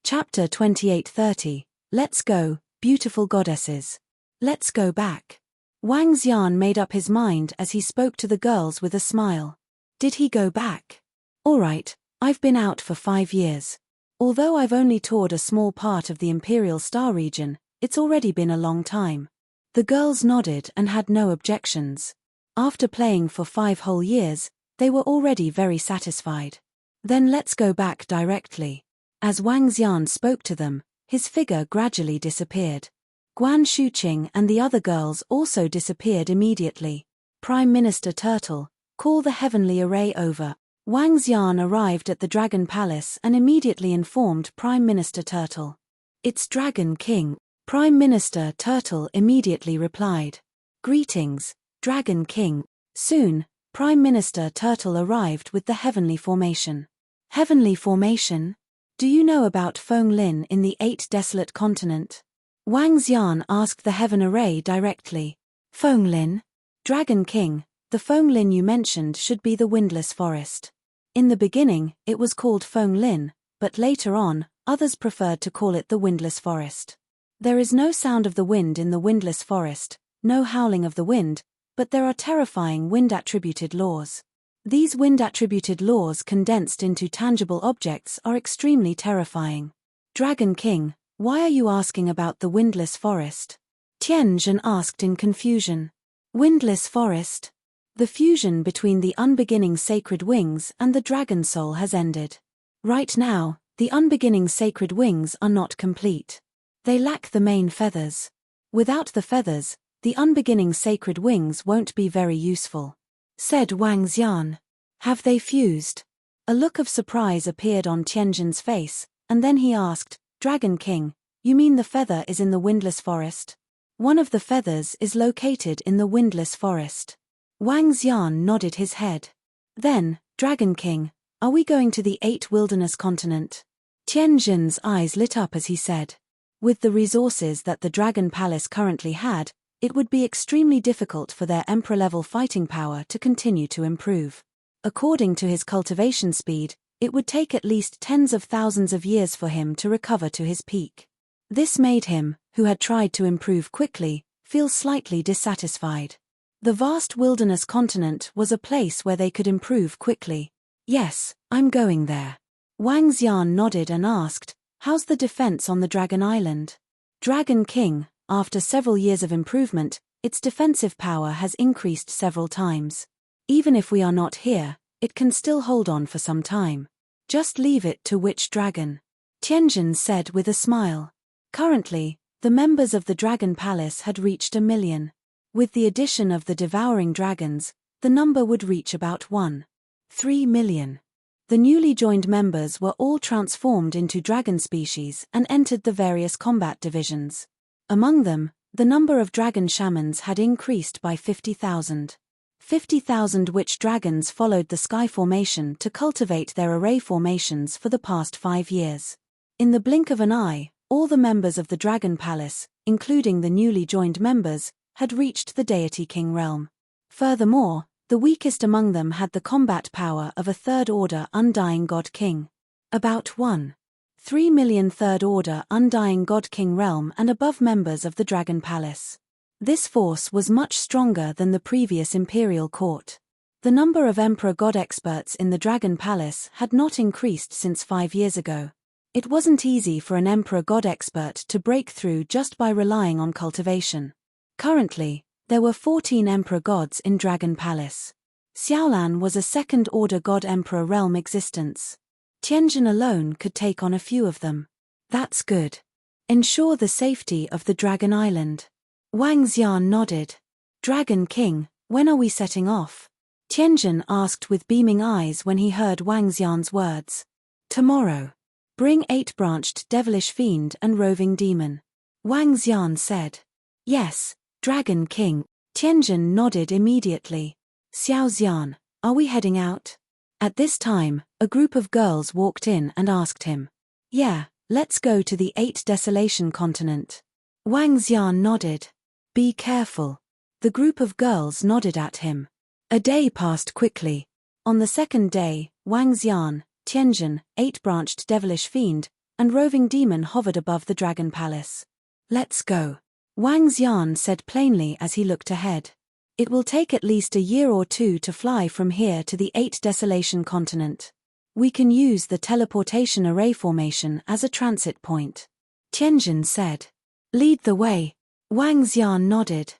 Chapter 28:30. Let's go, beautiful goddesses. Let's go back. Wang Xian made up his mind as he spoke to the girls with a smile. Did he go back? All right, I've been out for 5 years. Although I've only toured a small part of the Imperial Star region, it's already been a long time. The girls nodded and had no objections. After playing for 5 whole years, they were already very satisfied. Then let's go back directly. As Wang Xian spoke to them, his figure gradually disappeared. Guan Shuqing and the other girls also disappeared immediately. Prime Minister Turtle, call the heavenly array over. Wang Xian arrived at the Dragon Palace and immediately informed Prime Minister Turtle. It's Dragon King. Prime Minister Turtle immediately replied. Greetings, Dragon King. Soon, Prime Minister Turtle arrived with the heavenly formation. Heavenly formation? Do you know about Feng Lin in the 8 desolate continent? Wang Xian asked the heaven array directly. Feng Lin? Dragon King, the Feng Lin you mentioned should be the windless forest. In the beginning, it was called Feng Lin, but later on, others preferred to call it the windless forest. There is no sound of the wind in the windless forest, no howling of the wind, but there are terrifying wind-attributed laws. These wind-attributed laws condensed into tangible objects are extremely terrifying. Dragon King, why are you asking about the windless forest? Tianjin asked in confusion. Windless forest? The fusion between the unbeginning sacred wings and the dragon soul has ended. Right now, the unbeginning sacred wings are not complete. They lack the main feathers. Without the feathers, the unbeginning sacred wings won't be very useful. Said Wang Xian. Have they fused? A look of surprise appeared on Tianjin's face, and then he asked, Dragon King, you mean the feather is in the windless forest? One of the feathers is located in the windless forest. Wang Xian nodded his head. Then, Dragon King, are we going to the 8 wilderness continent? Tianjin's eyes lit up as he said. With the resources that the Dragon Palace currently had, it would be extremely difficult for their emperor-level fighting power to continue to improve. According to his cultivation speed, it would take at least tens of thousands of years for him to recover to his peak. This made him, who had tried to improve quickly, feel slightly dissatisfied. The vast wilderness continent was a place where they could improve quickly. Yes, I'm going there. Wang Xian nodded and asked, how's the defense on the Dragon Island? Dragon King, after several years of improvement, its defensive power has increased several times. Even if we are not here, it can still hold on for some time. Just leave it to Witch Dragon. Tianjin said with a smile. Currently, the members of the Dragon Palace had reached 1 million. With the addition of the devouring dragons, the number would reach about 1.3 million. The newly joined members were all transformed into dragon species and entered the various combat divisions. Among them, the number of dragon shamans had increased by 50,000. 50,000 witch dragons followed the sky formation to cultivate their array formations for the past 5 years. In the blink of an eye, all the members of the Dragon Palace, including the newly joined members, had reached the Deity King realm. Furthermore, the weakest among them had the combat power of a third-order Undying God King. About 1.3 million third-order Undying God King realm and above members of the Dragon Palace. This force was much stronger than the previous Imperial Court. The number of Emperor God experts in the Dragon Palace had not increased since 5 years ago. It wasn't easy for an Emperor God expert to break through just by relying on cultivation. Currently, there were 14 Emperor Gods in Dragon Palace. Xiaolan was a second-order God Emperor realm existence. Tianjin alone could take on a few of them. That's good. Ensure the safety of the Dragon Island. Wang Xian nodded. Dragon King, when are we setting off? Tianjin asked with beaming eyes when he heard Wang Xian's words. Tomorrow. Bring 8-branched devilish fiend and roving demon. Wang Xian said. Yes, Dragon King. Tianjin nodded immediately. Xiao Xian, are we heading out? At this time, a group of girls walked in and asked him. Yeah, let's go to the 8 desolation continent. Wang Xian nodded. Be careful. The group of girls nodded at him. A day passed quickly. On the second day, Wang Xian, Tianjin, 8-branched devilish fiend, and roving demon hovered above the dragon palace. Let's go. Wang Xian said plainly as he looked ahead. It will take at least a year or two to fly from here to the 8 Desolation continent. We can use the teleportation array formation as a transit point. Tianjin said. Lead the way. Wang Xian nodded.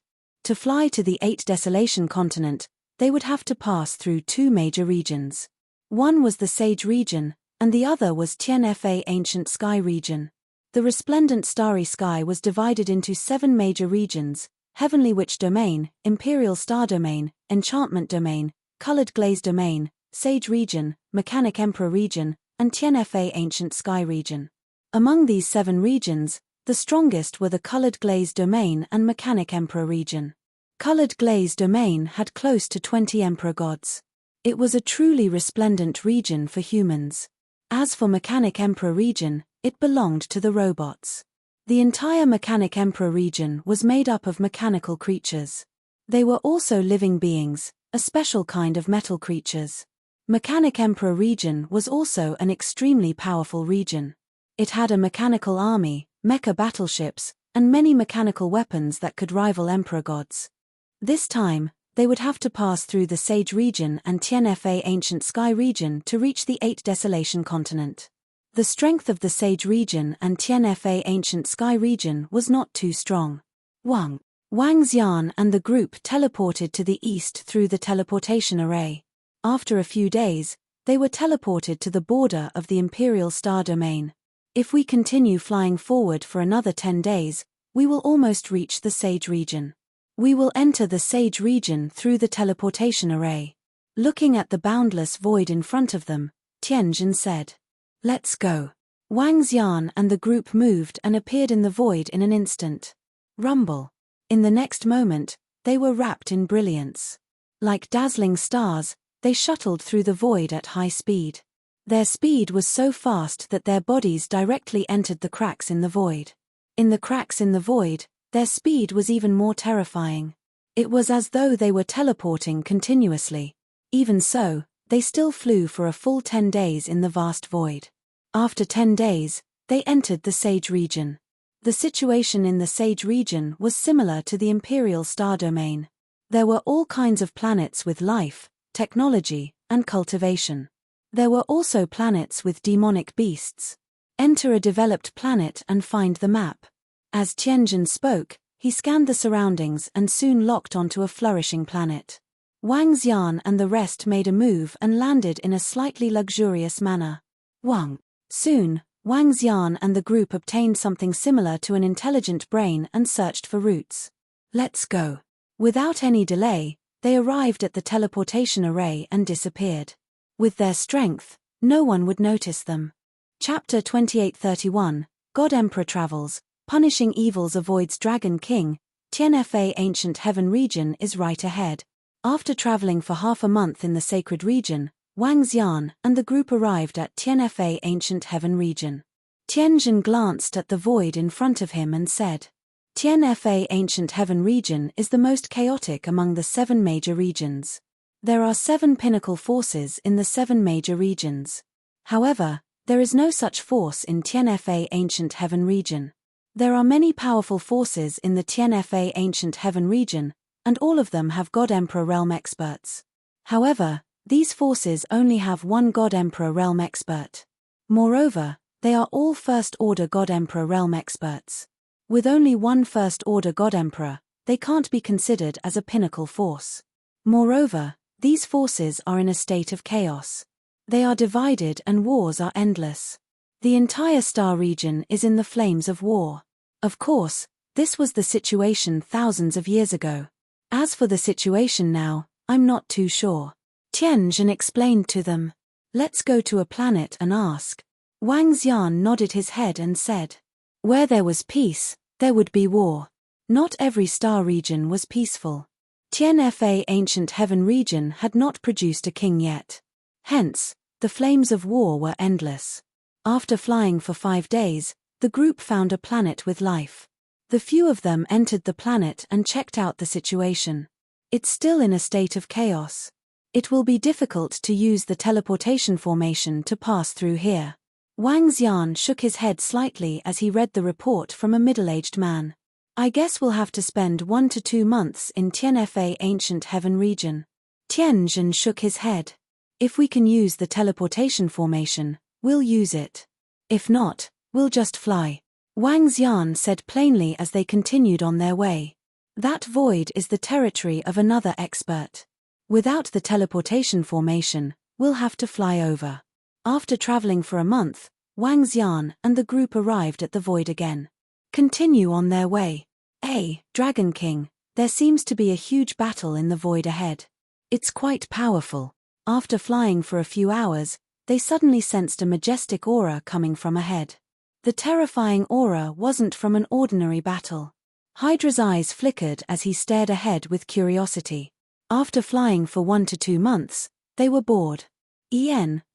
To fly to the 8 Desolation continent, they would have to pass through 2 major regions. One was the Sage region, and the other was Tianfa Ancient Sky region. The resplendent starry sky was divided into 7 major regions: Heavenly Witch Domain, Imperial Star Domain, Enchantment Domain, Colored Glaze Domain, Sage Region, Mechanic Emperor Region, and Tianfa Ancient Sky Region. Among these 7 regions, the strongest were the Colored Glaze Domain and Mechanic Emperor Region. Colored Glaze Domain had close to 20 Emperor Gods. It was a truly resplendent region for humans. As for Mechanic Emperor Region, it belonged to the robots. The entire Mechanic Emperor region was made up of mechanical creatures. They were also living beings, a special kind of metal creatures. Mechanic Emperor region was also an extremely powerful region. It had a mechanical army, mecha battleships, and many mechanical weapons that could rival Emperor Gods. This time, they would have to pass through the Sage region and Tianfa Ancient Sky region to reach the 8 Desolation continent. The strength of the Sage region and Tianfa Ancient Sky region was not too strong. Wang Xian and the group teleported to the east through the teleportation array. After a few days, they were teleported to the border of the Imperial Star Domain. If we continue flying forward for another 10 days, we will almost reach the Sage region. We will enter the Sage region through the teleportation array. Looking at the boundless void in front of them, Tianjin said. Let's go. Wang Xian and the group moved and appeared in the void in an instant. Rumble. In the next moment, they were wrapped in brilliance. Like dazzling stars, they shuttled through the void at high speed. Their speed was so fast that their bodies directly entered the cracks in the void. In the cracks in the void, their speed was even more terrifying. It was as though they were teleporting continuously. Even so, they still flew for a full 10 days in the vast void. After 10 days, they entered the Sage region. The situation in the Sage region was similar to the Imperial Star Domain. There were all kinds of planets with life, technology, and cultivation. There were also planets with demonic beasts. Enter a developed planet and find the map. As Tianjin spoke, he scanned the surroundings and soon locked onto a flourishing planet. Wang Xian and the rest made a move and landed in a slightly luxurious manner. Soon, Wang Xian and the group obtained something similar to an intelligent brain and searched for routes. Let's go. Without any delay, they arrived at the teleportation array and disappeared. With their strength, no one would notice them. Chapter 2831, God Emperor Travels, Punishing Evils Avoids Dragon King, Tianfa Ancient Heaven region is right ahead. After traveling for half a month in the sacred region, Wang Xian and the group arrived at Tianfa Ancient Heaven region. Tianjin glanced at the void in front of him and said, Tianfa Ancient Heaven region is the most chaotic among the 7 major regions. There are 7 pinnacle forces in the 7 major regions. However, there is no such force in Tianfa Ancient Heaven region. There are many powerful forces in the Tianfa Ancient Heaven region, and all of them have God Emperor realm experts. However, these forces only have one God Emperor realm expert. Moreover, they are all First-Order God Emperor realm experts. With only one First-Order God Emperor, they can't be considered as a pinnacle force. Moreover, these forces are in a state of chaos. They are divided and wars are endless. The entire star region is in the flames of war. Of course, this was the situation thousands of years ago. As for the situation now, I'm not too sure. Tianjin explained to them. Let's go to a planet and ask. Wang Xian nodded his head and said. Where there was peace, there would be war. Not every star region was peaceful. Tianfa Ancient Heaven region had not produced a king yet. Hence, the flames of war were endless. After flying for 5 days, the group found a planet with life. The few of them entered the planet and checked out the situation. It's still in a state of chaos. It will be difficult to use the teleportation formation to pass through here. Wang Xian shook his head slightly as he read the report from a middle-aged man. I guess we'll have to spend 1 to 2 months in Tianfa Ancient Heaven region. Tianzhen shook his head. If we can use the teleportation formation, we'll use it. If not, we'll just fly. Wang Xian said plainly as they continued on their way. That void is the territory of another expert. Without the teleportation formation, we'll have to fly over. After traveling for a month, Wang Xian and the group arrived at the void again. Continue on their way. Dragon King, there seems to be a huge battle in the void ahead. It's quite powerful. After flying for a few hours, they suddenly sensed a majestic aura coming from ahead. The terrifying aura wasn't from an ordinary battle. Hydra's eyes flickered as he stared ahead with curiosity. After flying for 1 to 2 months, they were bored.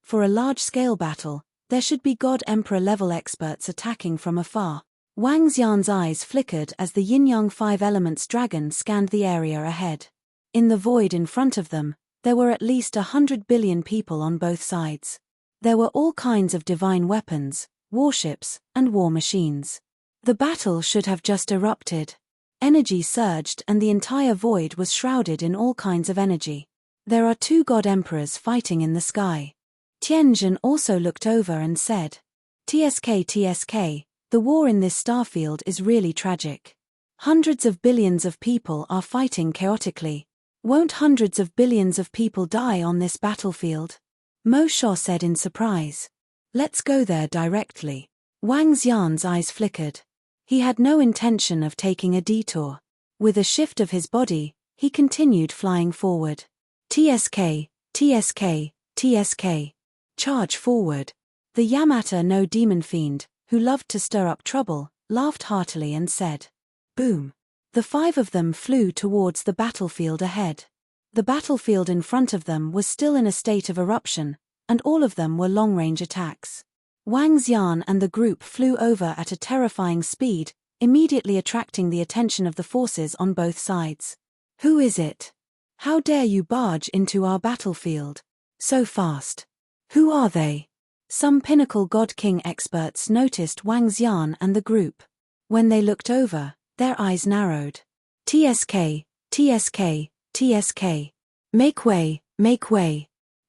For a large-scale battle, there should be God Emperor level experts attacking from afar. Wang Xian's eyes flickered as the Yin-Yang 5 Elements dragon scanned the area ahead. In the void in front of them, there were at least 100 billion people on both sides. There were all kinds of divine weapons, warships, and war machines. The battle should have just erupted. Energy surged and the entire void was shrouded in all kinds of energy. There are 2 God Emperors fighting in the sky. Tianzhen also looked over and said, TSK, the war in this starfield is really tragic. Hundreds of billions of people are fighting chaotically. Won't hundreds of billions of people die on this battlefield? Mo Sha said in surprise. Let's go there directly. Wang Xian's eyes flickered. He had no intention of taking a detour. With a shift of his body, he continued flying forward. TSK. Charge forward. The Yamata no demon fiend, who loved to stir up trouble, laughed heartily and said, boom. The 5 of them flew towards the battlefield ahead. The battlefield in front of them was still in a state of eruption, and all of them were long-range attacks. Wang Xian and the group flew over at a terrifying speed, immediately attracting the attention of the forces on both sides. Who is it? How dare you barge into our battlefield? So fast. Who are they? Some pinnacle God King experts noticed Wang Xian and the group. When they looked over, their eyes narrowed. TSK. Make way.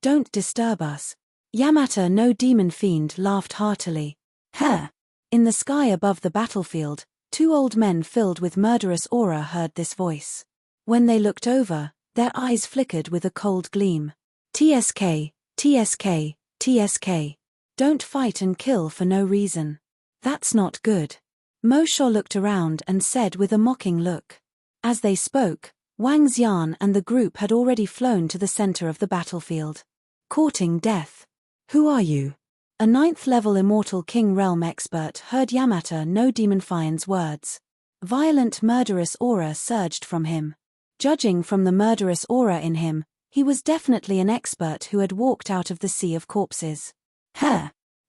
Don't disturb us. Yamata no demon fiend laughed heartily. In the sky above the battlefield, 2 old men filled with murderous aura heard this voice. When they looked over, their eyes flickered with a cold gleam. TSK. Don't fight and kill for no reason. That's not good. Mo Sha looked around and said with a mocking look. As they spoke, Wang Xian and the group had already flown to the center of the battlefield. Courting death. Who are you? A 9th-level Immortal King Realm expert heard Yamata no Demon Fiend's words. Violent murderous aura surged from him. Judging from the murderous aura in him, he was definitely an expert who had walked out of the sea of corpses.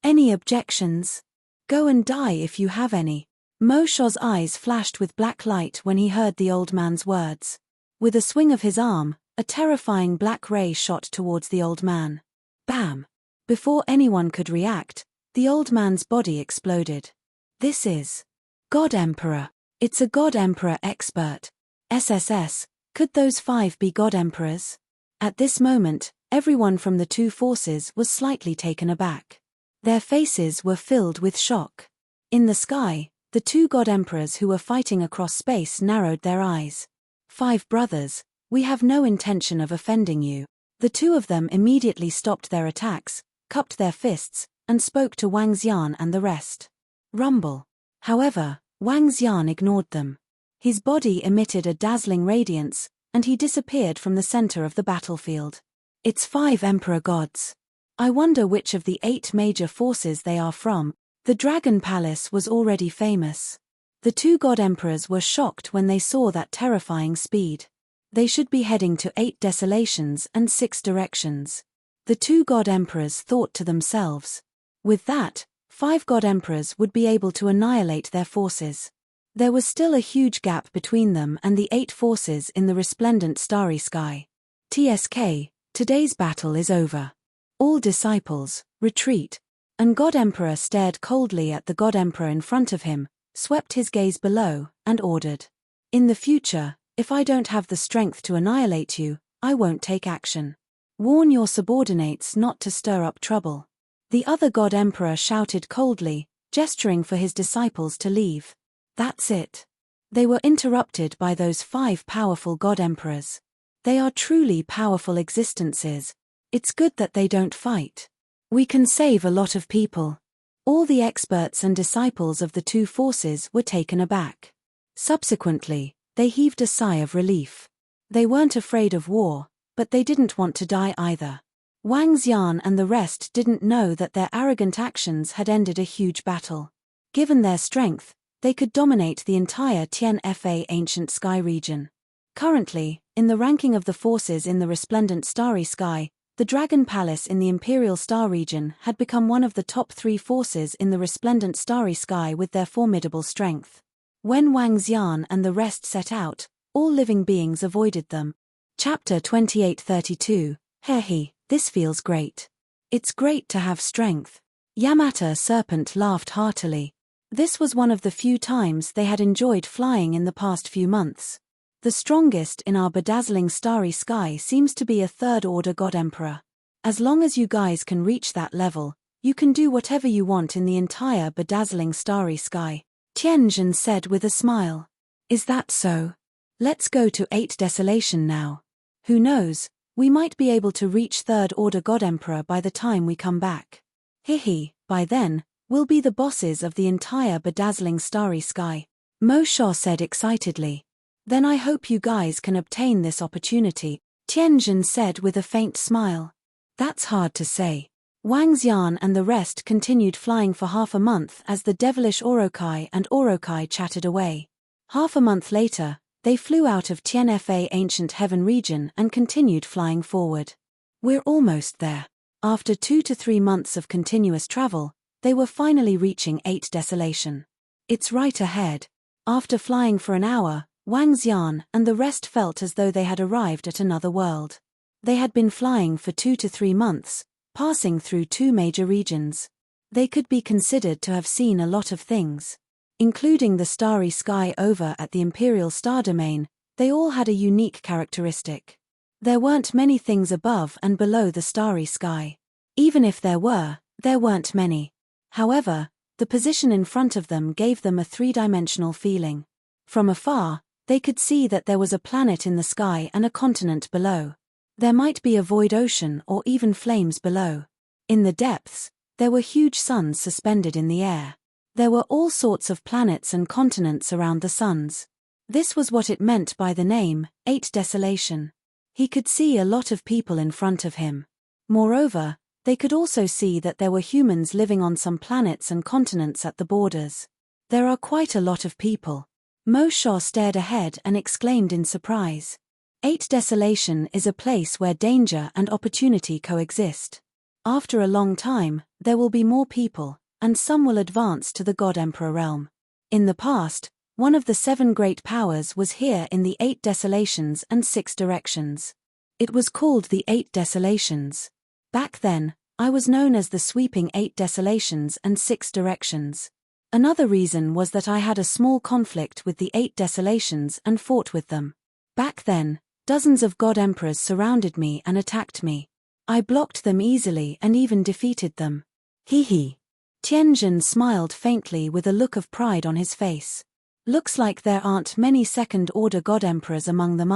Any objections? Go and die if you have any. Mo Sha's eyes flashed with black light when he heard the old man's words. With a swing of his arm, a terrifying black ray shot towards the old man. Bam! Before anyone could react, the old man's body exploded. This is God Emperor. It's a God Emperor expert. SSS, could those 5 be God Emperors? At this moment, everyone from the 2 forces was slightly taken aback. Their faces were filled with shock. In the sky, the 2 God Emperors who were fighting across space narrowed their eyes. 5 brothers, we have no intention of offending you. The 2 of them immediately stopped their attacks, cupped their fists, and spoke to Wang Xian and the rest. Rumble. However, Wang Xian ignored them. His body emitted a dazzling radiance, and he disappeared from the center of the battlefield. It's 5 Emperor gods. I wonder which of the 8 major forces they are from. The Dragon Palace was already famous. The 2 God Emperors were shocked when they saw that terrifying speed. They should be heading to 8 desolations and 6 directions. The 2 God Emperors thought to themselves. With that, 5 God Emperors would be able to annihilate their forces. There was still a huge gap between them and the 8 forces in the resplendent starry sky. TSK, today's battle is over. All disciples, retreat. And God Emperor stared coldly at the God Emperor in front of him, swept his gaze below, and ordered. In the future, if I don't have the strength to annihilate you, I won't take action. Warn your subordinates not to stir up trouble. The other God Emperor shouted coldly, gesturing for his disciples to leave. That's it. They were interrupted by those 5 powerful God Emperors. They are truly powerful existences. It's good that they don't fight. We can save a lot of people. All the experts and disciples of the 2 forces were taken aback. Subsequently, they heaved a sigh of relief. They weren't afraid of war, but they didn't want to die either. Wang Xian and the rest didn't know that their arrogant actions had ended a huge battle. Given their strength, they could dominate the entire Tianfa ancient sky region. Currently, in the ranking of the forces in the resplendent starry sky, the Dragon Palace in the Imperial Star region had become one of the top 3 forces in the resplendent starry sky with their formidable strength. When Wang Xian and the rest set out, all living beings avoided them. Chapter 2832, Hehe, this feels great. It's great to have strength. Yamata Serpent laughed heartily. This was one of the few times they had enjoyed flying in the past few months. The strongest in our bedazzling starry sky seems to be a 3rd-order God Emperor. As long as you guys can reach that level, you can do whatever you want in the entire bedazzling starry sky, Tianjin said with a smile. Is that so? Let's go to 8 Desolation now. Who knows, we might be able to reach 3rd-order God Emperor by the time we come back. Hihi, by then, we'll be the bosses of the entire bedazzling starry sky, Mo Sha said excitedly. Then I hope you guys can obtain this opportunity, Tianjin said with a faint smile. That's hard to say. Wang Xian and the rest continued flying for half a month as the devilish Orokai and Orokai chatted away. Half a month later, they flew out of Tianfa ancient heaven region and continued flying forward. We're almost there. After 2 to 3 months of continuous travel, they were finally reaching 8 Desolation. It's right ahead. After flying for an hour, Wang Xian and the rest felt as though they had arrived at another world. They had been flying for 2 to 3 months, passing through 2 major regions. They could be considered to have seen a lot of things. Including the starry sky over at the Imperial Star Domain, they all had a unique characteristic. There weren't many things above and below the starry sky. Even if there weren't many. However, the position in front of them gave them a 3-dimensional feeling. From afar, they could see that there was a planet in the sky and a continent below. There might be a void ocean or even flames below. In the depths, there were huge suns suspended in the air. There were all sorts of planets and continents around the suns. This was what it meant by the name, 8 Desolation. He could see a lot of people in front of him. Moreover, they could also see that there were humans living on some planets and continents at the borders. There are quite a lot of people. Mo Sha stared ahead and exclaimed in surprise. 8 Desolation is a place where danger and opportunity coexist. After a long time, there will be more people, and some will advance to the God Emperor realm. In the past, one of the 7 great powers was here in the 8 Desolations and 6 Directions. It was called the 8 Desolations. Back then, I was known as the sweeping 8 Desolations and 6 Directions. Another reason was that I had a small conflict with the 8 Desolations and fought with them. Back then, dozens of God Emperors surrounded me and attacked me. I blocked them easily and even defeated them. Hee. Tianjin smiled faintly with a look of pride on his face. Looks like there aren't many second-order God Emperors among them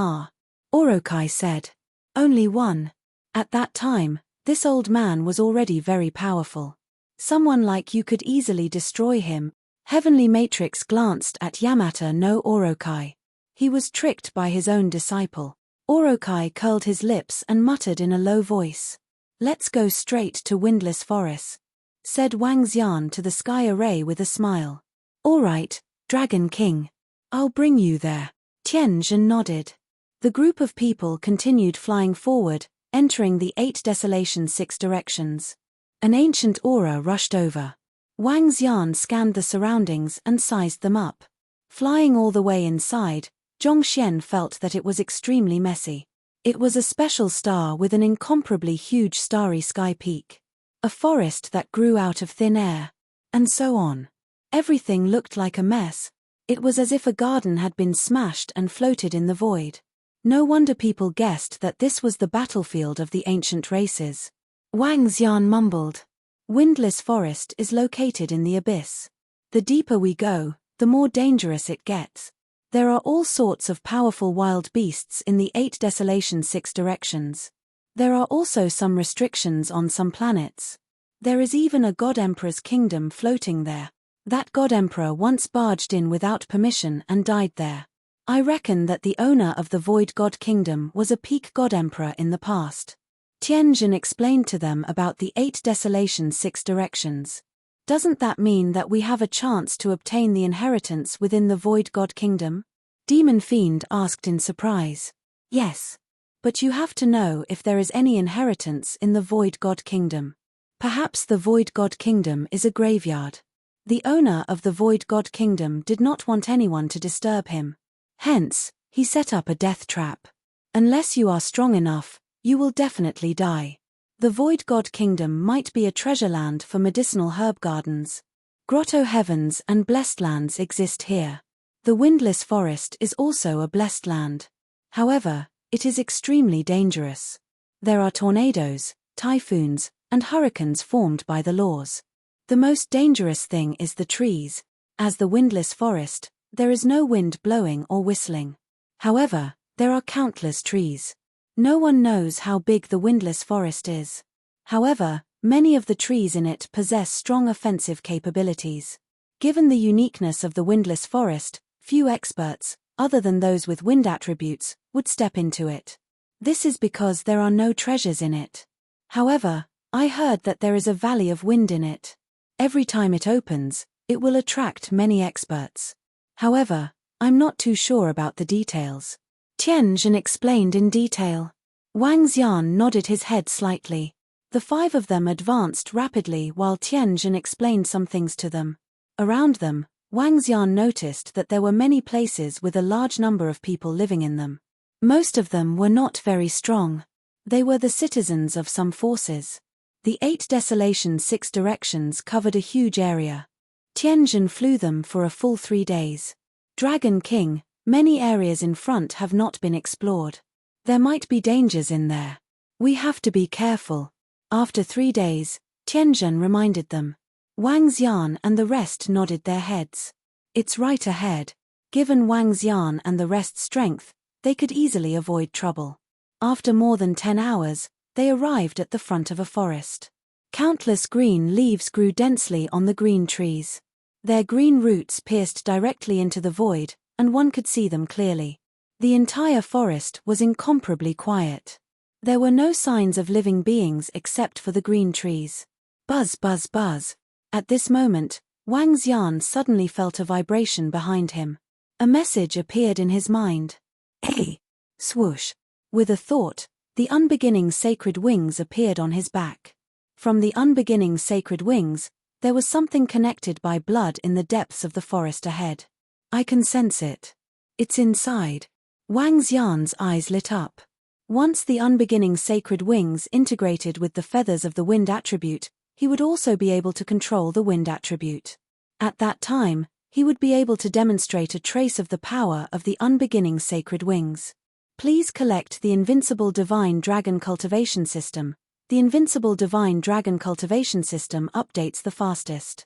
Orokai said. Only one. At that time, this old man was already very powerful. Someone like you could easily destroy him. Heavenly Matrix glanced at Yamata no Orokai. He was tricked by his own disciple. Orokai curled his lips and muttered in a low voice. Let's go straight to Windless Forest, said Wang Xian to the sky array with a smile. All right, Dragon King. I'll bring you there. Tianjin nodded. The group of people continued flying forward, entering the 8 Desolation 6 Directions. An ancient aura rushed over. Wang Xian scanned the surroundings and sized them up. Flying all the way inside, Zhongxian felt that it was extremely messy. It was a special star with an incomparably huge starry sky peak. A forest that grew out of thin air. And so on. Everything looked like a mess. It was as if a garden had been smashed and floated in the void. No wonder people guessed that this was the battlefield of the ancient races. Wang Xian mumbled. Windless forest is located in the abyss. The deeper we go, the more dangerous it gets. There are all sorts of powerful wild beasts in the 8 desolation 6 directions. There are also some restrictions on some planets. There is even a God Emperor's kingdom floating there. That God Emperor once barged in without permission and died there. I reckon that the owner of the Void God Kingdom was a peak God Emperor in the past. Tianjin explained to them about the 8 desolation 6 directions. Doesn't that mean that we have a chance to obtain the inheritance within the Void God Kingdom? Demon Fiend asked in surprise. Yes. But you have to know if there is any inheritance in the Void God Kingdom. Perhaps the Void God Kingdom is a graveyard. The owner of the Void God Kingdom did not want anyone to disturb him. Hence, he set up a death trap. Unless you are strong enough, you will definitely die. The Void God Kingdom might be a treasure land for medicinal herb gardens. Grotto heavens and blessed lands exist here. The windless forest is also a blessed land. However, it is extremely dangerous. There are tornadoes, typhoons, and hurricanes formed by the laws. The most dangerous thing is the trees. As the windless forest, there is no wind blowing or whistling. However, there are countless trees. No one knows how big the windless forest is. However, many of the trees in it possess strong offensive capabilities. Given the uniqueness of the windless forest, few experts, other than those with wind attributes, would step into it. This is because there are no treasures in it. However, I heard that there is a valley of wind in it. Every time it opens, it will attract many experts. However, I'm not too sure about the details. Tianjin explained in detail. Wang Xian nodded his head slightly. The 5 of them advanced rapidly while Tianjin explained some things to them. Around them, Wang Xian noticed that there were many places with a large number of people living in them. Most of them were not very strong. They were the citizens of some forces. The 8 desolation 6 directions covered a huge area. Tianjin flew them for a full 3 days. Dragon King, many areas in front have not been explored. There might be dangers in there. We have to be careful. After 3 days, Tianjin reminded them. Wang Xian and the rest nodded their heads. It's right ahead. Given Wang Xian and the rest's strength, they could easily avoid trouble. After more than 10 hours, they arrived at the front of a forest. Countless green leaves grew densely on the green trees. Their green roots pierced directly into the void, and one could see them clearly. The entire forest was incomparably quiet. There were no signs of living beings except for the green trees. Buzz, buzz, buzz. At this moment, Wang Xian suddenly felt a vibration behind him. A message appeared in his mind. Hey! Swoosh! With a thought, the unbeginning sacred wings appeared on his back. From the unbeginning sacred wings, there was something connected by blood in the depths of the forest ahead. I can sense it. It's inside. Wang Xian's eyes lit up. Once the unbeginning sacred wings integrated with the feathers of the wind attribute, he would also be able to control the wind attribute. At that time, he would be able to demonstrate a trace of the power of the unbeginning sacred wings. Please collect the Invincible Divine Dragon Cultivation System. The Invincible Divine Dragon Cultivation System updates the fastest.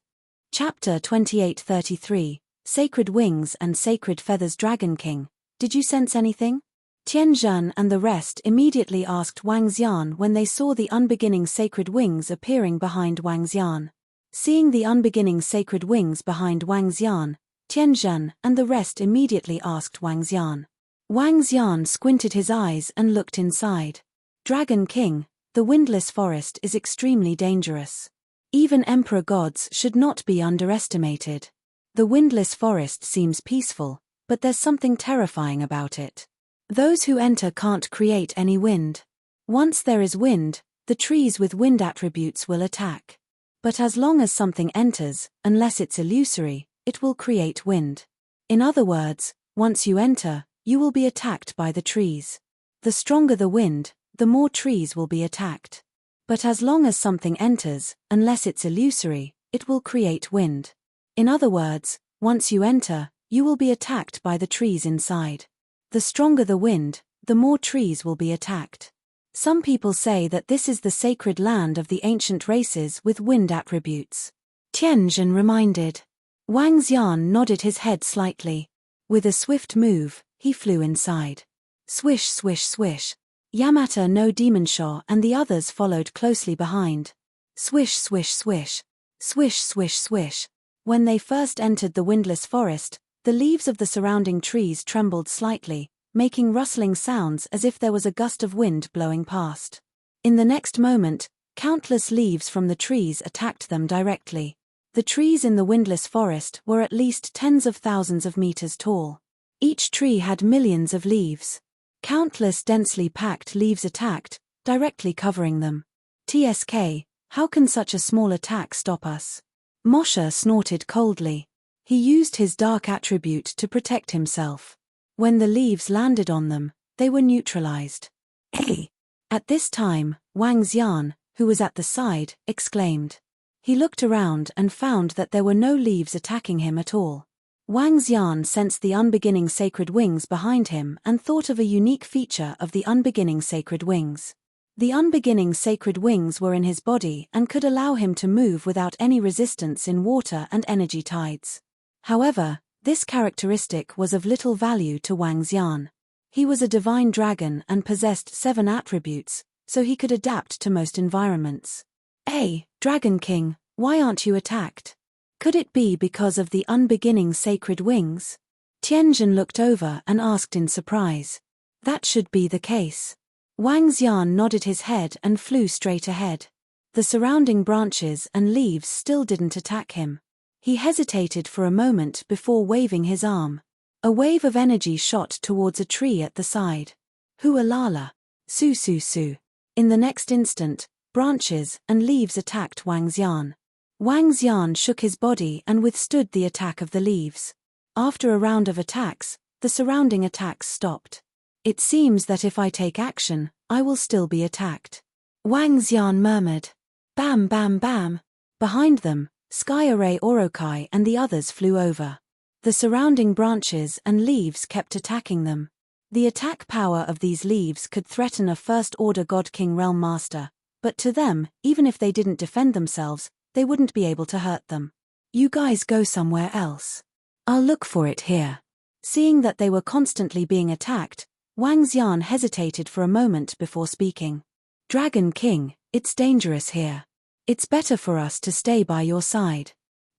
Chapter 2833, Sacred Wings and Sacred Feathers. Dragon King, did you sense anything? Tianjin and the rest immediately asked Wang Xian when they saw the unbeginning sacred wings appearing behind Wang Xian. Seeing the unbeginning sacred wings behind Wang Xian, Tianjin and the rest immediately asked Wang Xian. Wang Xian squinted his eyes and looked inside. Dragon King, the windless forest is extremely dangerous. Even emperor gods should not be underestimated. The windless forest seems peaceful, but there's something terrifying about it. Those who enter can't create any wind. Once there is wind, the trees with wind attributes will attack. But as long as something enters, unless it's illusory, it will create wind. In other words, once you enter, you will be attacked by the trees. The stronger the wind, the more trees will be attacked. But as long as something enters, unless it's illusory, it will create wind. In other words, once you enter, you will be attacked by the trees inside. The stronger the wind, the more trees will be attacked. Some people say that this is the sacred land of the ancient races with wind attributes. Tianjin reminded. Wang Xian nodded his head slightly. With a swift move, he flew inside. Swish swish swish. Yamata no Demonshaw and the others followed closely behind. Swish swish swish. Swish swish swish. When they first entered the windless forest, the leaves of the surrounding trees trembled slightly, making rustling sounds as if there was a gust of wind blowing past. In the next moment, countless leaves from the trees attacked them directly. The trees in the windless forest were at least tens of thousands of meters tall. Each tree had millions of leaves. Countless densely packed leaves attacked, directly covering them. TSK, how can such a small attack stop us? Moshe snorted coldly. He used his dark attribute to protect himself. When the leaves landed on them, they were neutralized. Hey! At this time, Wang Xian, who was at the side, exclaimed. He looked around and found that there were no leaves attacking him at all. Wang Xian sensed the unbeginning sacred wings behind him and thought of a unique feature of the unbeginning sacred wings. The unbeginning sacred wings were in his body and could allow him to move without any resistance in water and energy tides. However, this characteristic was of little value to Wang Xian. He was a divine dragon and possessed 7 attributes, so he could adapt to most environments. Hey, Dragon King, why aren't you attacked? Could it be because of the unbeginning sacred wings? Tianjin looked over and asked in surprise. That should be the case. Wang Xian nodded his head and flew straight ahead. The surrounding branches and leaves still didn't attack him. He hesitated for a moment before waving his arm. A wave of energy shot towards a tree at the side. Hualala. Su su su. In the next instant, branches and leaves attacked Wang Xian. Wang Xian shook his body and withstood the attack of the leaves. After a round of attacks, the surrounding attacks stopped. It seems that if I take action, I will still be attacked. Wang Xian murmured. Bam bam bam. Behind them, Sky Array Orokai and the others flew over. The surrounding branches and leaves kept attacking them. The attack power of these leaves could threaten a First-Order God King Realm Master, but to them, even if they didn't defend themselves, they wouldn't be able to hurt them. You guys go somewhere else. I'll look for it here. Seeing that they were constantly being attacked, Wang Xian hesitated for a moment before speaking. Dragon King, it's dangerous here. It's better for us to stay by your side.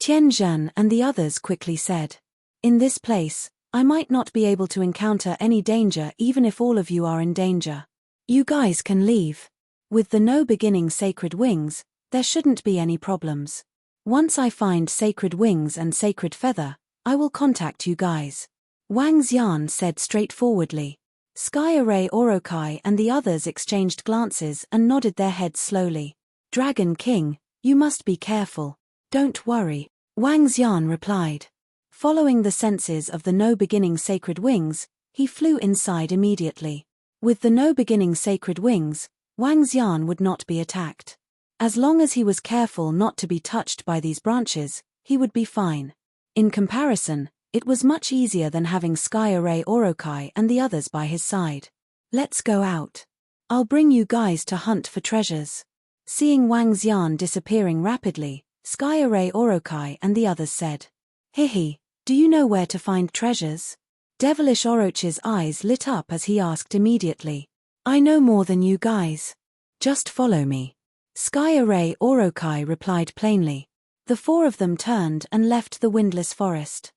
Tianjin and the others quickly said. In this place, I might not be able to encounter any danger even if all of you are in danger. You guys can leave. With the no beginning sacred wings, there shouldn't be any problems. Once I find sacred wings and sacred feather, I will contact you guys. Wang Xian said straightforwardly. Sky Array Orokai and the others exchanged glances and nodded their heads slowly. Dragon King, you must be careful. Don't worry, Wang Xian replied. Following the senses of the no beginning sacred wings, he flew inside immediately. With the no beginning sacred wings, Wang Xian would not be attacked. As long as he was careful not to be touched by these branches, he would be fine. In comparison, it was much easier than having Sky Array Orokai and the others by his side. Let's go out. I'll bring you guys to hunt for treasures. Seeing Wang Xian disappearing rapidly, Sky Array Orokai and the others said. Hihi, do you know where to find treasures? Devilish Orochi's eyes lit up as he asked immediately. I know more than you guys. Just follow me. Sky Array Orokai replied plainly. The 4 of them turned and left the windless forest.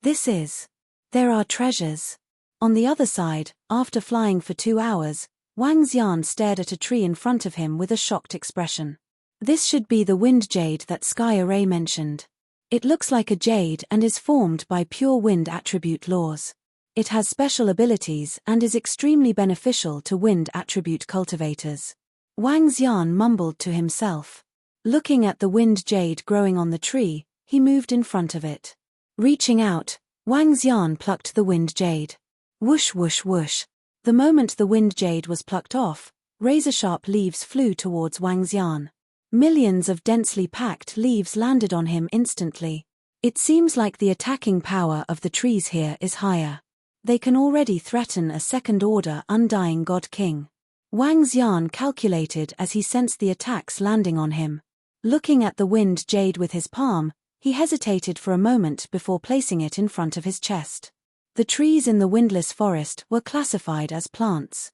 This is. There are treasures. On the other side, after flying for 2 hours, Wang Xian stared at a tree in front of him with a shocked expression. This should be the wind jade that Sky Array mentioned. It looks like a jade and is formed by pure wind attribute laws. It has special abilities and is extremely beneficial to wind attribute cultivators. Wang Xian mumbled to himself. Looking at the wind jade growing on the tree, he moved in front of it. Reaching out, Wang Xian plucked the wind jade. Whoosh whoosh whoosh. The moment the wind jade was plucked off, Razor-sharp leaves flew towards Wang Xian. Millions of densely packed leaves landed on him instantly. It seems like the attacking power of the trees here is higher. They can already threaten a second-order undying god king. Wang Xian calculated as he sensed the attacks landing on him. Looking at the wind jade with his palm, he hesitated for a moment before placing it in front of his chest. The trees in the windless forest were classified as plants.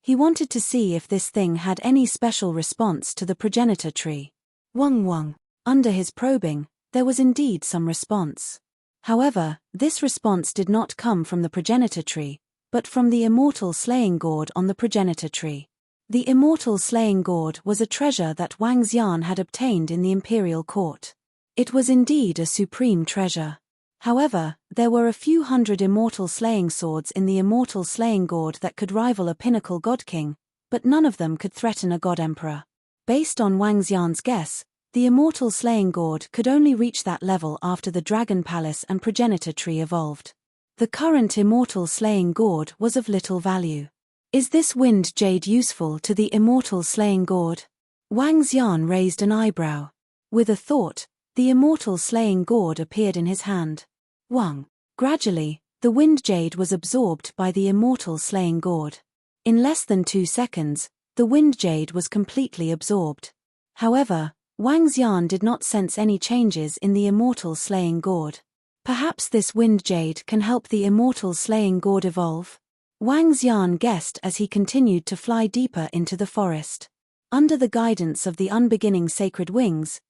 He wanted to see if this thing had any special response to the progenitor tree. Wang. Under his probing, there was indeed some response. However, this response did not come from the progenitor tree, but from the immortal slaying gourd on the progenitor tree. The immortal slaying gourd was a treasure that Wang Xian had obtained in the imperial court. It was indeed a supreme treasure. However, there were a few hundred immortal slaying swords in the immortal slaying gourd that could rival a pinnacle god king, but none of them could threaten a god emperor. Based on Wang Xian's guess, the immortal slaying gourd could only reach that level after the dragon palace and progenitor tree evolved. The current immortal slaying gourd was of little value. Is this wind jade useful to the immortal slaying gourd? Wang Xian raised an eyebrow. With a thought, the immortal slaying gourd appeared in his hand. Wang. Gradually, the wind jade was absorbed by the immortal slaying gourd. In less than 2 seconds, the wind jade was completely absorbed. However, Wang Xian did not sense any changes in the immortal slaying gourd. Perhaps this wind jade can help the immortal slaying gourd evolve? Wang Xian guessed as he continued to fly deeper into the forest. Under the guidance of the unbeginning sacred wings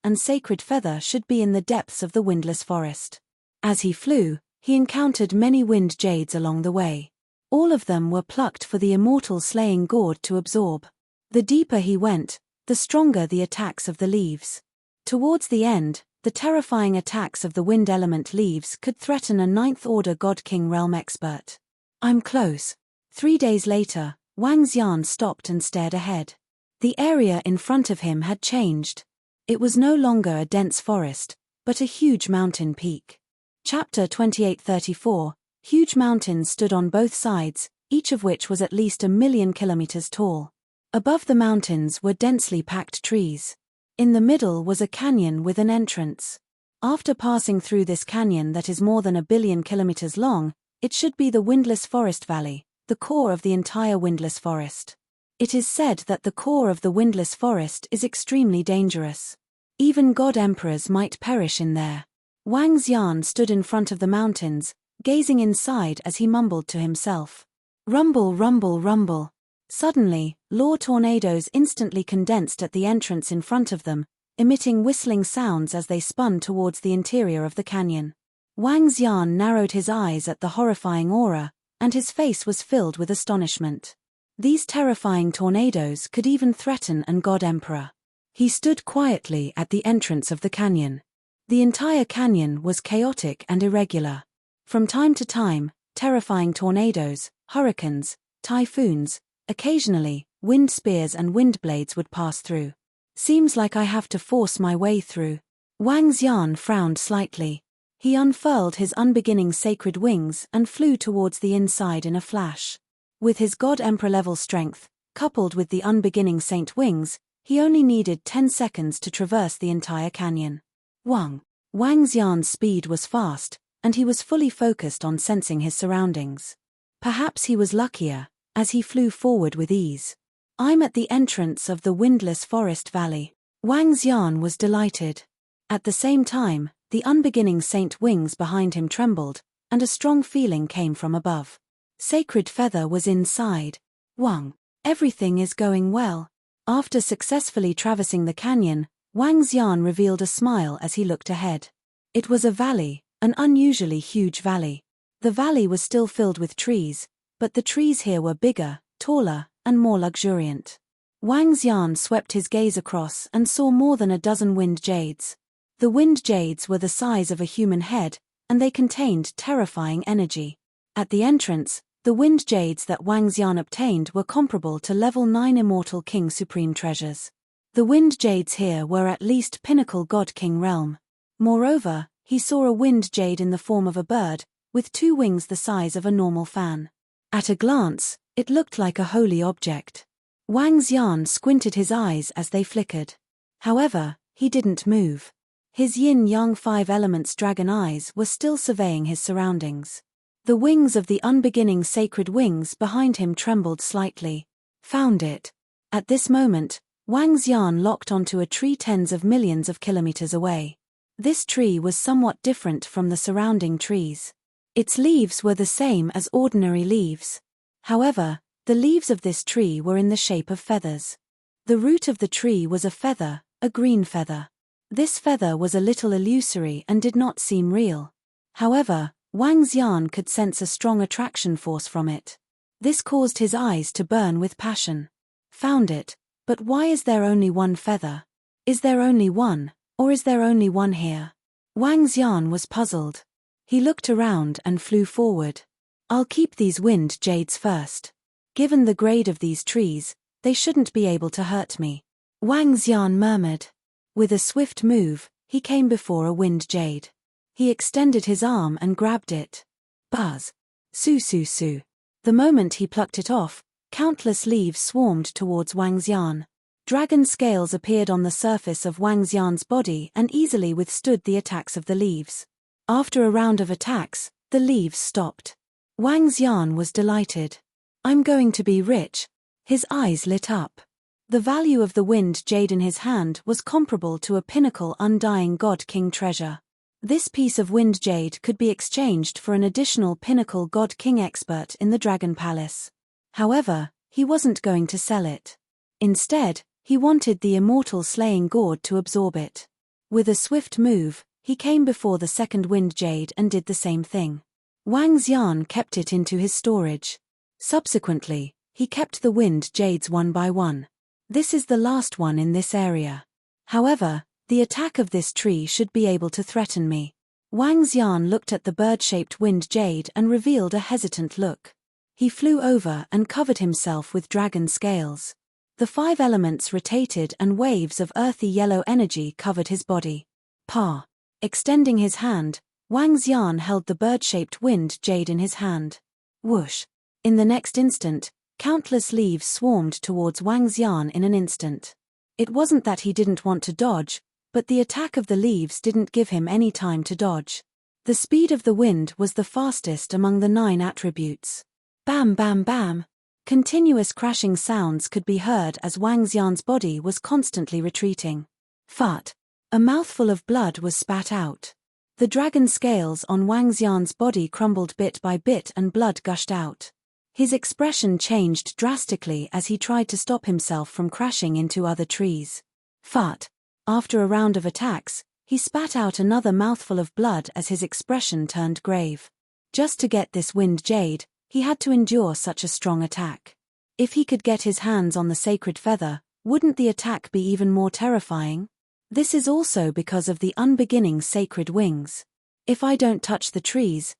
and sacred feather should be in the depths of the windless forest. As he flew, he encountered many wind jades along the way. All of them were plucked for the immortal slaying gourd to absorb. The deeper he went, the stronger the attacks of the leaves. Towards the end, the terrifying attacks of the wind element leaves could threaten a 9th-order god king realm expert. I'm close. 3 days later, Wang Xian stopped and stared ahead. The area in front of him had changed. It was no longer a dense forest, but a huge mountain peak. Chapter 28:34. Huge mountains stood on both sides, each of which was at least 1,000,000 kilometers tall. Above the mountains were densely packed trees. In the middle was a canyon with an entrance. After passing through this canyon that is more than 1,000,000,000 kilometers long, it should be the Windless Forest Valley, the core of the entire Windless Forest. It is said that the core of the Windless Forest is extremely dangerous. Even god emperors might perish in there. Wang Xian stood in front of the mountains, gazing inside as he mumbled to himself. Rumble, rumble, rumble. Suddenly, law tornadoes instantly condensed at the entrance in front of them, emitting whistling sounds as they spun towards the interior of the canyon. Wang Xian narrowed his eyes at the horrifying aura, and his face was filled with astonishment. These terrifying tornadoes could even threaten an god emperor. He stood quietly at the entrance of the canyon. The entire canyon was chaotic and irregular. From time to time, terrifying tornadoes, hurricanes, typhoons, occasionally, wind spears and wind blades would pass through. Seems like I have to force my way through. Wang Xian frowned slightly. He unfurled his unbeginning sacred wings and flew towards the inside in a flash. With his god emperor level strength, coupled with the unbeginning saint wings, he only needed 10 seconds to traverse the entire canyon. Wang Xian's speed was fast, and he was fully focused on sensing his surroundings. Perhaps he was luckier, as he flew forward with ease. I'm at the entrance of the Windless Forest Valley. Wang Xian was delighted. At the same time, the unbeginning saint wings behind him trembled, and a strong feeling came from above. Sacred feather was inside. Wang, everything is going well. After successfully traversing the canyon, Wang Xian revealed a smile as he looked ahead. It was a valley, an unusually huge valley. The valley was still filled with trees, but the trees here were bigger, taller, and more luxuriant. Wang Xian swept his gaze across and saw more than a dozen wind jades. The wind jades were the size of a human head, and they contained terrifying energy. At the entrance, the wind jades that Wang Xian obtained were comparable to level 9 Immortal King Supreme treasures. The wind jades here were at least pinnacle God King realm. Moreover, he saw a wind jade in the form of a bird, with 2 wings the size of a normal fan. At a glance, it looked like a holy object. Wang Xian squinted his eyes as they flickered. However, he didn't move. His yin-yang five elements dragon eyes were still surveying his surroundings. The wings of the unbeginning sacred wings behind him trembled slightly. Found it. At this moment, Wang Xian locked onto a tree tens of millions of kilometers away. This tree was somewhat different from the surrounding trees. Its leaves were the same as ordinary leaves. However, the leaves of this tree were in the shape of feathers. The root of the tree was a feather, a green feather. This feather was a little illusory and did not seem real. However, Wang Xian could sense a strong attraction force from it. This caused his eyes to burn with passion. Found it, but why is there only one feather? Is there only one, or is there only one here? Wang Xian was puzzled. He looked around and flew forward. I'll keep these wind jades first. Given the grade of these trees, they shouldn't be able to hurt me. Wang Xian murmured. With a swift move, he came before a wind jade. He extended his arm and grabbed it. Buzz. Su su su. The moment he plucked it off, countless leaves swarmed towards Wang Xian. Dragon scales appeared on the surface of Wang Xian's body and easily withstood the attacks of the leaves. After a round of attacks, the leaves stopped. Wang Xian was delighted. I'm going to be rich. His eyes lit up. The value of the wind jade in his hand was comparable to a pinnacle undying god king treasure. This piece of wind jade could be exchanged for an additional pinnacle god king expert in the Dragon Palace. However, he wasn't going to sell it. Instead, he wanted the immortal slaying god to absorb it. With a swift move, he came before the second wind jade and did the same thing. Wang Xian kept it into his storage. Subsequently, he kept the wind jades one by one. This is the last one in this area. However, the attack of this tree should be able to threaten me. Wang Xian looked at the bird-shaped wind jade and revealed a hesitant look. He flew over and covered himself with dragon scales. The five elements rotated and waves of earthy yellow energy covered his body. Pa. Extending his hand, Wang Xian held the bird-shaped wind jade in his hand. Whoosh. In the next instant, countless leaves swarmed towards Wang Xian in an instant. It wasn't that he didn't want to dodge, but the attack of the leaves didn't give him any time to dodge. The speed of the wind was the fastest among the 9 attributes. Bam bam bam. Continuous crashing sounds could be heard as Wang Xian's body was constantly retreating. Fart. A mouthful of blood was spat out. The dragon scales on Wang Xian's body crumbled bit by bit and blood gushed out. His expression changed drastically as he tried to stop himself from crashing into other trees. Fart. After a round of attacks, he spat out another mouthful of blood as his expression turned grave. Just to get this wind jade, he had to endure such a strong attack. If he could get his hands on the sacred feather, wouldn't the attack be even more terrifying? This is also because of the unbeginning sacred wings. If I don't touch the trees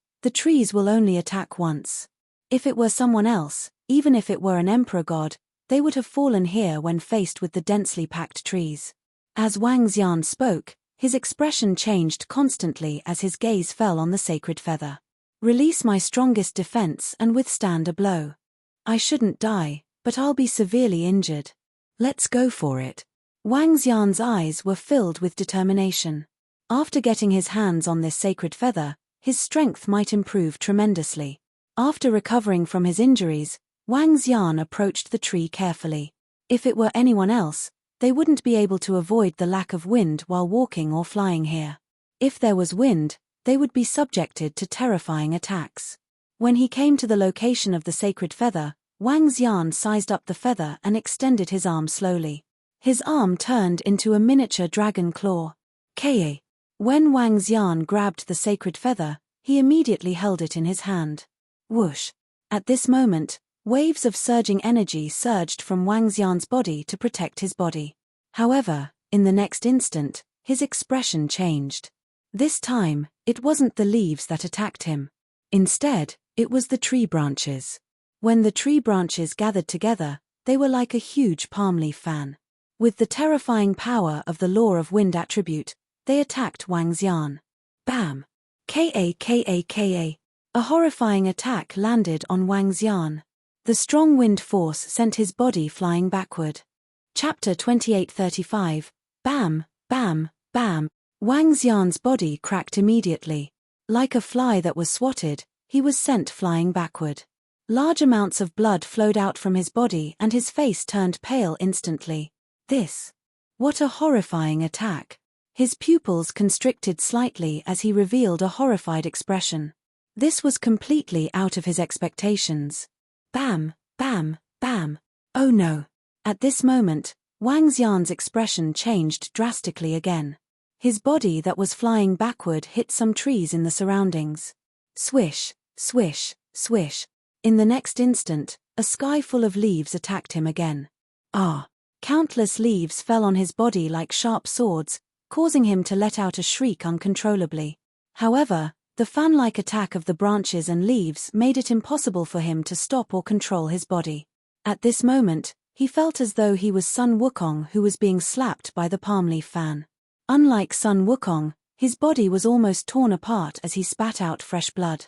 will only attack once. If it were someone else, even if it were an emperor god, they would have fallen here when faced with the densely packed trees. As Wang Xian spoke, his expression changed constantly as his gaze fell on the sacred feather. Release my strongest defense and withstand a blow. I shouldn't die, but I'll be severely injured. Let's go for it. Wang Xian's eyes were filled with determination. After getting his hands on this sacred feather, his strength might improve tremendously. After recovering from his injuries, Wang Xian approached the tree carefully. If it were anyone else, they wouldn't be able to avoid the lack of wind while walking or flying here. If there was wind, they would be subjected to terrifying attacks. When he came to the location of the sacred feather, Wang Xian sized up the feather and extended his arm slowly. His arm turned into a miniature dragon claw. Ka. When Wang Xian grabbed the sacred feather, he immediately held it in his hand. Whoosh. At this moment, waves of surging energy surged from Wang Xian's body to protect his body. However, in the next instant, his expression changed. This time, it wasn't the leaves that attacked him. Instead, it was the tree branches. When the tree branches gathered together, they were like a huge palm leaf fan. With the terrifying power of the law of wind attribute, they attacked Wang Xian. Bam! Ka. A horrifying attack landed on Wang Xian. The strong wind force sent his body flying backward. Chapter 28:35. Bam, bam, bam. Wang Xian's body cracked immediately. Like a fly that was swatted, he was sent flying backward. Large amounts of blood flowed out from his body and his face turned pale instantly. What a horrifying attack. His pupils constricted slightly as he revealed a horrified expression. This was completely out of his expectations. Bam, bam, bam. Oh no. At this moment, Wang Xian's expression changed drastically again. His body that was flying backward hit some trees in the surroundings. Swish, swish, swish. In the next instant, a sky full of leaves attacked him again. Countless leaves fell on his body like sharp swords, causing him to let out a shriek uncontrollably. However, the fan-like attack of the branches and leaves made it impossible for him to stop or control his body. At this moment, he felt as though he was Sun Wukong who was being slapped by the palm leaf fan. Unlike Sun Wukong, his body was almost torn apart as he spat out fresh blood.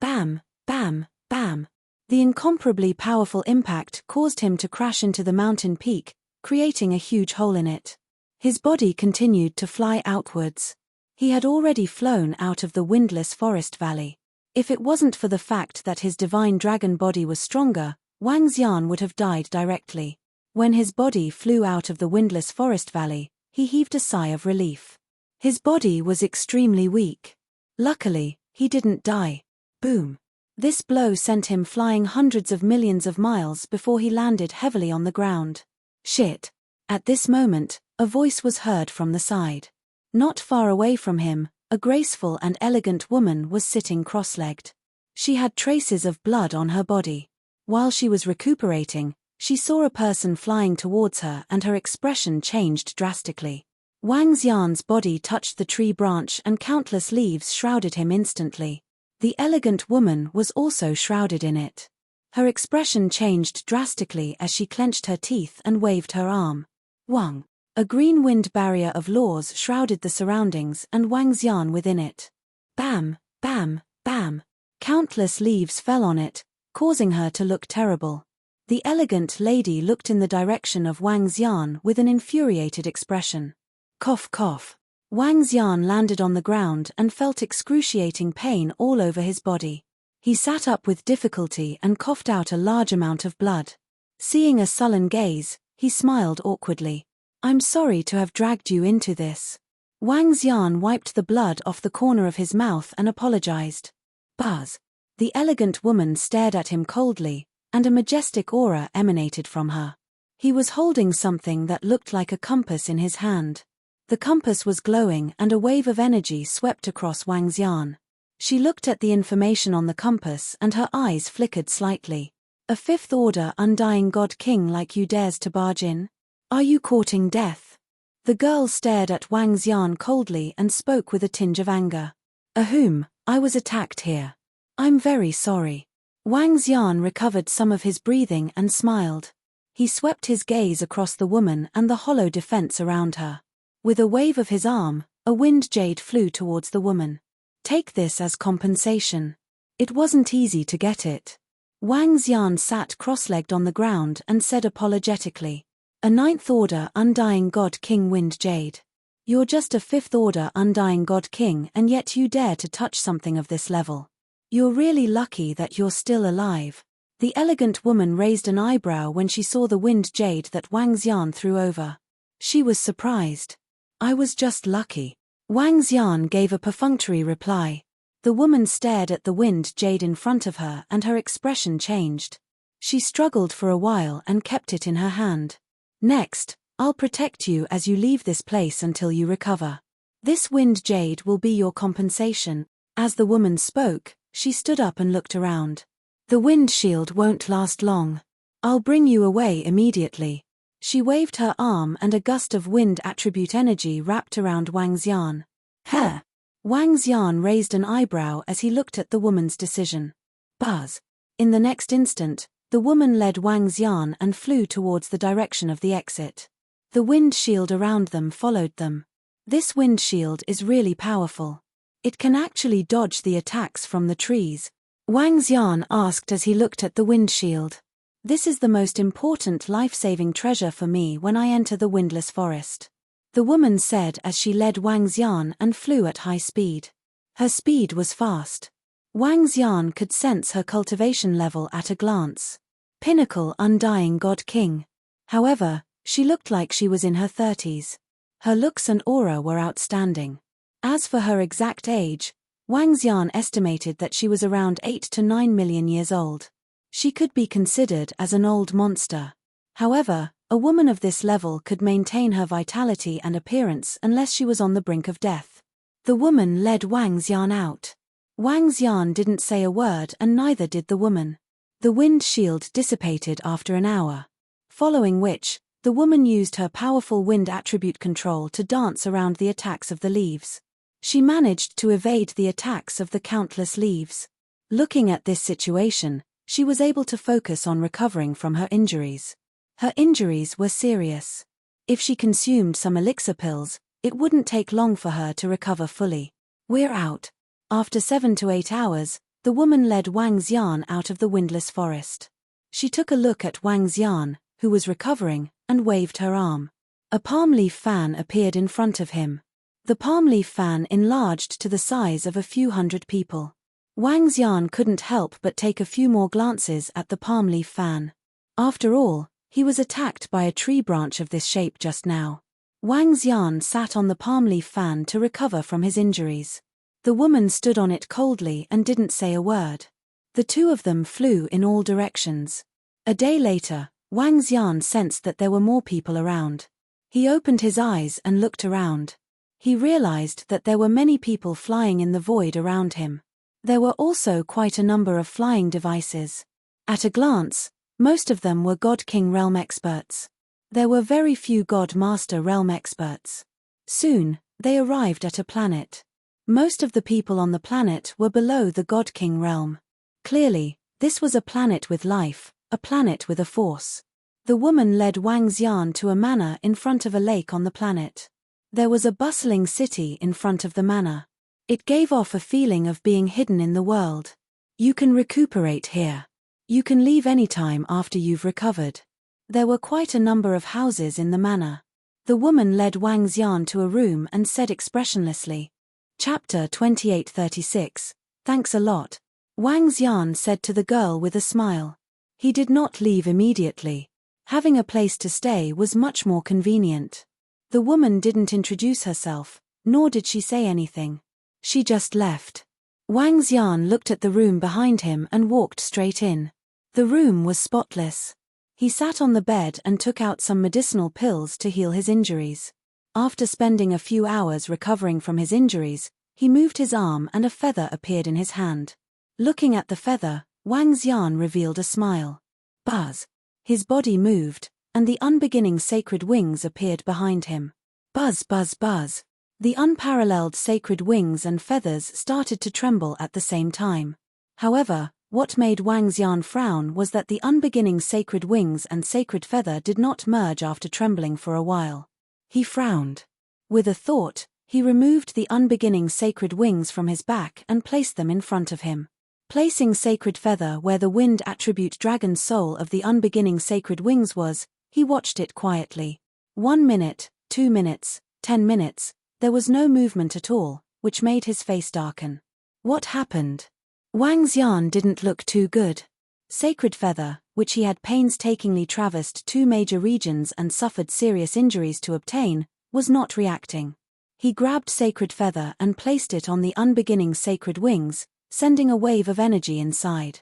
Bam, bam, bam. The incomparably powerful impact caused him to crash into the mountain peak, creating a huge hole in it. His body continued to fly outwards. He had already flown out of the windless forest valley. If it wasn't for the fact that his divine dragon body was stronger, Wang Xian would have died directly. When his body flew out of the windless forest valley, he heaved a sigh of relief. His body was extremely weak. Luckily, he didn't die. Boom. This blow sent him flying hundreds of millions of miles before he landed heavily on the ground. Shit. At this moment, a voice was heard from the side. Not far away from him, a graceful and elegant woman was sitting cross-legged. She had traces of blood on her body. While she was recuperating, she saw a person flying towards her and her expression changed drastically. Wang Xian's body touched the tree branch and countless leaves shrouded him instantly. The elegant woman was also shrouded in it. Her expression changed drastically as she clenched her teeth and waved her arm. Wang. A green wind barrier of laws shrouded the surroundings and Wang Xian within it. Bam, bam, bam. Countless leaves fell on it, causing her to look terrible. The elegant lady looked in the direction of Wang Xian with an infuriated expression. Cough, cough. Wang Xian landed on the ground and felt excruciating pain all over his body. He sat up with difficulty and coughed out a large amount of blood. Seeing a sullen gaze, he smiled awkwardly. I'm sorry to have dragged you into this. Wang Xian wiped the blood off the corner of his mouth and apologized. Buzz. The elegant woman stared at him coldly, and a majestic aura emanated from her. He was holding something that looked like a compass in his hand. The compass was glowing and a wave of energy swept across Wang Xian. She looked at the information on the compass and her eyes flickered slightly. A fifth order undying god king like you dares to barge in? Are you courting death? The girl stared at Wang Xian coldly and spoke with a tinge of anger. I was attacked here. I'm very sorry. Wang Xian recovered some of his breathing and smiled. He swept his gaze across the woman and the hollow defense around her. With a wave of his arm, a wind jade flew towards the woman. Take this as compensation. It wasn't easy to get it. Wang Xian sat cross-legged on the ground and said apologetically. A ninth order undying god king wind jade. You're just a fifth order undying god king and yet you dare to touch something of this level. You're really lucky that you're still alive. The elegant woman raised an eyebrow when she saw the wind jade that Wang Xian threw over. She was surprised. I was just lucky. Wang Xian gave a perfunctory reply. The woman stared at the wind jade in front of her and her expression changed. She struggled for a while and kept it in her hand. Next, I'll protect you as you leave this place until you recover. This wind jade will be your compensation. As the woman spoke, she stood up and looked around. The wind shield won't last long. I'll bring you away immediately. She waved her arm and a gust of wind attribute energy wrapped around Wang Xian. Huh. Wang Xian raised an eyebrow as he looked at the woman's decision. Buzz. In the next instant, the woman led Wang Xian and flew towards the direction of the exit. The wind shield around them followed them. This wind shield is really powerful. It can actually dodge the attacks from the trees. Wang Xian asked as he looked at the windshield. This is the most important life-saving treasure for me when I enter the windless forest. The woman said as she led Wang Xian and flew at high speed. Her speed was fast. Wang Xian could sense her cultivation level at a glance. Pinnacle Undying God King. However, she looked like she was in her 30s. Her looks and aura were outstanding. As for her exact age, Wang Xian estimated that she was around 8 to 9 million years old. She could be considered as an old monster. However, a woman of this level could maintain her vitality and appearance unless she was on the brink of death. The woman led Wang Xian out. Wang Xian didn't say a word and neither did the woman. The wind shield dissipated after an hour. Following which, the woman used her powerful wind attribute control to dance around the attacks of the leaves. She managed to evade the attacks of the countless leaves. Looking at this situation, she was able to focus on recovering from her injuries. Her injuries were serious. If she consumed some elixir pills, it wouldn't take long for her to recover fully. We're out. After 7 to 8 hours, the woman led Wang Xian out of the windless forest. She took a look at Wang Xian, who was recovering, and waved her arm. A palm leaf fan appeared in front of him. The palm leaf fan enlarged to the size of a few hundred people. Wang Xian couldn't help but take a few more glances at the palm leaf fan. After all, he was attacked by a tree branch of this shape just now. Wang Xian sat on the palm leaf fan to recover from his injuries. The woman stood on it coldly and didn't say a word. The two of them flew in all directions. A day later, Wang Xian sensed that there were more people around. He opened his eyes and looked around. He realized that there were many people flying in the void around him. There were also quite a number of flying devices. At a glance, most of them were God King Realm experts. There were very few God Master Realm experts. Soon, they arrived at a planet. Most of the people on the planet were below the God King realm. Clearly, this was a planet with life, a planet with a force. The woman led Wang Xian to a manor in front of a lake on the planet. There was a bustling city in front of the manor. It gave off a feeling of being hidden in the world. You can recuperate here. You can leave anytime after you've recovered. There were quite a number of houses in the manor. The woman led Wang Xian to a room and said expressionlessly, Chapter 2836, Thanks a lot. Wang Xian said to the girl with a smile. He did not leave immediately. Having a place to stay was much more convenient. The woman didn't introduce herself, nor did she say anything. She just left. Wang Xian looked at the room behind him and walked straight in. The room was spotless. He sat on the bed and took out some medicinal pills to heal his injuries. After spending a few hours recovering from his injuries, he moved his arm and a feather appeared in his hand. Looking at the feather, Wang Xian revealed a smile. Buzz. His body moved, and the unbeginning sacred wings appeared behind him. Buzz, buzz, buzz. The unparalleled sacred wings and feathers started to tremble at the same time. However, what made Wang Xian frown was that the unbeginning sacred wings and sacred feather did not merge after trembling for a while. He frowned. With a thought, he removed the unbeginning sacred wings from his back and placed them in front of him. Placing sacred feather where the wind attribute dragon soul of the unbeginning sacred wings was, he watched it quietly. 1 minute, 2 minutes, 10 minutes, there was no movement at all, which made his face darken. What happened? Wang Xian didn't look too good. Sacred feather, which he had painstakingly traversed 2 major regions and suffered serious injuries to obtain, was not reacting. He grabbed sacred feather and placed it on the unbeginning sacred wings, sending a wave of energy inside.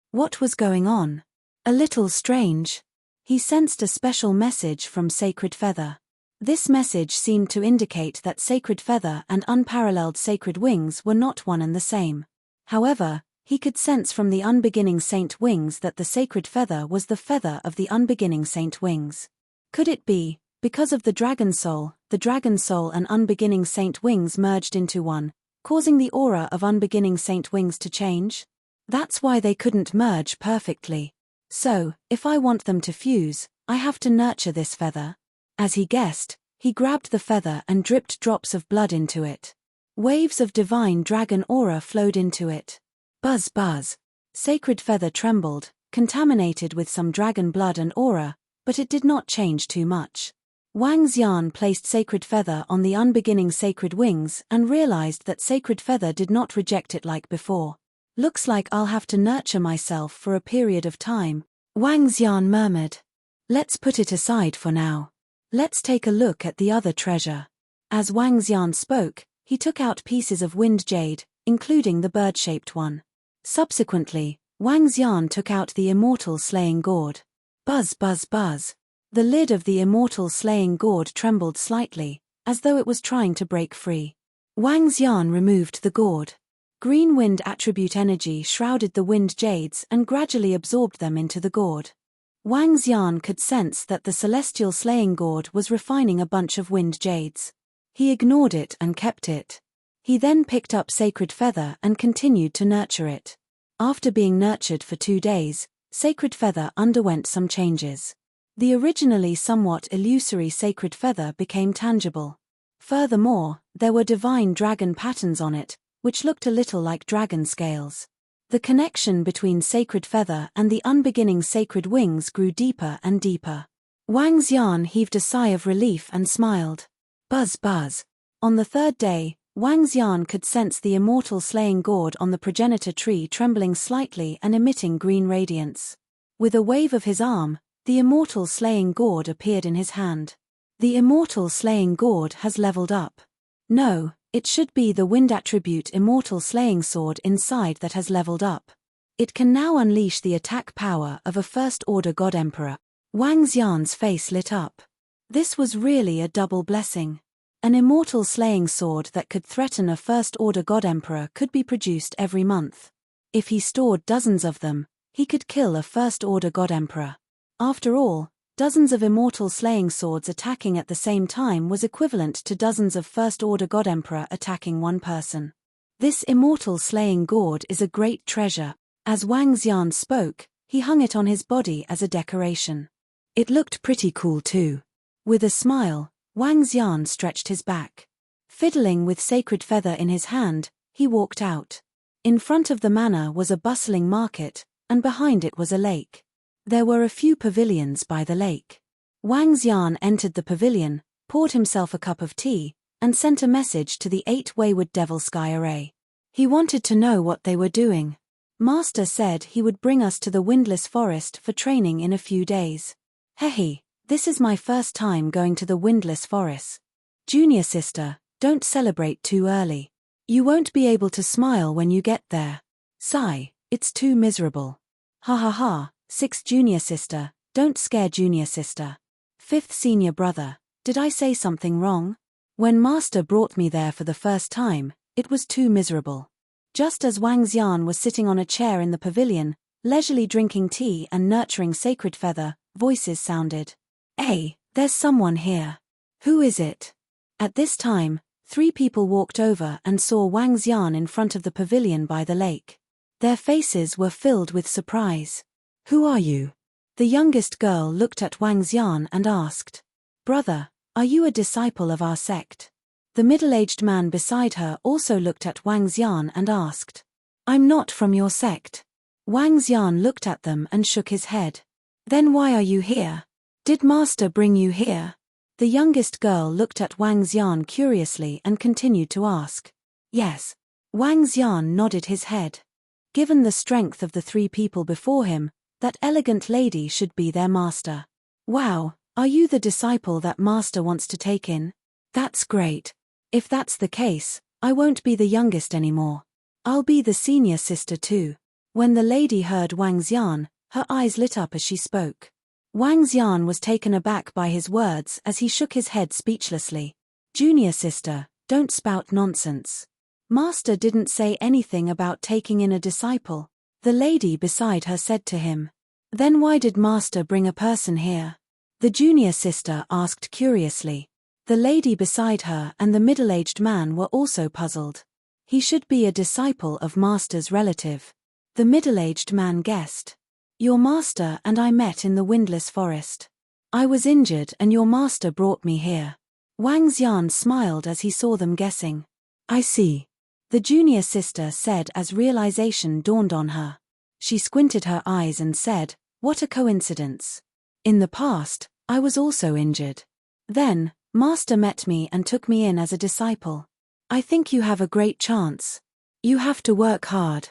What was going on? A little strange. He sensed a special message from sacred feather. This message seemed to indicate that sacred feather and unparalleled sacred wings were not one and the same. However, he could sense from the unbeginning saint wings that the sacred feather was the feather of the unbeginning saint wings. Could it be, because of the dragon soul and unbeginning saint wings merged into one, causing the aura of unbeginning saint wings to change? That's why they couldn't merge perfectly. So, if I want them to fuse, I have to nurture this feather. As he guessed, he grabbed the feather and dripped drops of blood into it. Waves of divine dragon aura flowed into it. Buzz buzz. Sacred feather trembled, contaminated with some dragon blood and aura, but it did not change too much. Wang Xian placed sacred feather on the unbeginning sacred wings and realized that sacred feather did not reject it like before. Looks like I'll have to nurture myself for a period of time, Wang Xian murmured. Let's put it aside for now. Let's take a look at the other treasure. As Wang Xian spoke, he took out pieces of wind jade, including the bird-shaped one. Subsequently, Wang Xian took out the immortal slaying gourd. Buzz buzz buzz. The lid of the immortal slaying gourd trembled slightly, as though it was trying to break free. Wang Xian removed the gourd. Green wind attribute energy shrouded the wind jades and gradually absorbed them into the gourd. Wang Xian could sense that the celestial slaying gourd was refining a bunch of wind jades. He ignored it and kept it. He then picked up sacred feather and continued to nurture it. After being nurtured for 2 days, sacred feather underwent some changes. The originally somewhat illusory sacred feather became tangible. Furthermore, there were divine dragon patterns on it, which looked a little like dragon scales. The connection between sacred feather and the unbeginning sacred wings grew deeper and deeper. Wang Xian heaved a sigh of relief and smiled. Buzz buzz. On the 3rd day, Wang Xian could sense the immortal slaying gourd on the progenitor tree trembling slightly and emitting green radiance. With a wave of his arm, the immortal slaying gourd appeared in his hand. The immortal slaying gourd has leveled up. No, it should be the wind attribute immortal slaying sword inside that has leveled up. It can now unleash the attack power of a first-order god emperor. Wang Xian's face lit up. This was really a double blessing. An immortal slaying sword that could threaten a first-order god emperor could be produced every month. If he stored dozens of them, he could kill a first-order god emperor. After all, dozens of immortal slaying swords attacking at the same time was equivalent to dozens of first-order god emperor attacking one person. This immortal slaying gourd is a great treasure. As Wang Xian spoke, he hung it on his body as a decoration. It looked pretty cool too. With a smile, Wang Xian stretched his back. Fiddling with sacred feather in his hand, he walked out. In front of the manor was a bustling market, and behind it was a lake. There were a few pavilions by the lake. Wang Xian entered the pavilion, poured himself a cup of tea, and sent a message to the 8 wayward devil sky array. He wanted to know what they were doing. Master said he would bring us to the windless forest for training in a few days. Hehe, this is my first time going to the windless forest. Junior sister, don't celebrate too early. You won't be able to smile when you get there. Sigh, it's too miserable. Ha ha ha. 6th junior sister, don't scare junior sister. 5th senior brother, did I say something wrong? When master brought me there for the first time, it was too miserable. Just as Wang Xian was sitting on a chair in the pavilion, leisurely drinking tea and nurturing sacred feather, voices sounded. Hey, there's someone here. Who is it? At this time, 3 people walked over and saw Wang Xian in front of the pavilion by the lake. Their faces were filled with surprise. Who are you? The youngest girl looked at Wang Xian and asked. Brother, are you a disciple of our sect? The middle-aged man beside her also looked at Wang Xian and asked. I'm not from your sect. Wang Xian looked at them and shook his head. Then why are you here? Did master bring you here? The youngest girl looked at Wang Xian curiously and continued to ask. Yes. Wang Xian nodded his head. Given the strength of the 3 people before him, that elegant lady should be their master. Wow, are you the disciple that master wants to take in? That's great. If that's the case, I won't be the youngest anymore. I'll be the senior sister too. When the lady heard Wang Xian, her eyes lit up as she spoke. Wang Xian was taken aback by his words as he shook his head speechlessly. Junior sister, don't spout nonsense. Master didn't say anything about taking in a disciple. The lady beside her said to him. Then why did master bring a person here? The junior sister asked curiously. The lady beside her and the middle-aged man were also puzzled. He should be a disciple of master's relative. The middle-aged man guessed. Your master and I met in the windless forest. I was injured and your master brought me here. Wang Xian smiled as he saw them guessing. I see. the junior sister said as realization dawned on her. She squinted her eyes and said, "What a coincidence. In the past, I was also injured. Then, Master met me and took me in as a disciple. I think you have a great chance. You have to work hard.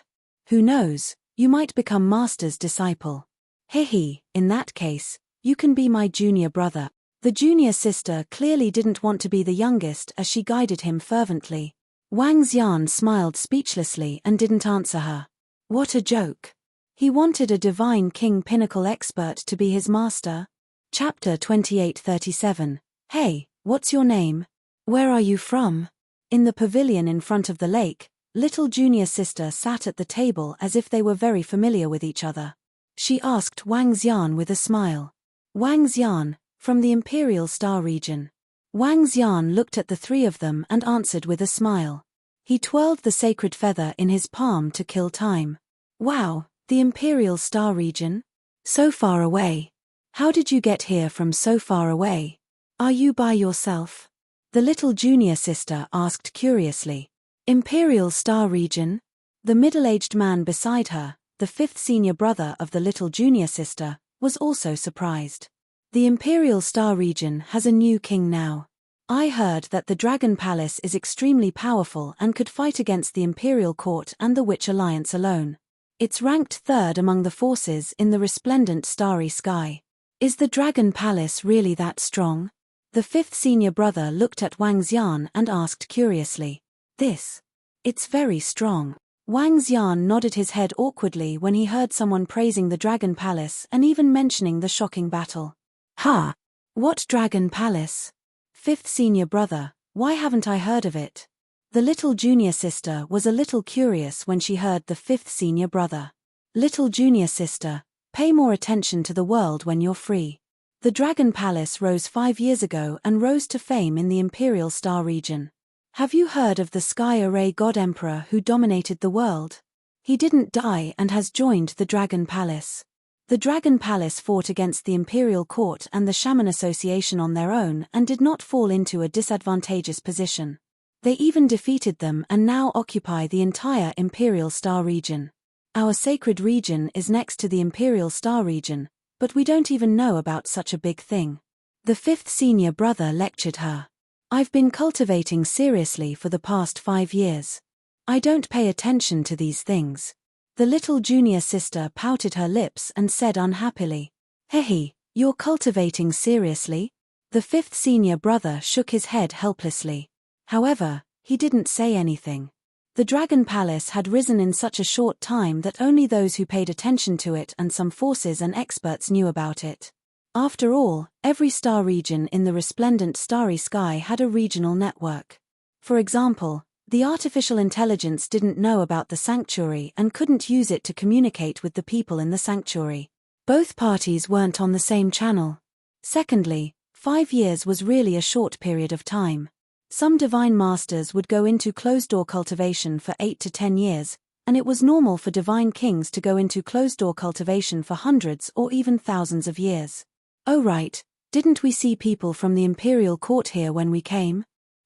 Who knows, you might become Master's disciple. Hehe, in that case, you can be my junior brother." The junior sister clearly didn't want to be the youngest as she guided him fervently. Wang Xian smiled speechlessly and didn't answer her. What a joke. He wanted a divine king pinnacle expert to be his master. Chapter 28:37. Hey, what's your name? Where are you from? In the pavilion in front of the lake, little junior sister sat at the table as if they were very familiar with each other. She asked Wang Xian with a smile. Wang Xian, from the Imperial Star region. Wang Xian looked at the three of them and answered with a smile. He twirled the sacred feather in his palm to kill time. Wow, the Imperial Star region? So far away. How did you get here from so far away? Are you by yourself? The little junior sister asked curiously. Imperial Star region? The middle-aged man beside her, the fifth senior brother of the little junior sister, was also surprised. The Imperial Star region has a new king now. I heard that the Dragon Palace is extremely powerful and could fight against the Imperial Court and the Witch Alliance alone. It's ranked third among the forces in the resplendent starry sky. Is the Dragon Palace really that strong? The fifth senior brother looked at Wang Xian and asked curiously. It's very strong. Wang Xian nodded his head awkwardly when he heard someone praising the Dragon Palace and even mentioning the shocking battle. Ha! What Dragon Palace? Fifth senior brother, why haven't I heard of it? The little junior sister was a little curious when she heard the fifth senior brother. Little junior sister, pay more attention to the world when you're free. The Dragon Palace rose 5 years ago and rose to fame in the Imperial Star region. Have you heard of the Sky Array God Emperor who dominated the world? He didn't die and has joined the Dragon Palace. The Dragon Palace fought against the Imperial Court and the Shaman Association on their own and did not fall into a disadvantageous position. They even defeated them and now occupy the entire Imperial Star region. Our sacred region is next to the Imperial Star region, but we don't even know about such a big thing. The fifth senior brother lectured her. I've been cultivating seriously for the past 5 years. I don't pay attention to these things. The little junior sister pouted her lips and said unhappily. Hehe, you're cultivating seriously? The fifth senior brother shook his head helplessly. However, he didn't say anything. The Dragon Palace had risen in such a short time that only those who paid attention to it and some forces and experts knew about it. After all, every star region in the resplendent starry sky had a regional network. For example, the artificial intelligence didn't know about the sanctuary and couldn't use it to communicate with the people in the sanctuary. Both parties weren't on the same channel. Secondly, 5 years was really a short period of time. Some divine masters would go into closed-door cultivation for 8 to 10 years, and it was normal for divine kings to go into closed-door cultivation for hundreds or even thousands of years. Oh right, didn't we see people from the Imperial Court here when we came?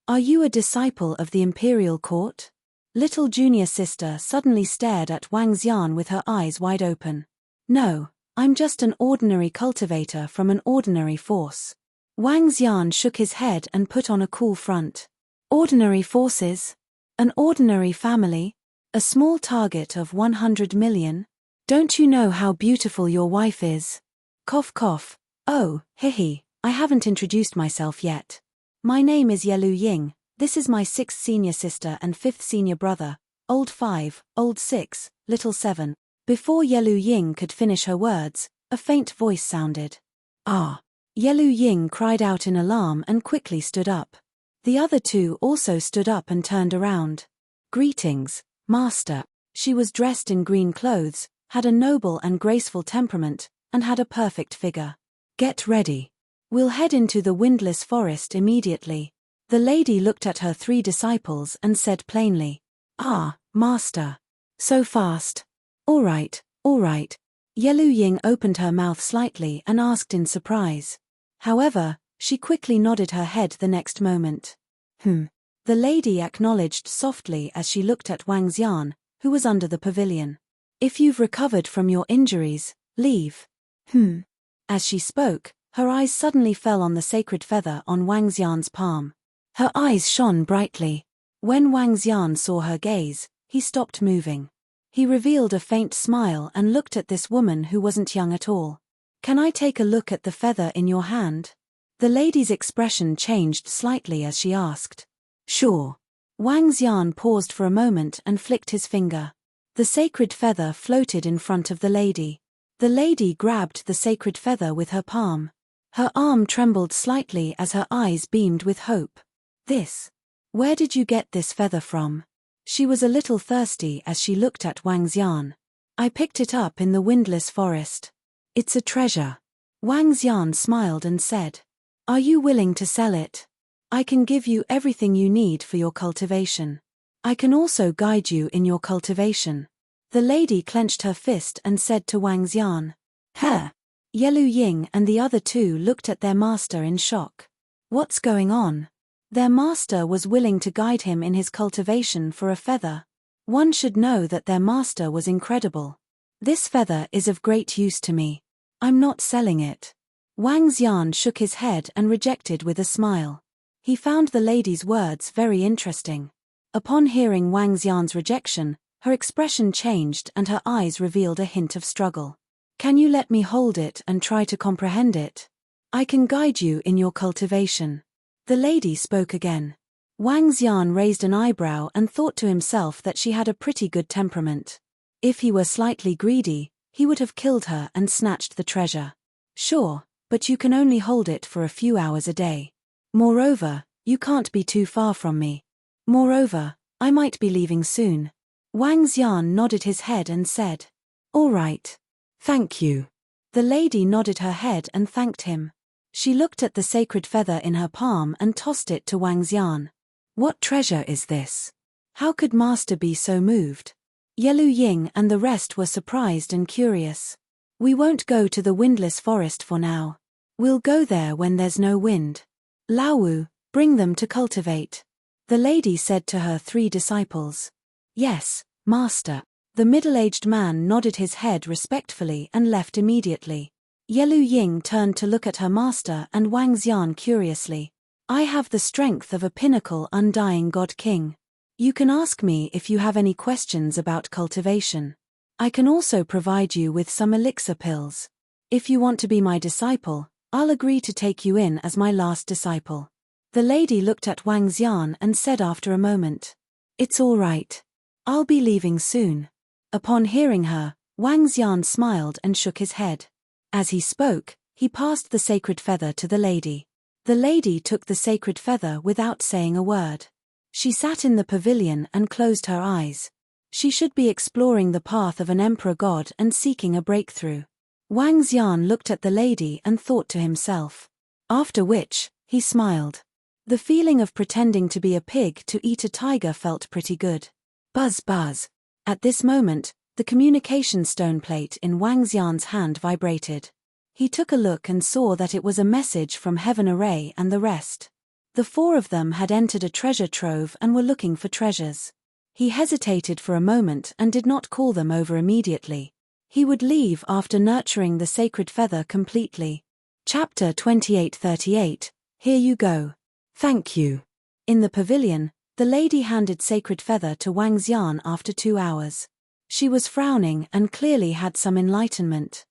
Are you a disciple of the Imperial Court? Little junior sister suddenly stared at Wang Xian with her eyes wide open. No, I'm just an ordinary cultivator from an ordinary force. Wang Xian shook his head and put on a cool front. Ordinary forces? An ordinary family? A small target of 100 million? Don't you know how beautiful your wife is? Cough cough. Oh, hehe, I haven't introduced myself yet. My name is Yelu Ying, this is my 6th senior sister and 5th senior brother, old 5, old 6, little 7. Before Yelu Ying could finish her words, a faint voice sounded. Ah! Yelu Ying cried out in alarm and quickly stood up. The other two also stood up and turned around. Greetings, Master. She was dressed in green clothes, had a noble and graceful temperament, and had a perfect figure. Get ready. We'll head into the windless forest immediately. The lady looked at her 3 disciples and said plainly. Ah, Master. So fast. All right. Yelu Ying opened her mouth slightly and asked in surprise. However, she quickly nodded her head the next moment. The The lady acknowledged softly as she looked at Wang Xian, who was under the pavilion. If you've recovered from your injuries, leave. As she spoke, her eyes suddenly fell on the sacred feather on Wang Xian's palm. Her eyes shone brightly. When Wang Xian saw her gaze, he stopped moving. He revealed a faint smile and looked at this woman who wasn't young at all. Can I take a look at the feather in your hand? The lady's expression changed slightly as she asked. Sure. Wang Xian paused for a moment and flicked his finger. The sacred feather floated in front of the lady. The lady grabbed the sacred feather with her palm. Her arm trembled slightly as her eyes beamed with hope. This. Where did you get this feather from? She was a little thirsty as she looked at Wang Xian. I picked it up in the windless forest. It's a treasure. Wang Xian smiled and said. Are you willing to sell it? I can give you everything you need for your cultivation. I can also guide you in your cultivation. The lady clenched her fist and said to Wang Xian. Huh. Yelu Ying and the other two looked at their master in shock. What's going on? Their master was willing to guide him in his cultivation for a feather. One should know that their master was incredible. This feather is of great use to me. I'm not selling it. Wang Xian shook his head and rejected with a smile. He found the lady's words very interesting. Upon hearing Wang Xian's rejection, her expression changed and her eyes revealed a hint of struggle. Can you let me hold it and try to comprehend it? I can guide you in your cultivation. The lady spoke again. Wang Xian raised an eyebrow and thought to himself that she had a pretty good temperament. If he were slightly greedy, he would have killed her and snatched the treasure. Sure, but you can only hold it for a few hours a day. Moreover, you can't be too far from me. Moreover, I might be leaving soon. Wang Xian nodded his head and said. All right. Thank you. The lady nodded her head and thanked him. She looked at the sacred feather in her palm and tossed it to Wang Xian. What treasure is this? How could master be so moved? Yelu Ying and the rest were surprised and curious. We won't go to the windless forest for now. We'll go there when there's no wind. Laowu, bring them to cultivate. The lady said to her 3 disciples. Yes, master. The middle-aged man nodded his head respectfully and left immediately. Yelu Ying turned to look at her master and Wang Xian curiously. I have the strength of a pinnacle undying god king. You can ask me if you have any questions about cultivation. I can also provide you with some elixir pills. If you want to be my disciple, I'll agree to take you in as my last disciple. The lady looked at Wang Xian and said after a moment. It's all right. I'll be leaving soon. Upon hearing her, Wang Xian smiled and shook his head. As he spoke, he passed the sacred feather to the lady. The lady took the sacred feather without saying a word. She sat in the pavilion and closed her eyes. She should be exploring the path of an emperor god and seeking a breakthrough. Wang Xian looked at the lady and thought to himself. After which, he smiled. The feeling of pretending to be a pig to eat a tiger felt pretty good. Buzz buzz. At this moment, the communication stone plate in Wang Xian's hand vibrated. He took a look and saw that it was a message from Heaven Array and the rest. The 4 of them had entered a treasure trove and were looking for treasures. He hesitated for a moment and did not call them over immediately. He would leave after nurturing the sacred feather completely. Chapter 2838, Here you go. Thank you. In the pavilion, the lady handed sacred feather to Wang Xian after 2 hours. She was frowning and clearly had some enlightenment.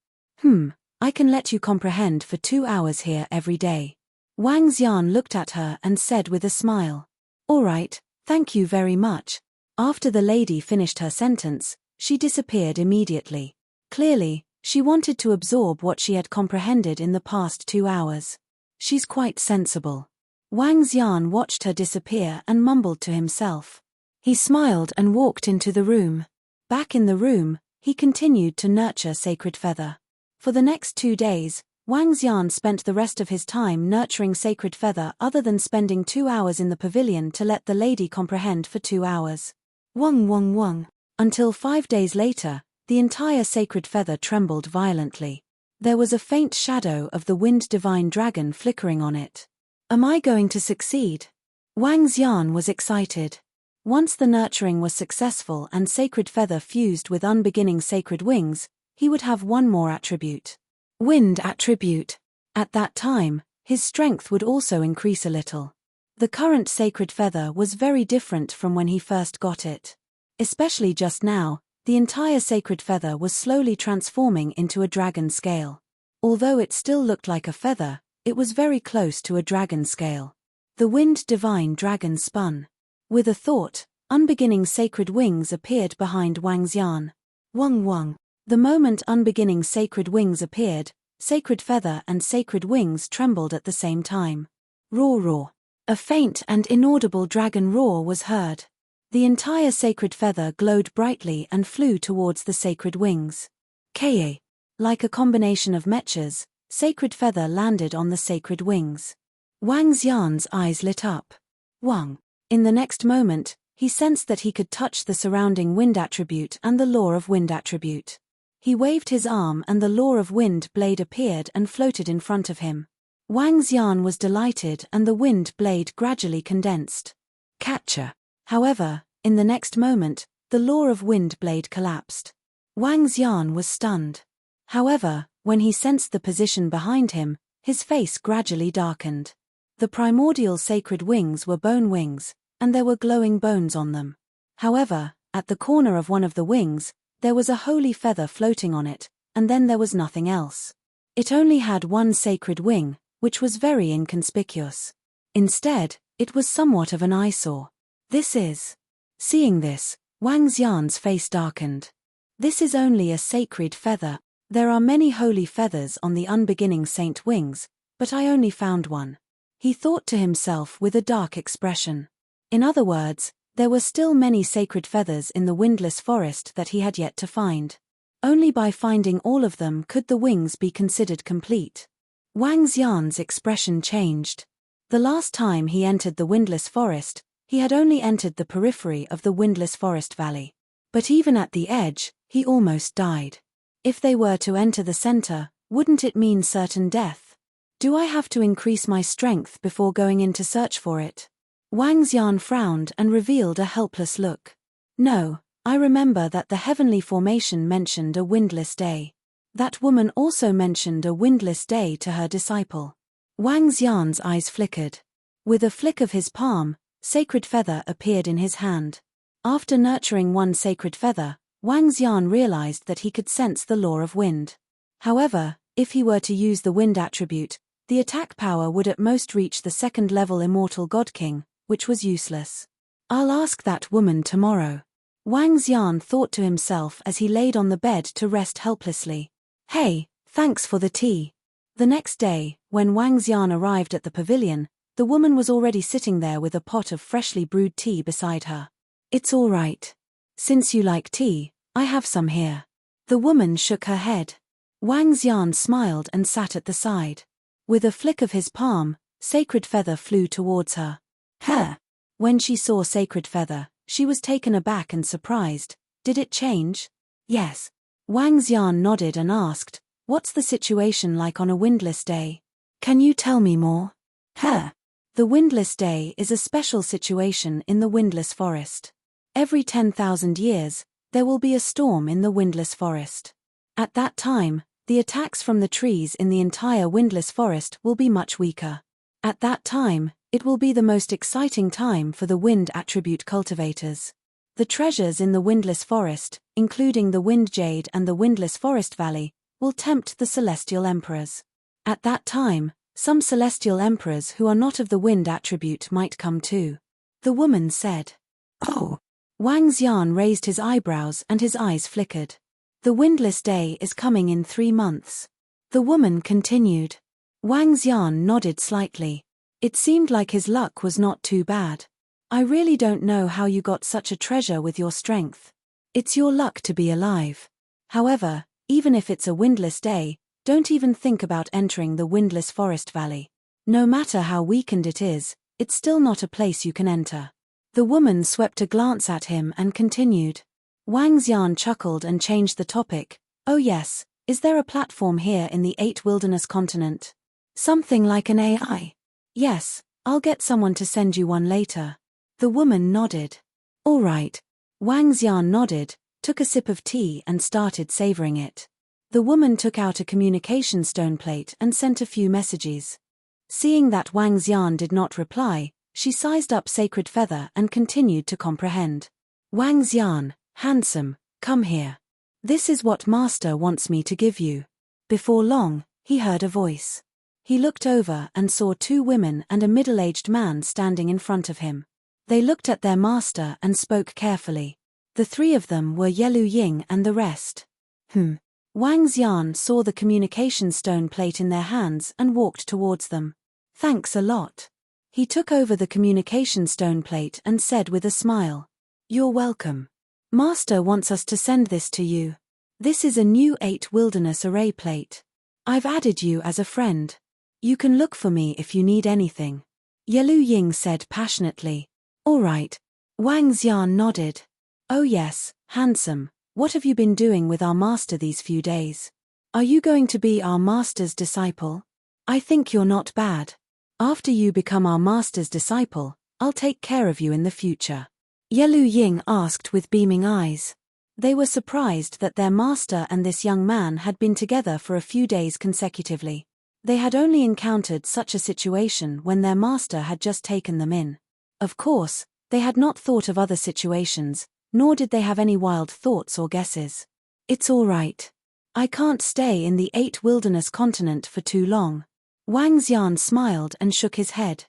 I can let you comprehend for 2 hours here every day. Wang Xian looked at her and said with a smile. All right, thank you very much. After the lady finished her sentence, she disappeared immediately. Clearly, she wanted to absorb what she had comprehended in the past 2 hours. She's quite sensible. Wang Xian watched her disappear and mumbled to himself. He smiled and walked into the room. Back in the room, he continued to nurture Sacred Feather. For the next 2 days, Wang Xian spent the rest of his time nurturing Sacred Feather other than spending 2 hours in the pavilion to let the lady comprehend for 2 hours. Wong. Until 5 days later, the entire Sacred Feather trembled violently. There was a faint shadow of the Wind Divine Dragon flickering on it. Am I going to succeed? Wang Xian was excited. Once the nurturing was successful and sacred feather fused with unbeginning sacred wings, he would have one more attribute. Wind attribute. At that time, his strength would also increase a little. The current sacred feather was very different from when he first got it. Especially just now, the entire sacred feather was slowly transforming into a dragon scale. Although it still looked like a feather, it was very close to a dragon scale. The wind divine dragon spun. With a thought, unbeginning sacred wings appeared behind Wang Xian. Wang Wang. The moment unbeginning sacred wings appeared, sacred feather and sacred wings trembled at the same time. Roar roar. A faint and inaudible dragon roar was heard. The entire sacred feather glowed brightly and flew towards the sacred wings. Ka. Like a combination of mechas, sacred feather landed on the sacred wings. Wang Xian's eyes lit up. Wang. In the next moment, he sensed that he could touch the surrounding wind attribute and the law of wind attribute. He waved his arm and the law of wind blade appeared and floated in front of him. Wang Xian was delighted and the wind blade gradually condensed. Catcher. However, in the next moment, the law of wind blade collapsed. Wang Xian was stunned. However, when he sensed the position behind him, his face gradually darkened. The primordial sacred wings were bone wings, and there were glowing bones on them. However, at the corner of one of the wings, there was a holy feather floating on it, and then there was nothing else. It only had one sacred wing, which was very inconspicuous. Instead, it was somewhat of an eyesore. This is. Seeing this, Wang Xian's face darkened. This is only a sacred feather. There are many holy feathers on the unbeginning saint wings, but I only found one. He thought to himself with a dark expression. In other words, there were still many sacred feathers in the windless forest that he had yet to find. Only by finding all of them could the wings be considered complete. Wang Xian's expression changed. The last time he entered the windless forest, he had only entered the periphery of the windless forest valley. But even at the edge, he almost died. If they were to enter the center, wouldn't it mean certain death? Do I have to increase my strength before going in to search for it? Wang Xian frowned and revealed a helpless look. No, I remember that the heavenly formation mentioned a windless day. That woman also mentioned a windless day to her disciple. Wang Xian's eyes flickered. With a flick of his palm, sacred feather appeared in his hand. After nurturing one sacred feather, Wang Xian realized that he could sense the law of wind. However, if he were to use the wind attribute, the attack power would at most reach the second-level immortal God King, which was useless. I'll ask that woman tomorrow. Wang Xian thought to himself as he laid on the bed to rest helplessly. Hey, thanks for the tea. The next day, when Wang Xian arrived at the pavilion, the woman was already sitting there with a pot of freshly brewed tea beside her. It's all right. Since you like tea, I have some here. The woman shook her head. Wang Xian smiled and sat at the side. With a flick of his palm, sacred feather flew towards her. Her. When she saw sacred feather, she was taken aback and surprised. Did it change? Yes. Wang Xian nodded and asked, what's the situation like on a windless day? Can you tell me more? Her. The windless day is a special situation in the windless forest. Every 10,000 years, there will be a storm in the windless forest. At that time, the attacks from the trees in the entire windless forest will be much weaker. At that time, it will be the most exciting time for the wind attribute cultivators. The treasures in the windless forest, including the wind jade and the windless forest valley, will tempt the celestial emperors. At that time, some celestial emperors who are not of the wind attribute might come too. The woman said. Oh. Wang Xian raised his eyebrows and his eyes flickered. The windless day is coming in 3 months. The woman continued. Wang Xian nodded slightly. It seemed like his luck was not too bad. I really don't know how you got such a treasure with your strength. It's your luck to be alive. However, even if it's a windless day, don't even think about entering the windless forest valley. No matter how weakened it is, it's still not a place you can enter. The woman swept a glance at him and continued. Wang Xian chuckled and changed the topic. Oh yes, is there a platform here in the 8 wilderness continent? Something like an AI? Yes, I'll get someone to send you one later. The woman nodded. All right. Wang Xian nodded, took a sip of tea and started savoring it. The woman took out a communication stone plate and sent a few messages. Seeing that Wang Xian did not reply, she sized up Sacred Feather and continued to comprehend. Wang Xian, handsome, come here. This is what Master wants me to give you. Before long, he heard a voice. He looked over and saw two women and a middle-aged man standing in front of him. They looked at their master and spoke carefully. The three of them were Yelu Ying and the rest. Wang Xian saw the communication stone plate in their hands and walked towards them. Thanks a lot. He took over the communication stone plate and said with a smile. You're welcome. Master wants us to send this to you. This is a new 8 wilderness array plate. I've added you as a friend. You can look for me if you need anything. Yelu Ying said passionately. All right. Wang Xian nodded. Oh yes, handsome. What have you been doing with our master these few days? Are you going to be our master's disciple? I think you're not bad. After you become our master's disciple, I'll take care of you in the future. Yelu Ying asked with beaming eyes. They were surprised that their master and this young man had been together for a few days consecutively. They had only encountered such a situation when their master had just taken them in. Of course, they had not thought of other situations, nor did they have any wild thoughts or guesses. It's all right. I can't stay in the 8 wilderness continent for too long. Wang Xian smiled and shook his head.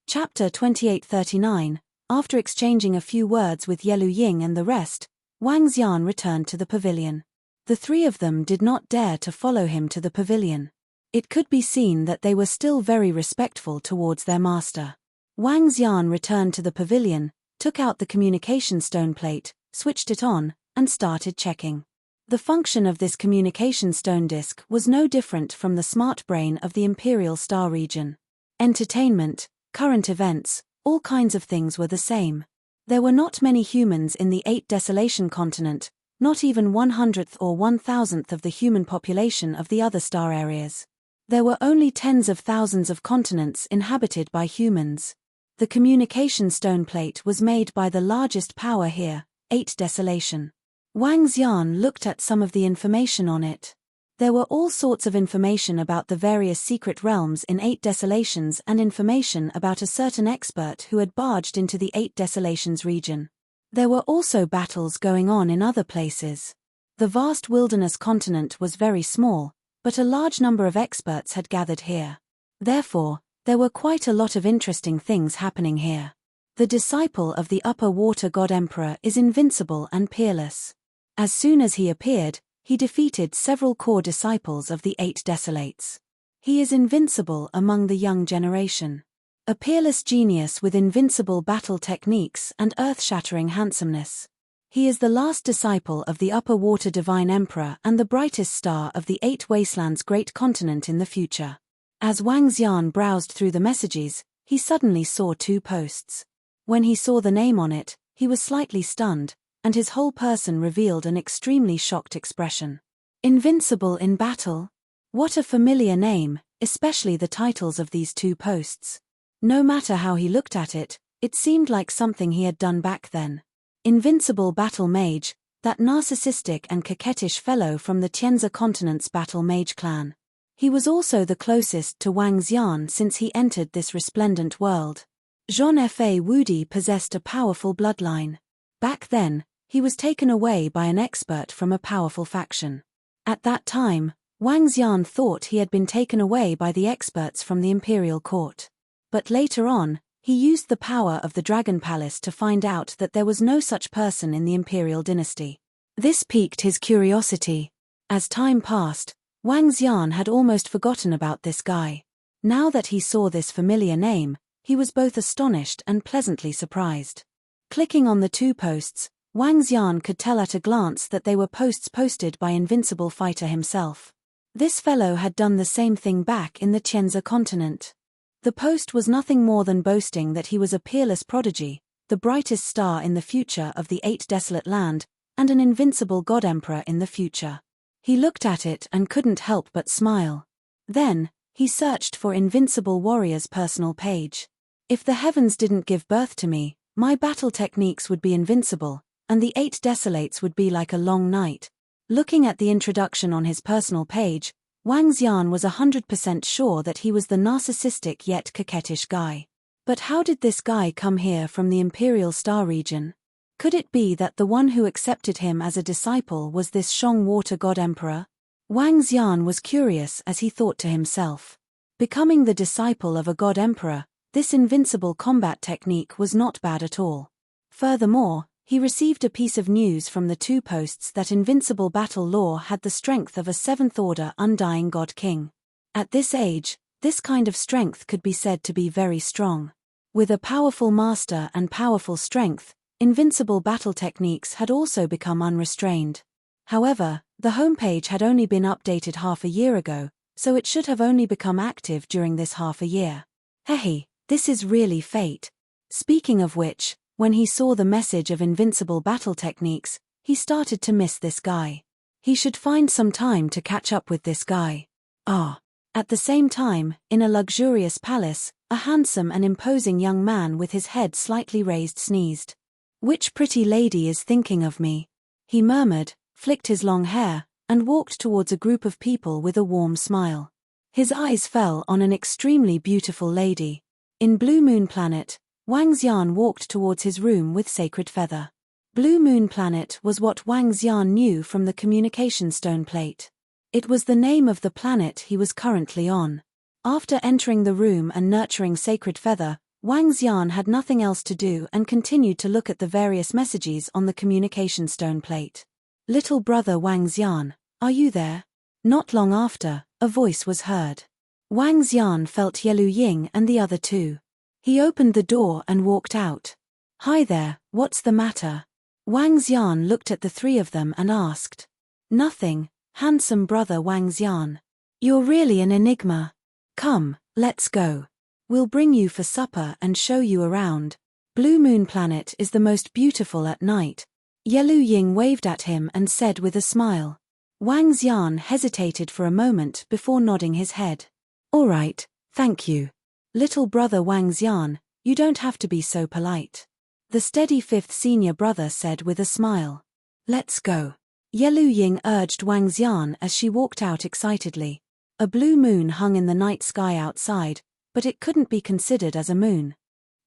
Chapter 2839. After exchanging a few words with Yelu Ying and the rest, Wang Xian returned to the pavilion. The three of them did not dare to follow him to the pavilion. It could be seen that they were still very respectful towards their master. Wang Xian returned to the pavilion, took out the communication stone plate, switched it on, and started checking. The function of this communication stone disk was no different from the smart brain of the Imperial Star region. Entertainment, current events, all kinds of things were the same. There were not many humans in the 8 Desolation continent, not even 100th or 1000th of the human population of the other star areas. There were only tens of thousands of continents inhabited by humans. The communication stone plate was made by the largest power here, 8 Desolation. Wang Xian looked at some of the information on it. There were all sorts of information about the various secret realms in 8 Desolations and information about a certain expert who had barged into the 8 Desolations region. There were also battles going on in other places. The vast wilderness continent was very small, but a large number of experts had gathered here. Therefore, there were quite a lot of interesting things happening here. The disciple of the upper water god emperor is invincible and peerless. As soon as he appeared, he defeated several core disciples of the 8 Desolates. He is invincible among the young generation. A peerless genius with invincible battle techniques and earth-shattering handsomeness. He is the last disciple of the upper water divine emperor and the brightest star of the 8 Wastelands great continent in the future. As Wang Xian browsed through the messages, he suddenly saw 2 posts. When he saw the name on it, he was slightly stunned, and his whole person revealed an extremely shocked expression. Invincible in battle? What a familiar name, especially the titles of these 2 posts. No matter how he looked at it, it seemed like something he had done back then. Invincible Battle Mage, that narcissistic and coquettish fellow from the Tianzi continent's Battle Mage clan. He was also the closest to Wang Xian since he entered this resplendent world. Jean-Fa Wudi possessed a powerful bloodline. Back then, he was taken away by an expert from a powerful faction. At that time, Wang Xian thought he had been taken away by the experts from the imperial court. But later on, he used the power of the Dragon Palace to find out that there was no such person in the imperial dynasty. This piqued his curiosity. As time passed, Wang Xian had almost forgotten about this guy. Now that he saw this familiar name, he was both astonished and pleasantly surprised. Clicking on the 2 posts, Wang Xian could tell at a glance that they were posts posted by Invincible Fighter himself. This fellow had done the same thing back in the Tianzi continent. The post was nothing more than boasting that he was a peerless prodigy, the brightest star in the future of the 8 Desolate Land, and an invincible god emperor in the future. He looked at it and couldn't help but smile. Then, he searched for Invincible Warrior's personal page. If the heavens didn't give birth to me, my battle techniques would be invincible, and the 8 desolates would be like a long night. Looking at the introduction on his personal page, Wang Xian was 100% sure that he was the narcissistic yet coquettish guy. But how did this guy come here from the Imperial Star region? Could it be that the one who accepted him as a disciple was this Shong Water God Emperor? Wang Xian was curious as he thought to himself. Becoming the disciple of a God Emperor, this invincible combat technique was not bad at all. Furthermore, he received a piece of news from the 2 posts that invincible battle law had the strength of a 7th-order undying God King. At this age, this kind of strength could be said to be very strong. With a powerful master and powerful strength, invincible battle techniques had also become unrestrained. However, the homepage had only been updated half a year ago, so it should have only become active during this half a year. Hey, this is really fate. Speaking of which, when he saw the message of invincible battle techniques, he started to miss this guy. He should find some time to catch up with this guy. At the same time, in a luxurious palace, a handsome and imposing young man with his head slightly raised sneezed. "Which pretty lady is thinking of me?" he murmured, flicked his long hair, and walked towards a group of people with a warm smile. His eyes fell on an extremely beautiful lady. In Blue Moon Planet, Wang Xian walked towards his room with Sacred Feather. Blue Moon Planet was what Wang Xian knew from the communication stone plate. It was the name of the planet he was currently on. After entering the room and nurturing Sacred Feather, Wang Xian had nothing else to do and continued to look at the various messages on the communication stone plate. "Little brother Wang Xian, are you there?" Not long after, a voice was heard. Wang Xian felt Yelu Ying and the other 2. He opened the door and walked out. "Hi there, what's the matter?" Wang Xian looked at the 3 of them and asked. "Nothing, handsome brother Wang Xian. You're really an enigma. Come, let's go. We'll bring you for supper and show you around. Blue Moon Planet is the most beautiful at night." Yelu Ying waved at him and said with a smile. Wang Xian hesitated for a moment before nodding his head. "All right, thank you. Little brother Wang Xian, you don't have to be so polite," the steady 5th senior brother said with a smile. "Let's go." Yelu Ying urged Wang Xian as she walked out excitedly. A blue moon hung in the night sky outside, but it couldn't be considered as a moon.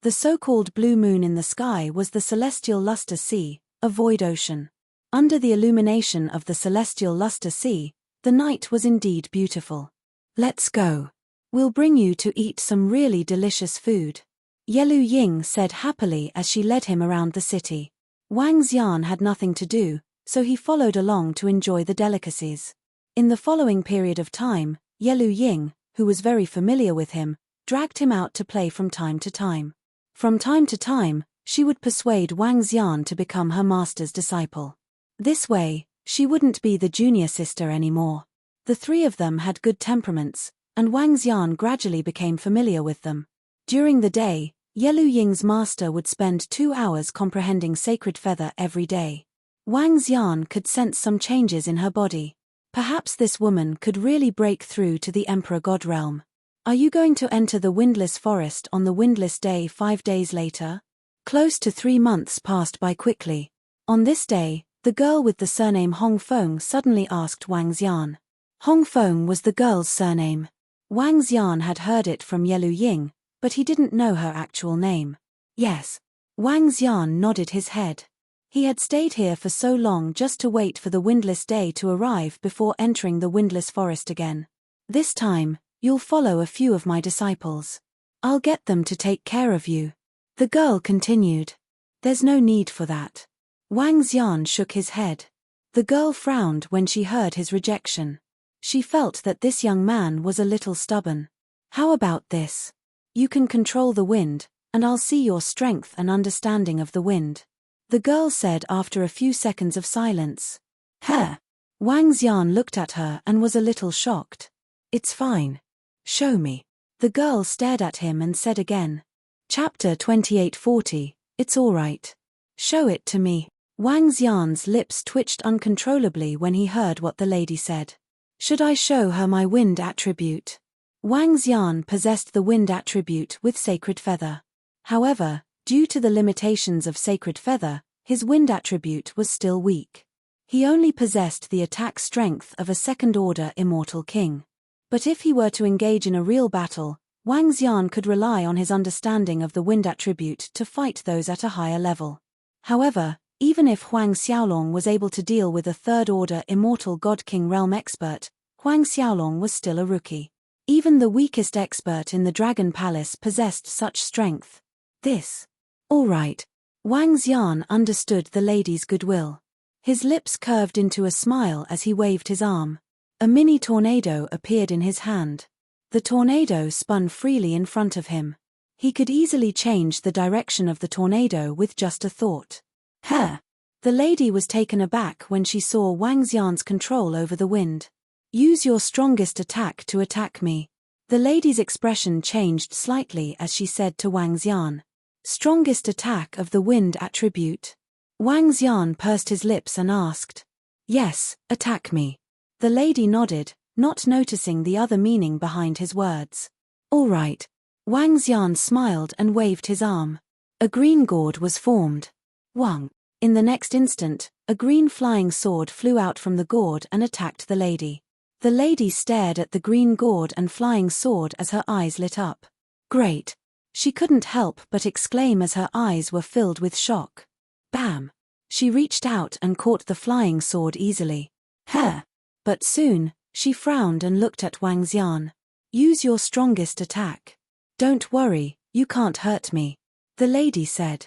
The so-called blue moon in the sky was the celestial luster sea, a void ocean. Under the illumination of the celestial luster sea, the night was indeed beautiful. "Let's go. We'll bring you to eat some really delicious food," Yelu Ying said happily as she led him around the city. Wang Xian had nothing to do, so he followed along to enjoy the delicacies. In the following period of time, Yelu Ying, who was very familiar with him, dragged him out to play from time to time. From time to time, she would persuade Wang Xian to become her master's disciple. This way, she wouldn't be the junior sister anymore. The 3 of them had good temperaments, and Wang Xian gradually became familiar with them. During the day, Yelu Ying's master would spend 2 hours comprehending Sacred Feather every day. Wang Xian could sense some changes in her body. Perhaps this woman could really break through to the Emperor God realm. "Are you going to enter the windless forest on the windless day 5 days later?" Close to 3 months passed by quickly. On this day, the girl with the surname Hong Feng suddenly asked Wang Xian. Hong Feng was the girl's surname. Wang Xian had heard it from Yelu Ying, but he didn't know her actual name. "Yes." Wang Xian nodded his head. He had stayed here for so long just to wait for the windless day to arrive before entering the windless forest again. "This time, you'll follow a few of my disciples. I'll get them to take care of you," the girl continued. "There's no need for that." Wang Xian shook his head. The girl frowned when she heard his rejection. She felt that this young man was a little stubborn. "How about this? You can control the wind, and I'll see your strength and understanding of the wind," the girl said after a few seconds of silence. "Huh?" Wang Xian looked at her and was a little shocked. "It's fine. Show me." The girl stared at him and said again. Chapter 2840, It's all right. Show it to me. Wang Xian's lips twitched uncontrollably when he heard what the lady said. Should I show her my wind attribute? Wang Xian possessed the wind attribute with Sacred Feather. However, due to the limitations of Sacred Feather, his wind attribute was still weak. He only possessed the attack strength of a second-order immortal king. But if he were to engage in a real battle, Wang Xian could rely on his understanding of the wind attribute to fight those at a higher level. However, even if Huang Xiaolong was able to deal with a third-order immortal God-King realm expert, Huang Xiaolong was still a rookie. Even the weakest expert in the Dragon Palace possessed such strength. All right. Wang Xian understood the lady's goodwill. His lips curved into a smile as he waved his arm. A mini tornado appeared in his hand. The tornado spun freely in front of him. He could easily change the direction of the tornado with just a thought. The lady was taken aback when she saw Wang Xian's control over the wind. Use your strongest attack to attack me. The lady's expression changed slightly as she said to Wang Xian. Strongest attack of the wind attribute? Wang Xian pursed his lips and asked. Yes, attack me. The lady nodded, not noticing the other meaning behind his words. All right. Wang Xian smiled and waved his arm. A green gourd was formed. Wang. In the next instant, a green flying sword flew out from the gourd and attacked the lady. The lady stared at the green gourd and flying sword as her eyes lit up. Great. She couldn't help but exclaim as her eyes were filled with shock. Bam! She reached out and caught the flying sword easily. But soon, she frowned and looked at Wang Xian. Use your strongest attack. Don't worry, you can't hurt me. The lady said.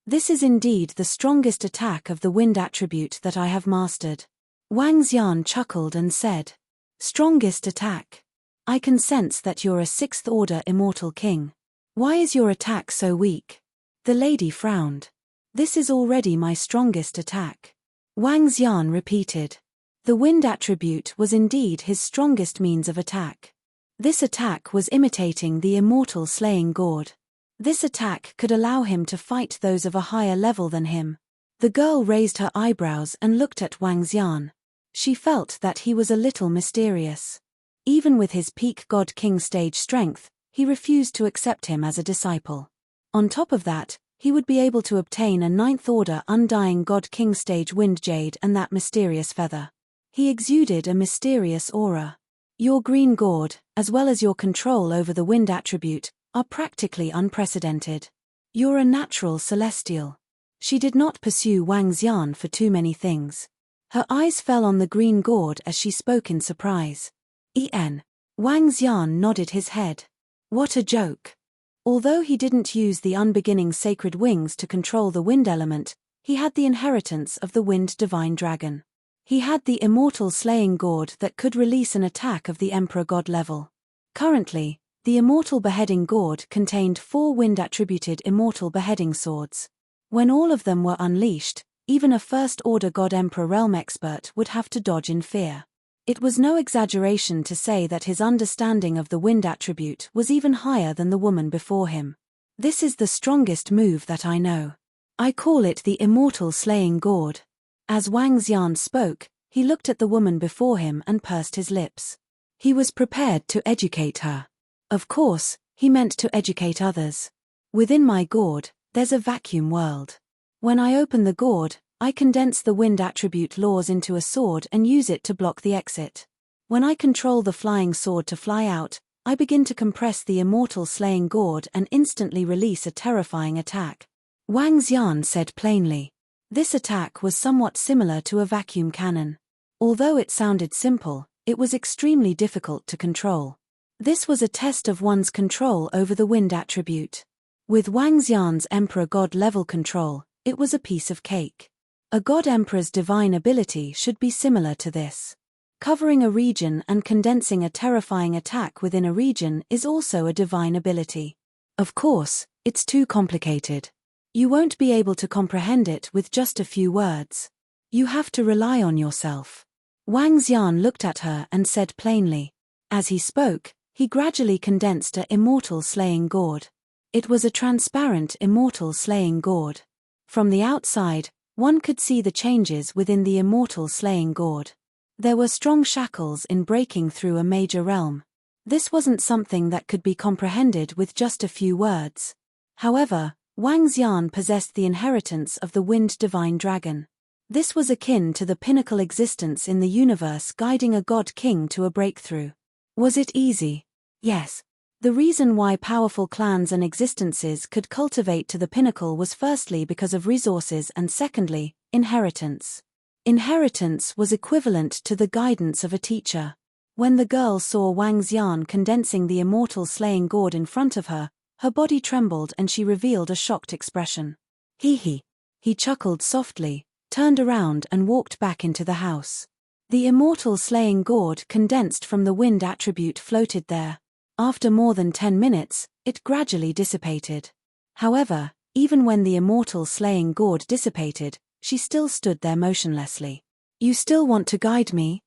This is indeed the strongest attack of the wind attribute that I have mastered. Wang Xian chuckled and said. Strongest attack. I can sense that you're a sixth-order immortal king. Why is your attack so weak? The lady frowned. This is already my strongest attack. Wang Xian repeated. The wind attribute was indeed his strongest means of attack. This attack was imitating the immortal slaying gourd. This attack could allow him to fight those of a higher level than him. The girl raised her eyebrows and looked at Wang Xian. She felt that he was a little mysterious. Even with his peak God King stage strength, he refused to accept him as a disciple. On top of that, he would be able to obtain a 9th order undying God King stage wind jade and that mysterious feather. He exuded a mysterious aura. Your green gourd, as well as your control over the wind attribute, are practically unprecedented. You're a natural celestial. She did not pursue Wang Xian for too many things. Her eyes fell on the green gourd as she spoke in surprise. Wang Xian nodded his head. What a joke. Although he didn't use the unbeginning sacred wings to control the wind element, he had the inheritance of the wind divine dragon. He had the immortal slaying gourd that could release an attack of the emperor god level. Currently, the immortal beheading gourd contained 4 wind-attributed immortal beheading swords. When all of them were unleashed, even a first-order god-emperor realm expert would have to dodge in fear. It was no exaggeration to say that his understanding of the wind attribute was even higher than the woman before him. This is the strongest move that I know. I call it the immortal slaying gourd. As Wang Xian spoke, he looked at the woman before him and pursed his lips. He was prepared to educate her. Of course, he meant to educate others. Within my gourd, there's a vacuum world. When I open the gourd, I condense the wind attribute laws into a sword and use it to block the exit. When I control the flying sword to fly out, I begin to compress the immortal slaying gourd and instantly release a terrifying attack. Wang Xian said plainly. This attack was somewhat similar to a vacuum cannon. Although it sounded simple, it was extremely difficult to control. This was a test of one's control over the wind attribute. With Wang Xian's Emperor God level control, it was a piece of cake. A God Emperor's divine ability should be similar to this. Covering a region and condensing a terrifying attack within a region is also a divine ability. Of course, it's too complicated. You won't be able to comprehend it with just a few words. You have to rely on yourself. Wang Xian looked at her and said plainly. As he spoke, he gradually condensed a immortal slaying gourd. It was a transparent immortal slaying gourd. From the outside, one could see the changes within the immortal slaying gourd. There were strong shackles in breaking through a major realm. This wasn't something that could be comprehended with just a few words. However, Wang Xian possessed the inheritance of the Wind Divine Dragon. This was akin to the pinnacle existence in the universe guiding a god king to a breakthrough. Was it easy? Yes. The reason why powerful clans and existences could cultivate to the pinnacle was firstly because of resources and secondly, inheritance. Inheritance was equivalent to the guidance of a teacher. When the girl saw Wang Xian condensing the immortal slaying gourd in front of her, her body trembled and she revealed a shocked expression. He chuckled softly, turned around and walked back into the house. The immortal slaying gourd condensed from the wind attribute floated there. After more than 10 minutes, it gradually dissipated. However, even when the immortal slaying gourd dissipated, she still stood there motionlessly. You still want to guide me?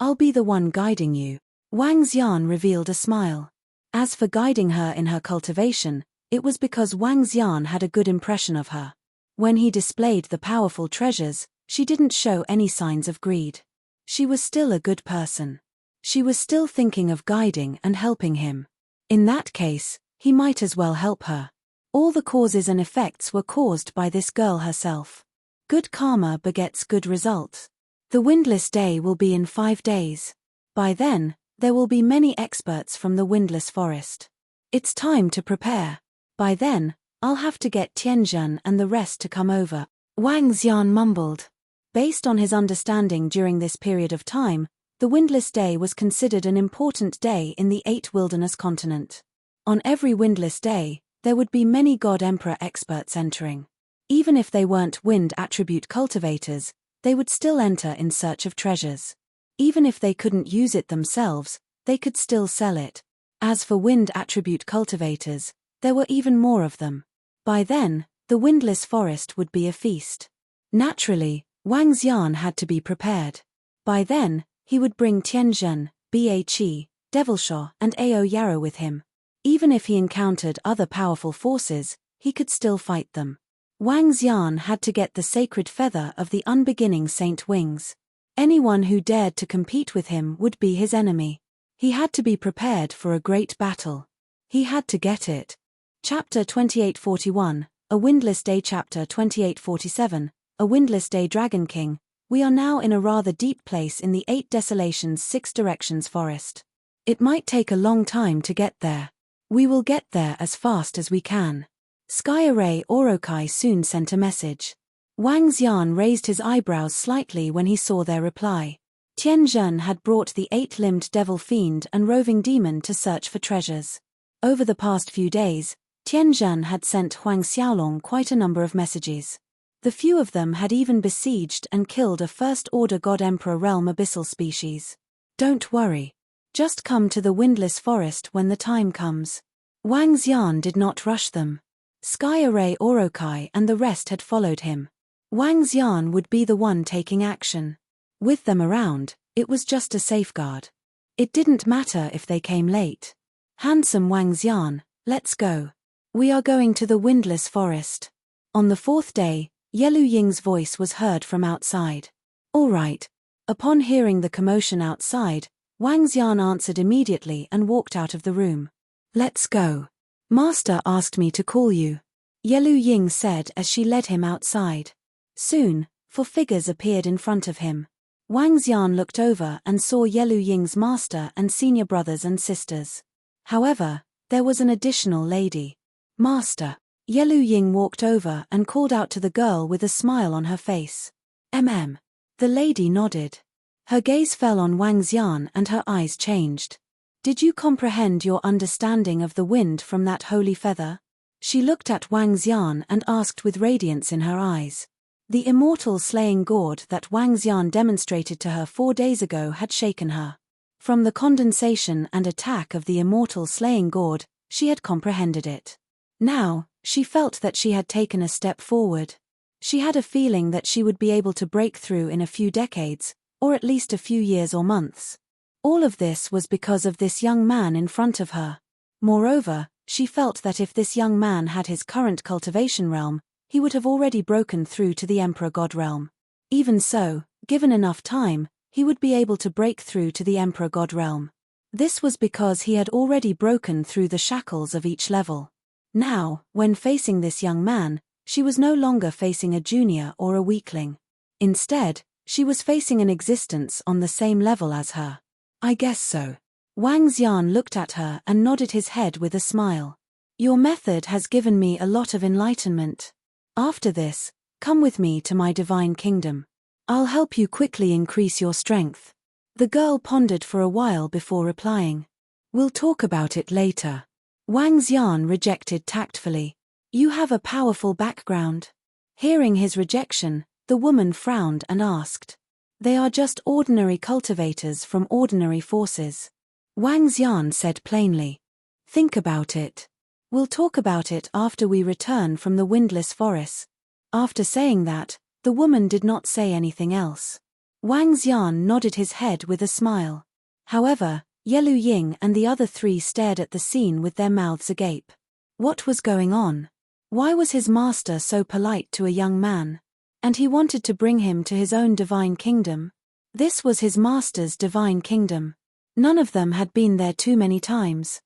I'll be the one guiding you. Wang Xian revealed a smile. As for guiding her in her cultivation, it was because Wang Xian had a good impression of her. When he displayed the powerful treasures, she didn't show any signs of greed. She was still a good person. She was still thinking of guiding and helping him. In that case, he might as well help her. All the causes and effects were caused by this girl herself. Good karma begets good results. The windless day will be in 5 days. By then, there will be many experts from the windless forest. It's time to prepare. By then, I'll have to get Tianzhen and the rest to come over. Wang Xian mumbled. Based on his understanding during this period of time, the windless day was considered an important day in the 8 wilderness continent. On every windless day, there would be many god-emperor experts entering. Even if they weren't wind attribute cultivators, they would still enter in search of treasures. Even if they couldn't use it themselves, they could still sell it. As for wind attribute cultivators, there were even more of them. By then, the windless forest would be a feast. Naturally, Wang Xian had to be prepared. By then, he would bring Tianzhen, Bhe, Devilshaw and Ao Yarrow with him. Even if he encountered other powerful forces, he could still fight them. Wang Xian had to get the sacred feather of the unbeginning Saint Wings. Anyone who dared to compete with him would be his enemy. He had to be prepared for a great battle. He had to get it. Chapter 2841, A Windless Day. Chapter 2847, A Windless Day. Dragon King. We are now in a rather deep place in the 8 Desolations 6 Directions forest. It might take a long time to get there. We will get there as fast as we can. Sky Array Orokai soon sent a message. Wang Xian raised his eyebrows slightly when he saw their reply. Tianzhen had brought the 8-limbed devil fiend and roving demon to search for treasures. Over the past few days, Tianzhen had sent Huang Xiaolong quite a number of messages. The few of them had even besieged and killed a First-Order God-Emperor realm abyssal species. Don't worry. Just come to the windless forest when the time comes. Wang Xian did not rush them. Sky Array Orokai and the rest had followed him. Wang Xian would be the one taking action. With them around, it was just a safeguard. It didn't matter if they came late. Handsome Wang Xian, let's go. We are going to the windless forest. On the 4th day, Yelu Ying's voice was heard from outside. All right. Upon hearing the commotion outside, Wang Xian answered immediately and walked out of the room. Let's go. Master asked me to call you, Yelu Ying said as she led him outside. Soon, 4 figures appeared in front of him. Wang Xian looked over and saw Yelu Ying's master and senior brothers and sisters. However, there was an additional lady. Master. Yelu Ying walked over and called out to the girl with a smile on her face. The lady nodded. Her gaze fell on Wang Xian and her eyes changed. Did you comprehend your understanding of the wind from that holy feather? She looked at Wang Xian and asked with radiance in her eyes. The immortal slaying gourd that Wang Xian demonstrated to her 4 days ago had shaken her. From the condensation and attack of the immortal slaying gourd, she had comprehended it. Now, she felt that she had taken a step forward. She had a feeling that she would be able to break through in a few decades, or at least a few years or months. All of this was because of this young man in front of her. Moreover, she felt that if this young man had his current cultivation realm, he would have already broken through to the Emperor God realm. Even so, given enough time, he would be able to break through to the Emperor God realm. This was because he had already broken through the shackles of each level. Now, when facing this young man, she was no longer facing a junior or a weakling. Instead, she was facing an existence on the same level as her. I guess so. Wang Xian looked at her and nodded his head with a smile. Your method has given me a lot of enlightenment. After this, come with me to my divine kingdom. I'll help you quickly increase your strength. The girl pondered for a while before replying. We'll talk about it later. Wang Xian rejected tactfully. You have a powerful background. Hearing his rejection, the woman frowned and asked. They are just ordinary cultivators from ordinary forces. Wang Xian said plainly. Think about it. We'll talk about it after we return from the windless forest. After saying that, the woman did not say anything else. Wang Xian nodded his head with a smile. However, Yelu Ying and the other three stared at the scene with their mouths agape. What was going on? Why was his master so polite to a young man? And he wanted to bring him to his own divine kingdom? This was his master's divine kingdom. None of them had been there too many times.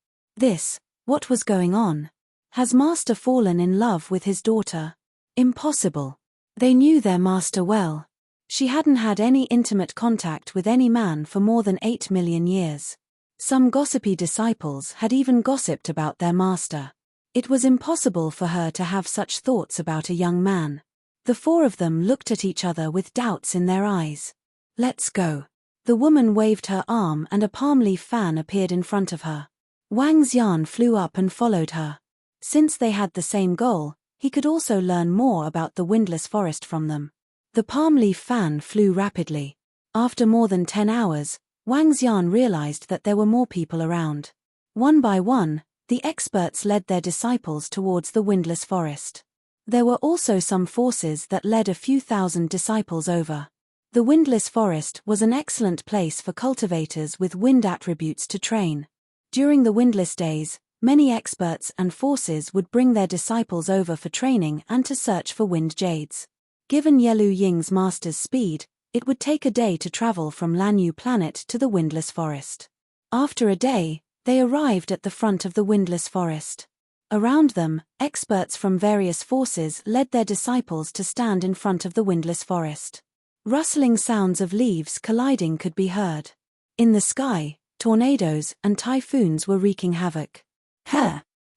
What was going on? Has master fallen in love with his daughter? Impossible. They knew their master well. She hadn't had any intimate contact with any man for more than 8 million years. Some gossipy disciples had even gossiped about their master. It was impossible for her to have such thoughts about a young man. The four of them looked at each other with doubts in their eyes. Let's go. The woman waved her arm and a palm leaf fan appeared in front of her. Wang Xian flew up and followed her. Since they had the same goal, he could also learn more about the windless forest from them. The palm leaf fan flew rapidly. After more than 10 hours, Wang Xian realized that there were more people around. One by one, the experts led their disciples towards the windless forest. There were also some forces that led a few thousand disciples over. The windless forest was an excellent place for cultivators with wind attributes to train. During the windless days, many experts and forces would bring their disciples over for training and to search for wind jades. Given Yelu Ying's master's speed, it would take a day to travel from Lanyu planet to the windless forest. After a day, they arrived at the front of the windless forest. Around them, experts from various forces led their disciples to stand in front of the windless forest. Rustling sounds of leaves colliding could be heard. In the sky, tornadoes and typhoons were wreaking havoc.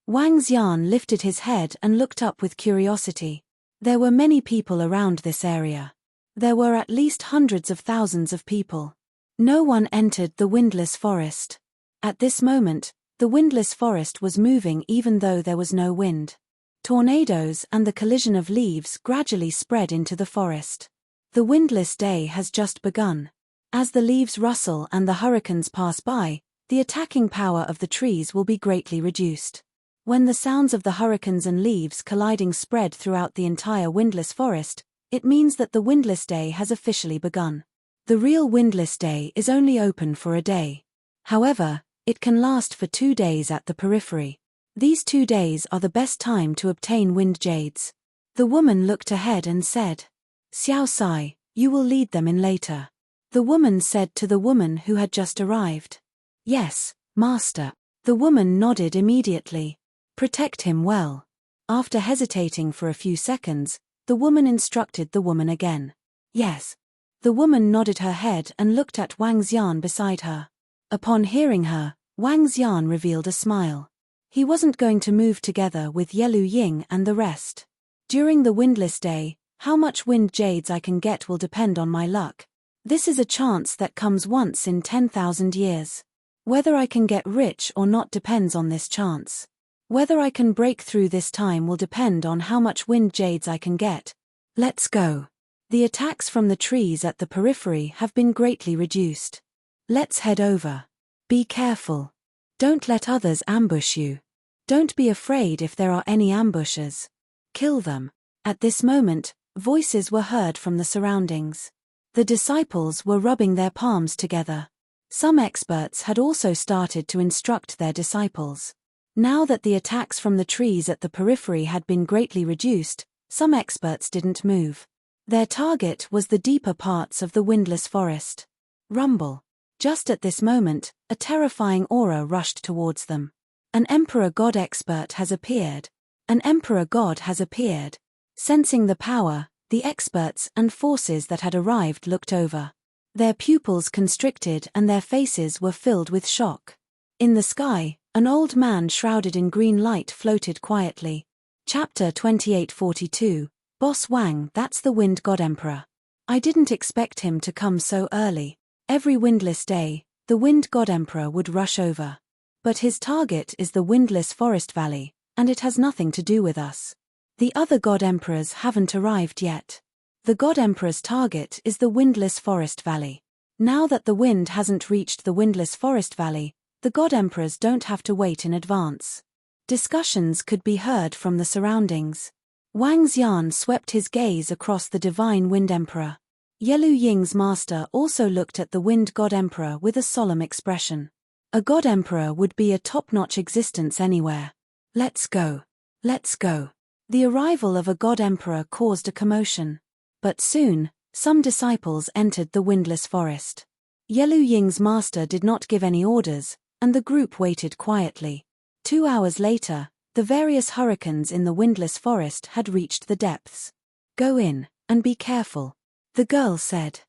Wang Xian lifted his head and looked up with curiosity. There were many people around this area. There were at least hundreds of thousands of people. No one entered the windless forest. At this moment, the windless forest was moving even though there was no wind. Tornadoes and the collision of leaves gradually spread into the forest. The windless day has just begun. As the leaves rustle and the hurricanes pass by, the attacking power of the trees will be greatly reduced. When the sounds of the hurricanes and leaves colliding spread throughout the entire windless forest, it means that the windless day has officially begun. The real windless day is only open for a day. However, it can last for 2 days at the periphery. These 2 days are the best time to obtain wind jades. The woman looked ahead and said, Xiao Sai, you will lead them in later. The woman said to the woman who had just arrived. Yes, master. The woman nodded immediately. Protect him well. After hesitating for a few seconds, the woman instructed the woman again. Yes. The woman nodded her head and looked at Wang Xian beside her. Upon hearing her, Wang Xian revealed a smile. He wasn't going to move together with Yelu Ying and the rest. During the windless day, how much wind jades I can get will depend on my luck. This is a chance that comes once in 10,000 years. Whether I can get rich or not depends on this chance. Whether I can break through this time will depend on how much wind jades I can get. Let's go. The attacks from the trees at the periphery have been greatly reduced. Let's head over. Be careful. Don't let others ambush you. Don't be afraid if there are any ambushes. Kill them. At this moment, voices were heard from the surroundings. The disciples were rubbing their palms together. Some experts had also started to instruct their disciples. Now that the attacks from the trees at the periphery had been greatly reduced, some experts didn't move. Their target was the deeper parts of the windless forest. Rumble. Just at this moment, a terrifying aura rushed towards them. An emperor god expert has appeared. An emperor god has appeared. Sensing the power, the experts and forces that had arrived looked over. Their pupils constricted and their faces were filled with shock. In the sky, an old man shrouded in green light floated quietly. Chapter 2842, Boss Wang, that's the Wind God Emperor. I didn't expect him to come so early. Every windless day, the Wind God Emperor would rush over. But his target is the windless forest valley, and it has nothing to do with us. The other God Emperors haven't arrived yet. The God Emperor's target is the windless forest valley. Now that the wind hasn't reached the windless forest valley, the God Emperors don't have to wait in advance. Discussions could be heard from the surroundings. Wang Xian swept his gaze across the divine Wind Emperor. Yelu Ying's master also looked at the Wind God Emperor with a solemn expression. A God Emperor would be a top-notch existence anywhere. Let's go. Let's go. The arrival of a God Emperor caused a commotion. But soon, some disciples entered the windless forest. Yelu Ying's master did not give any orders, and the group waited quietly. 2 hours later, the various hurricanes in the windless forest had reached the depths. Go in, and be careful, the girl said.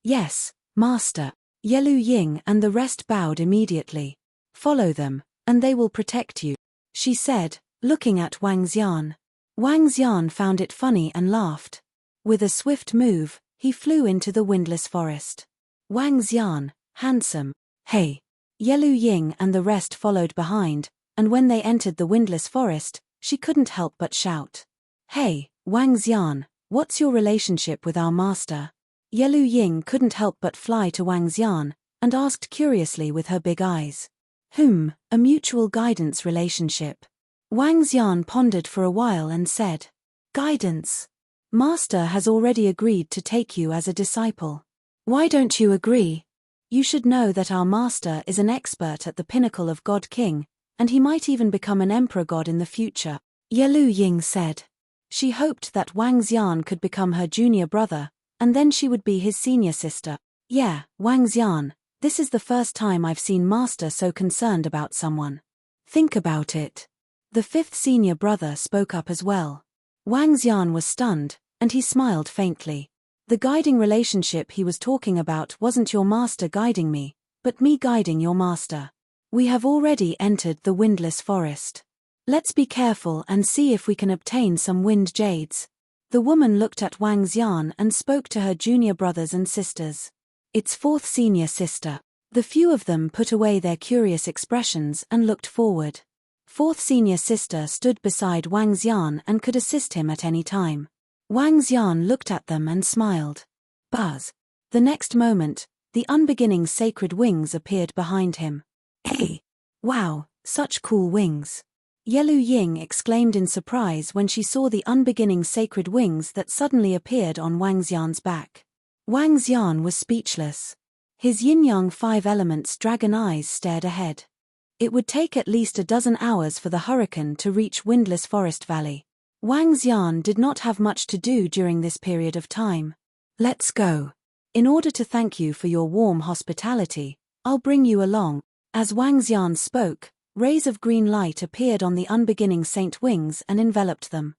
Yes, master. Yelu Ying and the rest bowed immediately. Follow them, and they will protect you, she said, looking at Wang Xian. Wang Xian found it funny and laughed. With a swift move, he flew into the windless forest. Wang Xian, handsome. Hey! Yelu Ying and the rest followed behind, and when they entered the windless forest, she couldn't help but shout. Hey, Wang Xian, what's your relationship with our master? Yelu Ying couldn't help but fly to Wang Xian, and asked curiously with her big eyes. A mutual guidance relationship. Wang Xian pondered for a while and said. Guidance. Master has already agreed to take you as a disciple. Why don't you agree? You should know that our master is an expert at the pinnacle of God King, and he might even become an emperor god in the future, Yelu Ying said. She hoped that Wang Xian could become her junior brother, and then she would be his senior sister. Yeah, Wang Xian, this is the first time I've seen master so concerned about someone. Think about it. The fifth senior brother spoke up as well. Wang Xian was stunned, and he smiled faintly. The guiding relationship he was talking about wasn't your master guiding me, but me guiding your master. We have already entered the windless forest. Let's be careful and see if we can obtain some wind jades. The woman looked at Wang Xian and spoke to her junior brothers and sisters. Its fourth senior sister. The few of them put away their curious expressions and looked forward. Fourth senior sister stood beside Wang Xian and could assist him at any time. Wang Xian looked at them and smiled. Buzz. The next moment, the unbeginning sacred wings appeared behind him. Hey! Wow, such cool wings. Yelu Ying exclaimed in surprise when she saw the unbeginning sacred wings that suddenly appeared on Wang Xian's back. Wang Xian was speechless. His yin-yang 5 elements dragon eyes stared ahead. It would take at least a dozen hours for the hurricane to reach Windless Forest Valley. Wang Xian did not have much to do during this period of time. Let's go. In order to thank you for your warm hospitality, I'll bring you along. As Wang Xian spoke, rays of green light appeared on the unbeginning saint wings and enveloped them.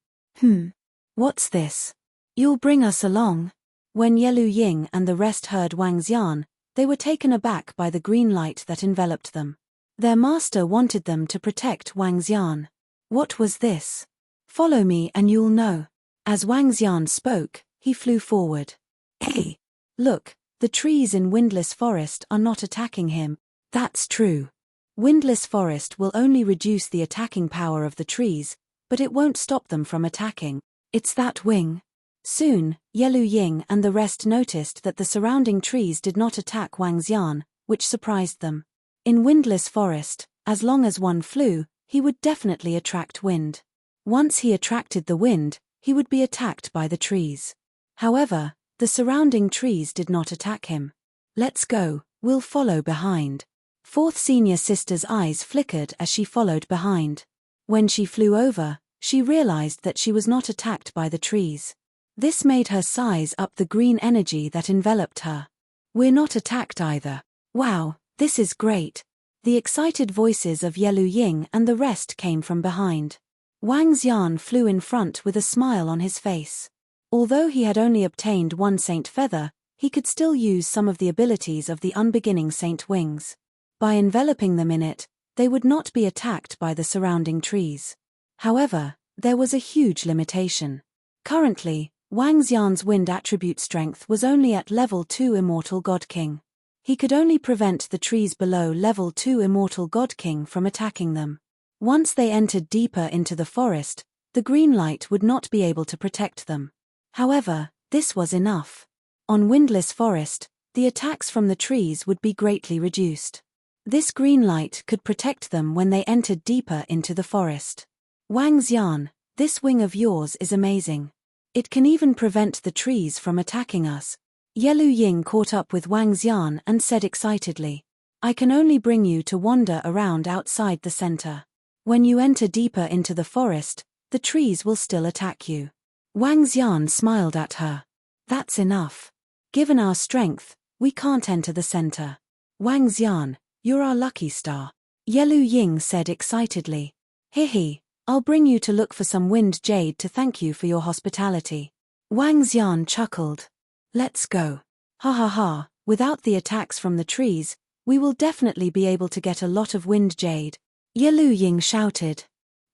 What's this? You'll bring us along? When Yelu Ying and the rest heard Wang Xian, they were taken aback by the green light that enveloped them. Their master wanted them to protect Wang Xian. What was this? Follow me and you'll know. As Wang Xian spoke, he flew forward. Hey! Look, the trees in Windless Forest are not attacking him. That's true. Windless Forest will only reduce the attacking power of the trees, but it won't stop them from attacking. It's that wing. Soon, Yelu Ying and the rest noticed that the surrounding trees did not attack Wang Xian, which surprised them. In Windless Forest, as long as one flew, he would definitely attract wind. Once he attracted the wind, he would be attacked by the trees. However, the surrounding trees did not attack him. Let's go, we'll follow behind. Fourth senior sister's eyes flickered as she followed behind. When she flew over, she realized that she was not attacked by the trees. This made her size up the green energy that enveloped her. We're not attacked either. Wow, this is great. The excited voices of Yelu Ying and the rest came from behind. Wang Xian flew in front with a smile on his face. Although he had only obtained one saint feather, he could still use some of the abilities of the unbeginning saint wings. By enveloping them in it, they would not be attacked by the surrounding trees. However, there was a huge limitation. Currently, Wang Xian's wind attribute strength was only at level 2 Immortal God King. He could only prevent the trees below level 2 Immortal God King from attacking them. Once they entered deeper into the forest, the green light would not be able to protect them. However, this was enough. On windless forest, the attacks from the trees would be greatly reduced. This green light could protect them when they entered deeper into the forest. Wang Xian, this wing of yours is amazing. It can even prevent the trees from attacking us. Yelu Ying caught up with Wang Xian and said excitedly, I can only bring you to wander around outside the center. When you enter deeper into the forest, the trees will still attack you. Wang Xian smiled at her. That's enough. Given our strength, we can't enter the center. Wang Xian, you're our lucky star. Yelu Ying said excitedly. Hehe, I'll bring you to look for some wind jade to thank you for your hospitality. Wang Xian chuckled. Let's go. Ha ha ha, without the attacks from the trees, we will definitely be able to get a lot of wind jade. Yelu Ying shouted.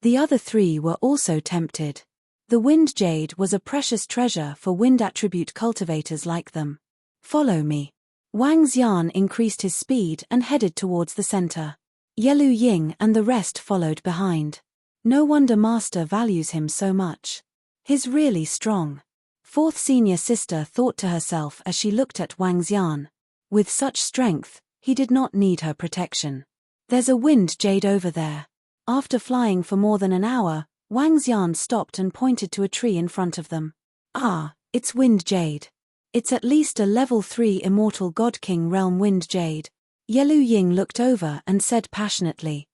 The other three were also tempted. The wind jade was a precious treasure for wind attribute cultivators like them. Follow me. Wang Xian increased his speed and headed towards the center. Yelu Ying and the rest followed behind. No wonder Master values him so much. He's really strong. Fourth senior sister thought to herself as she looked at Wang Xian. With such strength, he did not need her protection. There's a wind jade over there. After flying for more than an hour, Wang Xian stopped and pointed to a tree in front of them. Ah, it's wind jade. It's at least a level 3 Immortal God King realm wind jade. Yelu Ying looked over and said passionately.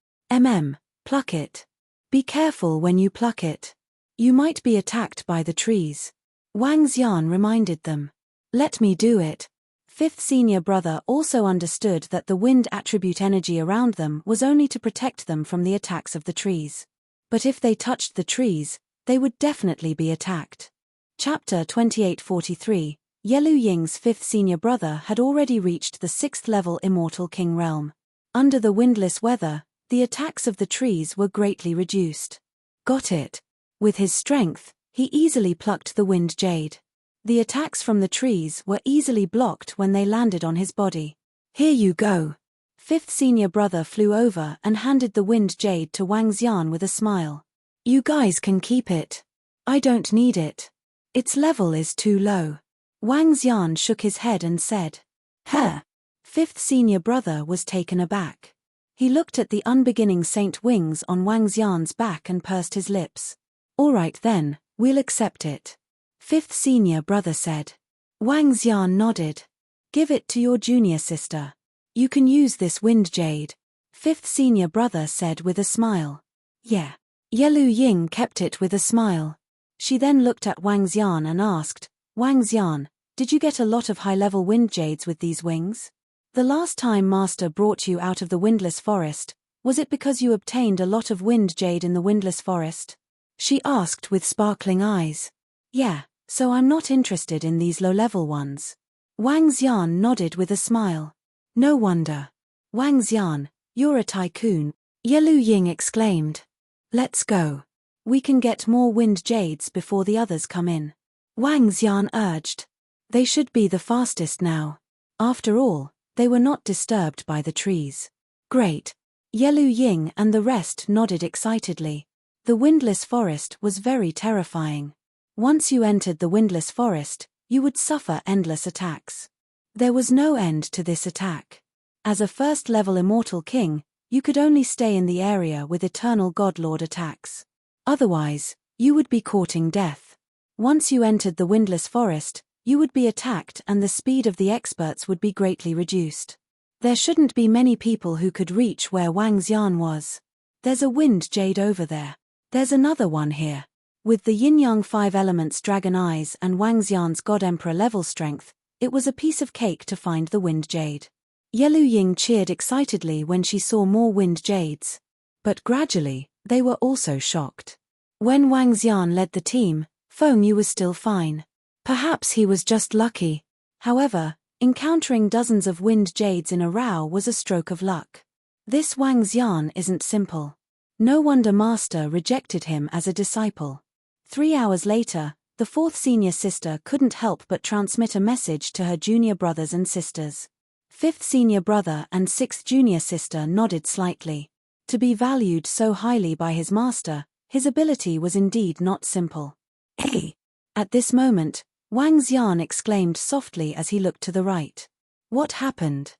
Pluck it. Be careful when you pluck it. You might be attacked by the trees. Wang Xian reminded them. Let me do it. Fifth senior brother also understood that the wind attribute energy around them was only to protect them from the attacks of the trees. But if they touched the trees, they would definitely be attacked. Chapter 2843, Yelu Ying's fifth senior brother had already reached the 6th level Immortal King realm. Under the windless weather, the attacks of the trees were greatly reduced. Got it. With his strength, he easily plucked the wind jade. The attacks from the trees were easily blocked when they landed on his body. Here you go. Fifth senior brother flew over and handed the wind jade to Wang Xian with a smile. You guys can keep it. I don't need it. Its level is too low. Wang Xian shook his head and said. Huh. Fifth senior brother was taken aback. He looked at the unbeginning saint wings on Wang Xian's back and pursed his lips. All right then, we'll accept it. Fifth senior brother said. Wang Xian nodded. Give it to your junior sister. You can use this wind jade. Fifth senior brother said with a smile. Yeah. Yelu Ying kept it with a smile. She then looked at Wang Xian and asked, Wang Xian, did you get a lot of high-level wind jades with these wings? The last time Master brought you out of the windless forest, was it because you obtained a lot of wind jade in the windless forest? She asked with sparkling eyes. Yeah, so I'm not interested in these low-level ones. Wang Xian nodded with a smile. No wonder. Wang Xian, you're a tycoon, Yelu Ying exclaimed. Let's go. We can get more wind jades before the others come in. Wang Xian urged. They should be the fastest now. After all, they were not disturbed by the trees. Great. Yelu Ying and the rest nodded excitedly. The windless forest was very terrifying. Once you entered the windless forest, you would suffer endless attacks. There was no end to this attack. As a first-level Immortal King, you could only stay in the area with eternal Godlord attacks. Otherwise, you would be courting death. Once you entered the windless forest, you would be attacked and the speed of the experts would be greatly reduced. There shouldn't be many people who could reach where Wang Xian was. There's a wind jade over there. There's another one here. With the yin-yang 5 elements dragon eyes and Wang Xian's God Emperor level strength, it was a piece of cake to find the wind jade. Yelu Ying cheered excitedly when she saw more wind jades. But gradually, they were also shocked. When Wang Xian led the team, Feng Yu was still fine. Perhaps he was just lucky. However, encountering dozens of wind jades in a row was a stroke of luck. This Wang Xian isn't simple. No wonder Master rejected him as a disciple. 3 hours later, the fourth senior sister couldn't help but transmit a message to her junior brothers and sisters. Fifth senior brother and sixth junior sister nodded slightly. To be valued so highly by his master, his ability was indeed not simple. Hey! At this moment, Wang Xian exclaimed softly as he looked to the right. What happened?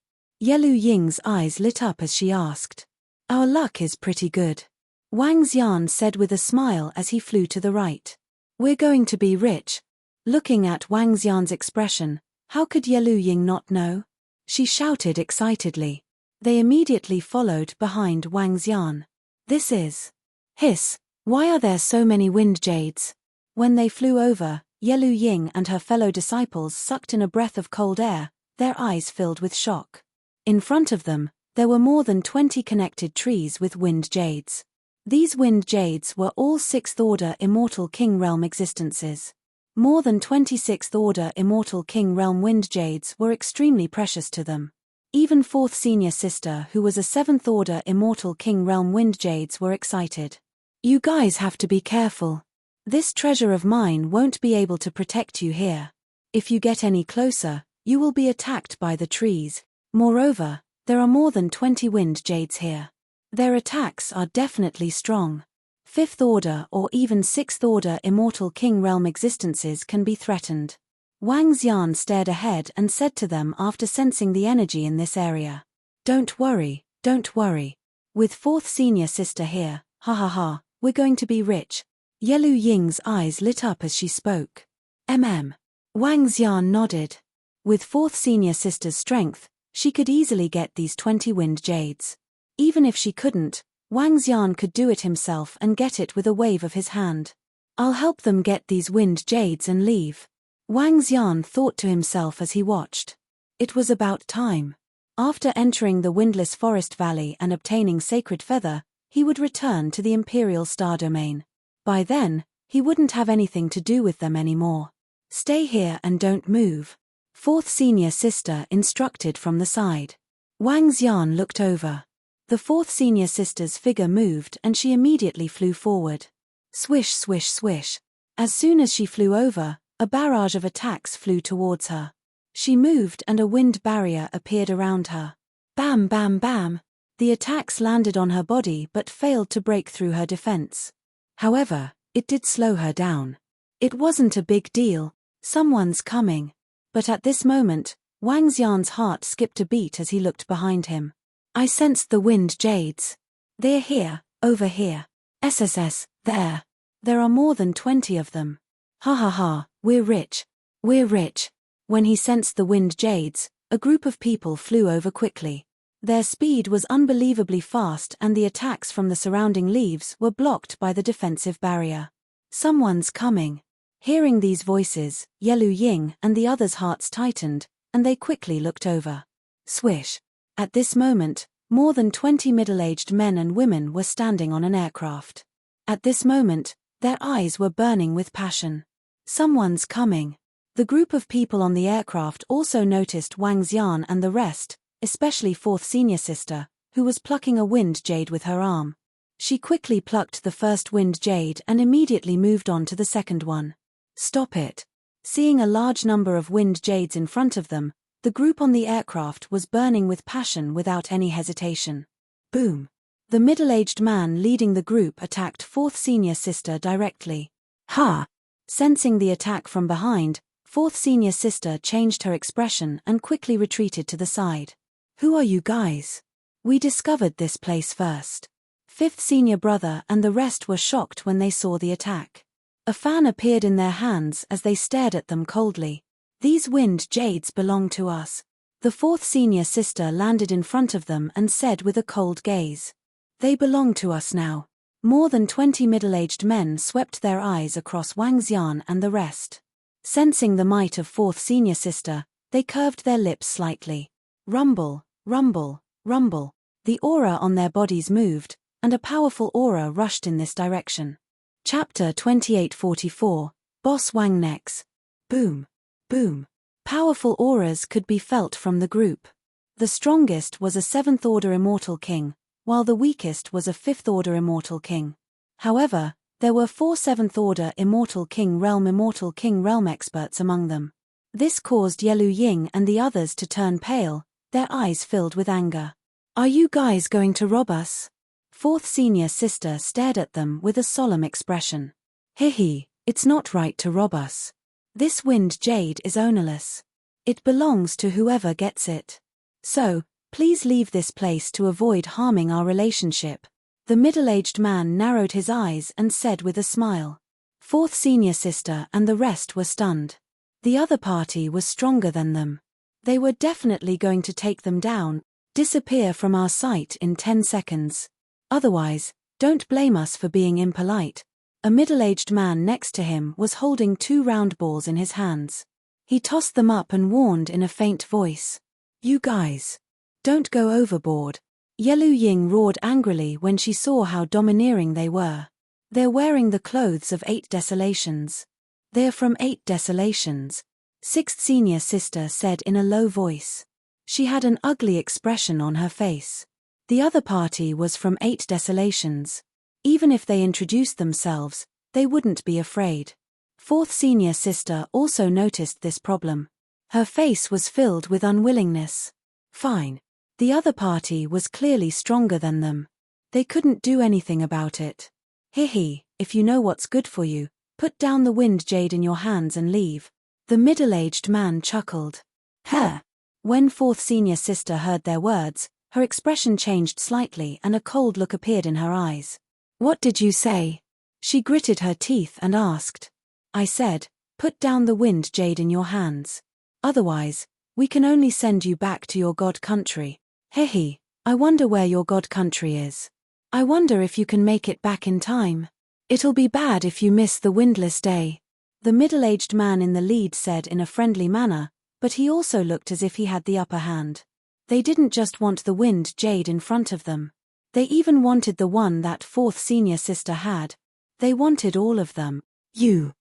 Yelu Ying's eyes lit up as she asked. Our luck is pretty good. Wang Xian said with a smile as he flew to the right. We're going to be rich. Looking at Wang Xian's expression, how could Yelu Ying not know? She shouted excitedly. They immediately followed behind Wang Xian. This is... Hiss! Why are there so many wind jades? When they flew over, Yelu Ying and her fellow disciples sucked in a breath of cold air, their eyes filled with shock. In front of them, there were more than 20 connected trees with wind jades. These wind jades were all 6th order Immortal King Realm existences. More than 26th order Immortal King Realm wind jades were extremely precious to them. Even 4th senior sister who was a 7th order Immortal King Realm wind jades were excited. You guys have to be careful. This treasure of mine won't be able to protect you here. If you get any closer, you will be attacked by the trees. Moreover, there are more than 20 wind jades here. Their attacks are definitely strong. 5th order or even 6th order Immortal King Realm existences can be threatened. Wang Xian stared ahead and said to them after sensing the energy in this area. Don't worry, don't worry. With 4th senior sister here, ha ha ha, we're going to be rich. Yelu Ying's eyes lit up as she spoke. Wang Xian nodded. With 4th senior sister's strength, she could easily get these 20 wind jades. Even if she couldn't, Wang Xian could do it himself and get it with a wave of his hand. I'll help them get these wind jades and leave. Wang Xian thought to himself as he watched. It was about time. After entering the windless forest valley and obtaining Sacred Feather, he would return to the Imperial Star Domain. By then, he wouldn't have anything to do with them anymore. Stay here and don't move. 4th senior sister instructed from the side. Wang Xian looked over. The 4th senior sister's figure moved and she immediately flew forward. Swish swish swish. As soon as she flew over, a barrage of attacks flew towards her. She moved and a wind barrier appeared around her. Bam bam bam. The attacks landed on her body but failed to break through her defense. However, it did slow her down. It wasn't a big deal. Someone's coming. But at this moment, Wang Xian's heart skipped a beat as he looked behind him. I sensed the wind jades. They're here, over here. SSS, there. There are more than 20 of them. Ha ha ha, we're rich. We're rich. When he sensed the wind jades, a group of people flew over quickly. Their speed was unbelievably fast and the attacks from the surrounding leaves were blocked by the defensive barrier. Someone's coming. Hearing these voices, Yelu Ying and the others' hearts tightened, and they quickly looked over. Swish. At this moment, more than 20 middle-aged men and women were standing on an aircraft. At this moment, their eyes were burning with passion. Someone's coming. The group of people on the aircraft also noticed Wang Xian and the rest, especially 4th senior sister, who was plucking a wind jade with her arm. She quickly plucked the first wind jade and immediately moved on to the second one. Stop it. Seeing a large number of wind jades in front of them, the group on the aircraft was burning with passion without any hesitation. Boom. The middle-aged man leading the group attacked 4th senior sister directly. Ha! Sensing the attack from behind, 4th senior sister changed her expression and quickly retreated to the side. Who are you guys? We discovered this place first. 5th senior brother and the rest were shocked when they saw the attack. A fan appeared in their hands as they stared at them coldly. These wind jades belong to us. The 4th senior sister landed in front of them and said with a cold gaze. They belong to us now. More than 20 middle-aged men swept their eyes across Wang Xian and the rest. Sensing the might of 4th senior sister, they curved their lips slightly. Rumble, rumble, rumble. The aura on their bodies moved, and a powerful aura rushed in this direction. Chapter 2844, Boss Wang Nex. Boom. Boom. Powerful auras could be felt from the group. The strongest was a 7th Order Immortal King, while the weakest was a 5th Order Immortal King. However, there were 4 7th Order Immortal King Realm experts among them. This caused Yelu Ying and the others to turn pale, their eyes filled with anger. Are you guys going to rob us? 4th Senior Sister stared at them with a solemn expression. Hehe, it's not right to rob us. This wind jade is ownerless. It belongs to whoever gets it. So, please leave this place to avoid harming our relationship. The middle-aged man narrowed his eyes and said with a smile. 4th Senior Sister and the rest were stunned. The other party was stronger than them. They were definitely going to take them down, disappear from our sight in 10 seconds. Otherwise, don't blame us for being impolite. A middle-aged man next to him was holding 2 round balls in his hands. He tossed them up and warned in a faint voice. You guys. Don't go overboard. Yelu Ying roared angrily when she saw how domineering they were. They're wearing the clothes of 8 desolations. They're from 8 desolations, 6th Senior Sister said in a low voice. She had an ugly expression on her face. The other party was from 8 desolations. Even if they introduced themselves, they wouldn't be afraid. 4th Senior Sister also noticed this problem. Her face was filled with unwillingness. Fine. The other party was clearly stronger than them. They couldn't do anything about it. Hehe, if you know what's good for you, put down the wind jade in your hands and leave. The middle-aged man chuckled. Huh. When 4th Senior Sister heard their words, her expression changed slightly and a cold look appeared in her eyes. What did you say? She gritted her teeth and asked. I said, put down the wind jade in your hands. Otherwise, we can only send you back to your god country. Hehe, I wonder where your god country is. I wonder if you can make it back in time. It'll be bad if you miss the windless day. The middle-aged man in the lead said in a friendly manner, but he also looked as if he had the upper hand. They didn't just want the wind jade in front of them. They even wanted the one that 4th Senior Sister had. They wanted all of them. You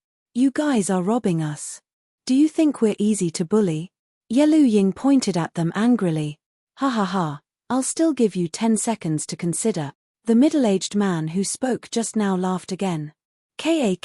guys are robbing us. Do you think we're easy to bully? Yelu Ying pointed at them angrily. Ha ha ha, I'll still give you 10 seconds to consider. The middle-aged man who spoke just now laughed again. Ka.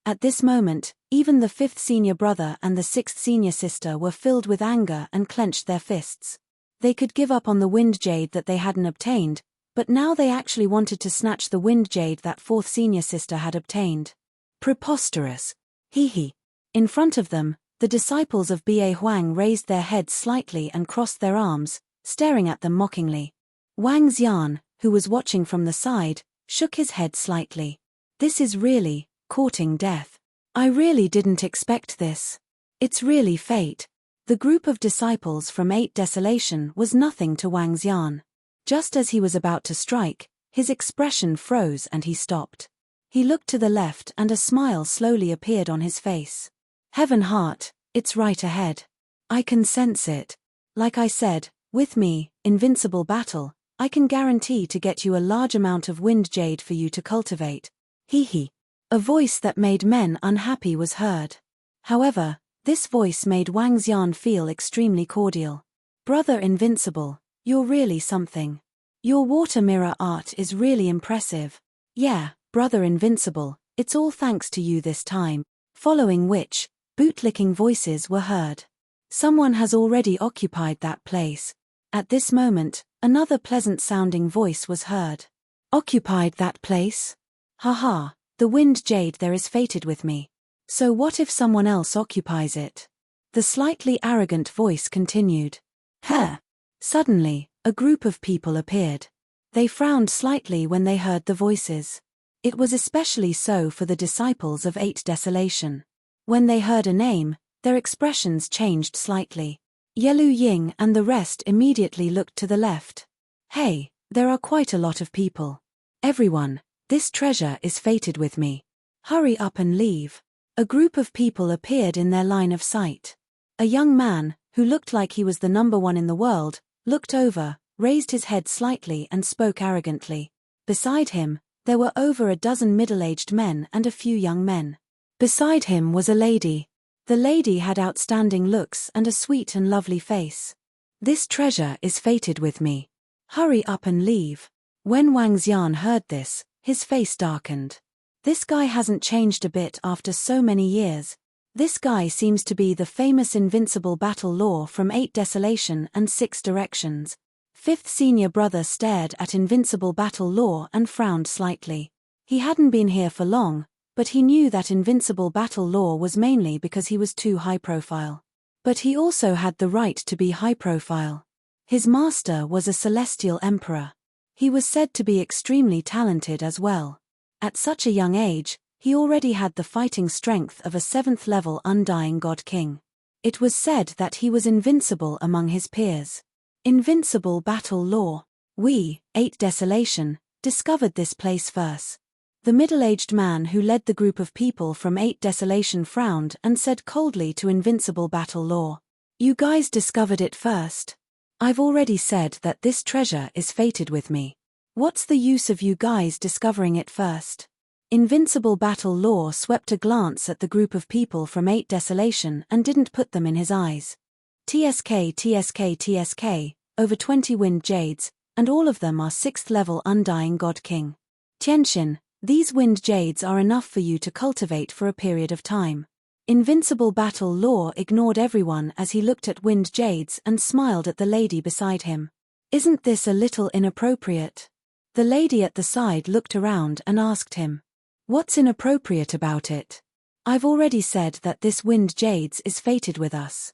At this moment, even the 5th Senior Brother and the 6th Senior Sister were filled with anger and clenched their fists. They could give up on the wind jade that they hadn't obtained, but now they actually wanted to snatch the wind jade that 4th Senior Sister had obtained. Preposterous. Hehe. In front of them, the disciples of Ba Huang raised their heads slightly and crossed their arms, staring at them mockingly. Wang Xian, who was watching from the side, shook his head slightly. This is really courting death. I really didn't expect this. It's really fate. The group of disciples from 8 Desolation was nothing to Wang Xian. Just as he was about to strike, his expression froze and he stopped. He looked to the left and a smile slowly appeared on his face. Heaven Heart, it's right ahead. I can sense it. Like I said, with me, Invincible Battle, I can guarantee to get you a large amount of wind jade for you to cultivate. Hehe. A voice that made men unhappy was heard. However, this voice made Wang Xian feel extremely cordial. Brother Invincible, you're really something. Your water mirror art is really impressive. Yeah, Brother Invincible, it's all thanks to you this time. Following which, bootlicking voices were heard. Someone has already occupied that place. At this moment, another pleasant-sounding voice was heard. Occupied that place? Haha, the wind jade there is fated with me. So what if someone else occupies it? The slightly arrogant voice continued. Huh. Suddenly, a group of people appeared. They frowned slightly when they heard the voices. It was especially so for the disciples of 8 Desolation. When they heard a name, their expressions changed slightly. Yelu Ying and the rest immediately looked to the left. Hey, there are quite a lot of people. Everyone, this treasure is fated with me. Hurry up and leave. A group of people appeared in their line of sight. A young man, who looked like he was the number one in the world, looked over, raised his head slightly and spoke arrogantly. Beside him, There were over a dozen middle-aged men and a few young men. Beside him was a lady. The lady had outstanding looks and a sweet and lovely face. This treasure is fated with me. Hurry up and leave. When Wang Xian heard this, his face darkened. This guy hasn't changed a bit after so many years. This guy seems to be the famous Invincible Battle Law from 8 Desolation and 6 Directions. Fifth senior brother stared at Invincible Battle Law and frowned slightly. He hadn't been here for long, but he knew that Invincible Battle Law was mainly because he was too high profile. But he also had the right to be high profile. His master was a celestial emperor. He was said to be extremely talented as well. At such a young age, he already had the fighting strength of a 7th level undying god king. It was said that he was invincible among his peers. Invincible Battle Law. We, 8 Desolation, discovered this place first. The middle-aged man who led the group of people from 8 Desolation frowned and said coldly to Invincible Battle Law, "You guys discovered it first. I've already said that this treasure is fated with me. What's the use of you guys discovering it first?" Invincible Battle Law swept a glance at the group of people from 8 Desolation and didn't put them in his eyes. TSK, TSK, TSK, over 20 wind jades, and all of them are 6th level undying god king. Tianxin, these wind jades are enough for you to cultivate for a period of time. Invincible Battle Law ignored everyone as he looked at wind jades and smiled at the lady beside him. Isn't this a little inappropriate? The lady at the side looked around and asked him, "What's inappropriate about it? I've already said that this wind jades is fated with us.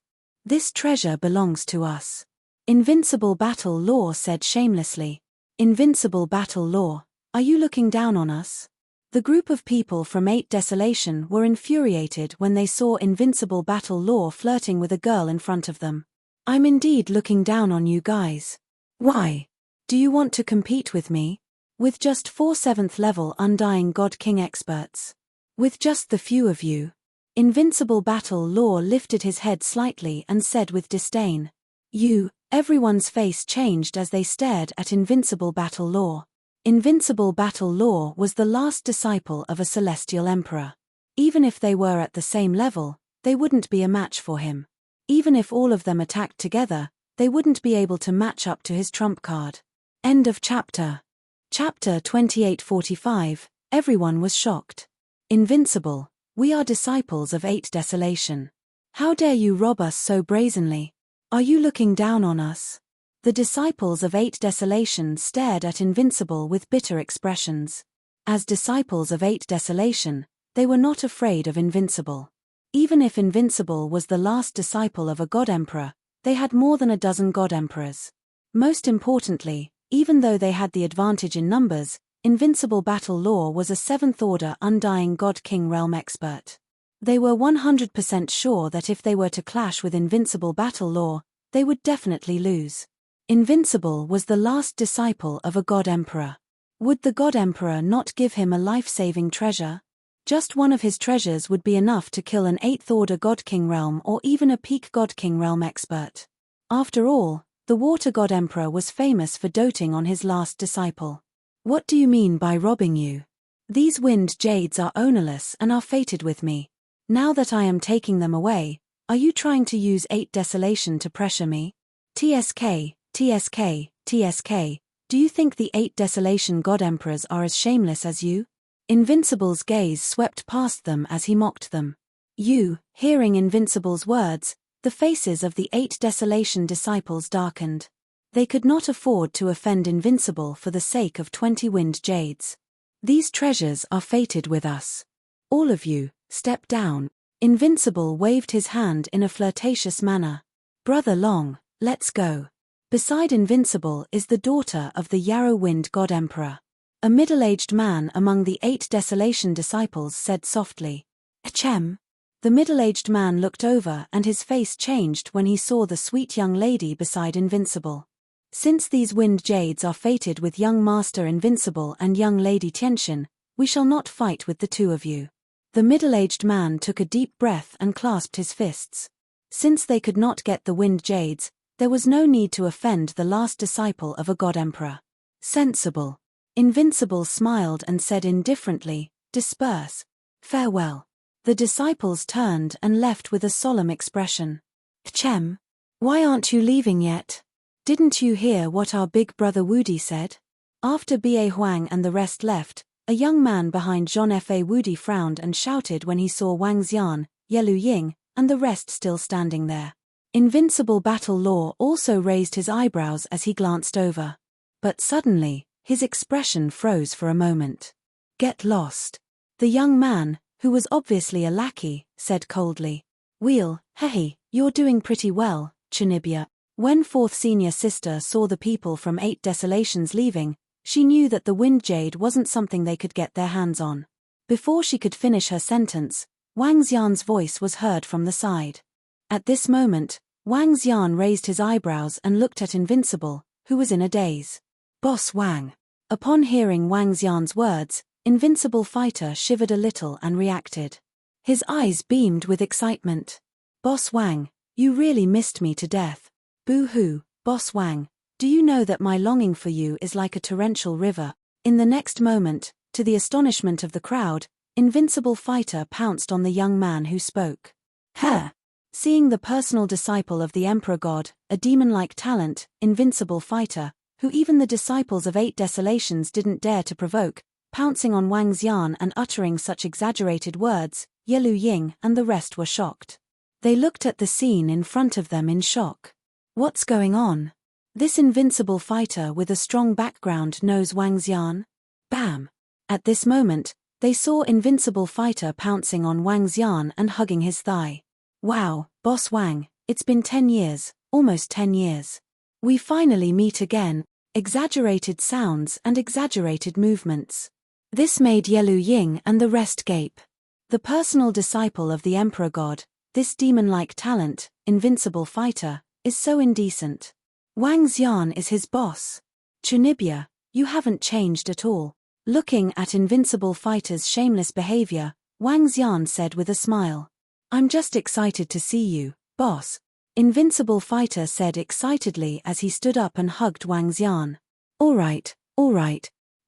This treasure belongs to us." Invincible Battle Law said shamelessly. Invincible Battle Law, are you looking down on us? The group of people from 8 Desolation were infuriated when they saw Invincible Battle Law flirting with a girl in front of them. "I'm indeed looking down on you guys. Why? Do you want to compete with me? With just 4 7th level undying god king experts? With just the few of you?" Invincible Battle Law lifted his head slightly and said with disdain, "You." Everyone's face changed as they stared at Invincible Battle Law. Invincible Battle Law was the last disciple of a celestial emperor. Even if they were at the same level, they wouldn't be a match for him. Even if all of them attacked together, they wouldn't be able to match up to his trump card. End of chapter. Chapter 2845, everyone was shocked. Invincible, we are disciples of 8 Desolation. How dare you rob us so brazenly? Are you looking down on us? The disciples of 8 Desolation stared at Invincible with bitter expressions. As disciples of 8 Desolation, they were not afraid of Invincible. Even if Invincible was the last disciple of a god emperor, they had more than a dozen god emperors. Most importantly, even though they had the advantage in numbers, Invincible Battle Law was a 7th order undying god king realm expert. They were 100% sure that if they were to clash with Invincible Battle Law, they would definitely lose. Invincible was the last disciple of a god emperor. Would the god emperor not give him a life-saving treasure? Just one of his treasures would be enough to kill an 8th order god king realm or even a peak god king realm expert. After all, the water god emperor was famous for doting on his last disciple. What do you mean by robbing you? These wind jades are ownerless and are fated with me. Now that I am taking them away, are you trying to use 8 Desolation to pressure me? TSK, TSK, TSK, do you think the 8 Desolation god emperors are as shameless as you? Invincible's gaze swept past them as he mocked them. You, hearing Invincible's words, the faces of the 8 Desolation disciples darkened. They could not afford to offend Invincible for the sake of 20 wind jades. These treasures are fated with us. All of you, step down. Invincible waved his hand in a flirtatious manner. Brother Long, let's go. Beside Invincible is the daughter of the Yarrow Wind God Emperor. A middle-aged man among the 8 Desolation disciples said softly, "Achem." The middle-aged man looked over and his face changed when he saw the sweet young lady beside Invincible. Since these wind jades are fated with young Master Invincible and young Lady Tianxin, we shall not fight with the two of you. The middle-aged man took a deep breath and clasped his fists. Since they could not get the wind jades, there was no need to offend the last disciple of a god emperor. Sensible. Invincible smiled and said indifferently, "Disperse. Farewell." The disciples turned and left with a solemn expression. "Chem, why aren't you leaving yet? Didn't you hear what our big brother Woody said?" After Ba Huang and the rest left, a young man behind Jean Fa Woody frowned and shouted when he saw Wang Xian, Yelu Ying, and the rest still standing there. Invincible Battle Law also raised his eyebrows as he glanced over. But suddenly, his expression froze for a moment. "Get lost." The young man, who was obviously a lackey, said coldly. "Wheel, hey, you're doing pretty well, Chinibya." When fourth senior sister saw the people from 8 Desolations leaving, she knew that the wind jade wasn't something they could get their hands on. Before she could finish her sentence, Wang Xian's voice was heard from the side. At this moment, Wang Xian raised his eyebrows and looked at Invincible, who was in a daze. "Boss Wang." Upon hearing Wang Xian's words, Invincible Fighter shivered a little and reacted. His eyes beamed with excitement. "Boss Wang, you really missed me to death. Boo-hoo, Boss Wang, do you know that my longing for you is like a torrential river?" In the next moment, to the astonishment of the crowd, Invincible Fighter pounced on the young man who spoke. "Huh!" Seeing the personal disciple of the Emperor God, a demon-like talent, Invincible Fighter, who even the disciples of 8 Desolations didn't dare to provoke, pouncing on Wang Xian and uttering such exaggerated words, Yelu Ying and the rest were shocked. They looked at the scene in front of them in shock. What's going on? This Invincible Fighter with a strong background knows Wang Xian? Bam! At this moment, they saw Invincible Fighter pouncing on Wang Xian and hugging his thigh. "Wow, Boss Wang, it's been 10 years, almost 10 years. We finally meet again." Exaggerated sounds and exaggerated movements. This made Yelu Ying and the rest gape. The personal disciple of the Emperor God, this demon-like talent, Invincible Fighter, is so indecent. Wang Xian is his boss. "Chunibya, you haven't changed at all." Looking at Invincible Fighter's shameless behavior, Wang Xian said with a smile. "I'm just excited to see you, boss." Invincible Fighter said excitedly as he stood up and hugged Wang Xian. All right.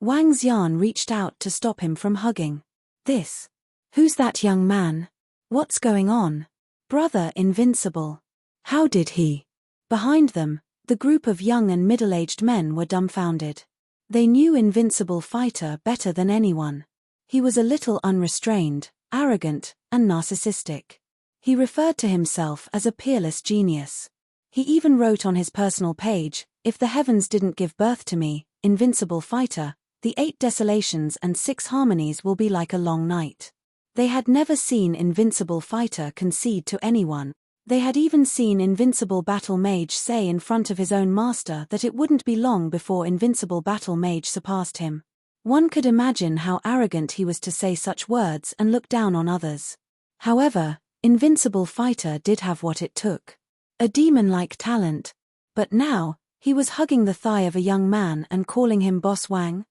Wang Xian reached out to stop him from hugging. Who's that young man? What's going on? Brother Invincible. How did he? Behind them, the group of young and middle-aged men were dumbfounded. They knew Invincible Fighter better than anyone. He was a little unrestrained, arrogant, and narcissistic. He referred to himself as a peerless genius. He even wrote on his personal page, "If the heavens didn't give birth to me, Invincible Fighter, the 8 Desolations and 6 Harmonies will be like a long night." They had never seen Invincible Fighter concede to anyone. They had even seen Invincible Battle Mage say in front of his own master that it wouldn't be long before Invincible Battle Mage surpassed him. One could imagine how arrogant he was to say such words and look down on others. However, Invincible Fighter did have what it took. A demon-like talent. But now, he was hugging the thigh of a young man and calling him Boss Wang.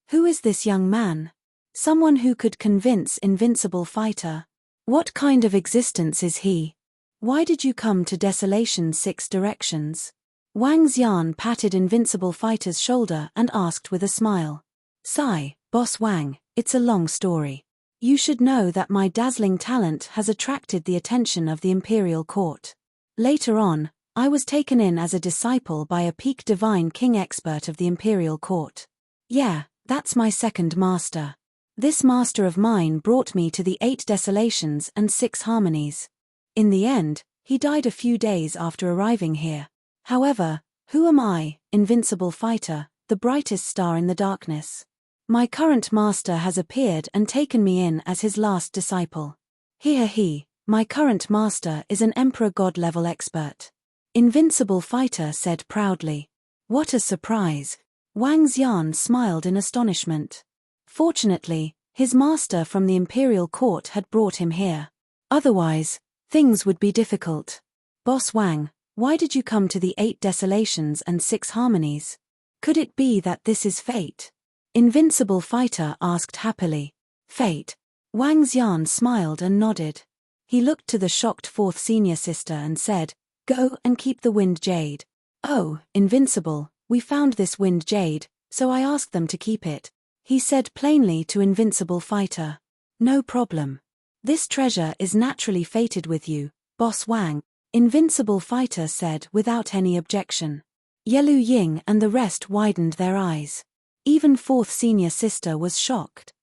Who is this young man? Someone who could convince Invincible Fighter. What kind of existence is he? Why did you come to Desolation 6 Directions? Wang Xian patted Invincible Fighter's shoulder and asked with a smile. "Sigh, Boss Wang, it's a long story. You should know that my dazzling talent has attracted the attention of the Imperial Court. Later on, I was taken in as a disciple by a peak divine king expert of the Imperial Court. Yeah, that's my second master. This master of mine brought me to the 8 Desolations and 6 Harmonies. In the end, he died a few days after arriving here. However, who am I, Invincible Fighter, the brightest star in the darkness? My current master has appeared and taken me in as his last disciple. My current master is an Emperor God level expert." Invincible Fighter said proudly. What a surprise. Wang Xian smiled in astonishment. Fortunately, his master from the Imperial Court had brought him here. Otherwise, things would be difficult. "Boss Wang, why did you come to the 8 Desolations and 6 Harmonies? Could it be that this is fate?" Invincible Fighter asked happily. "Fate?" Wang Xian smiled and nodded. He looked to the shocked fourth senior sister and said, "Go and keep the wind jade." "Oh, Invincible, we found this wind jade, So I asked them to keep it. He said plainly to Invincible Fighter. No problem. This treasure is naturally fated with you, Boss Wang, Invincible Fighter said without any objection. Yelu Ying and the rest widened their eyes. Even fourth senior sister was shocked.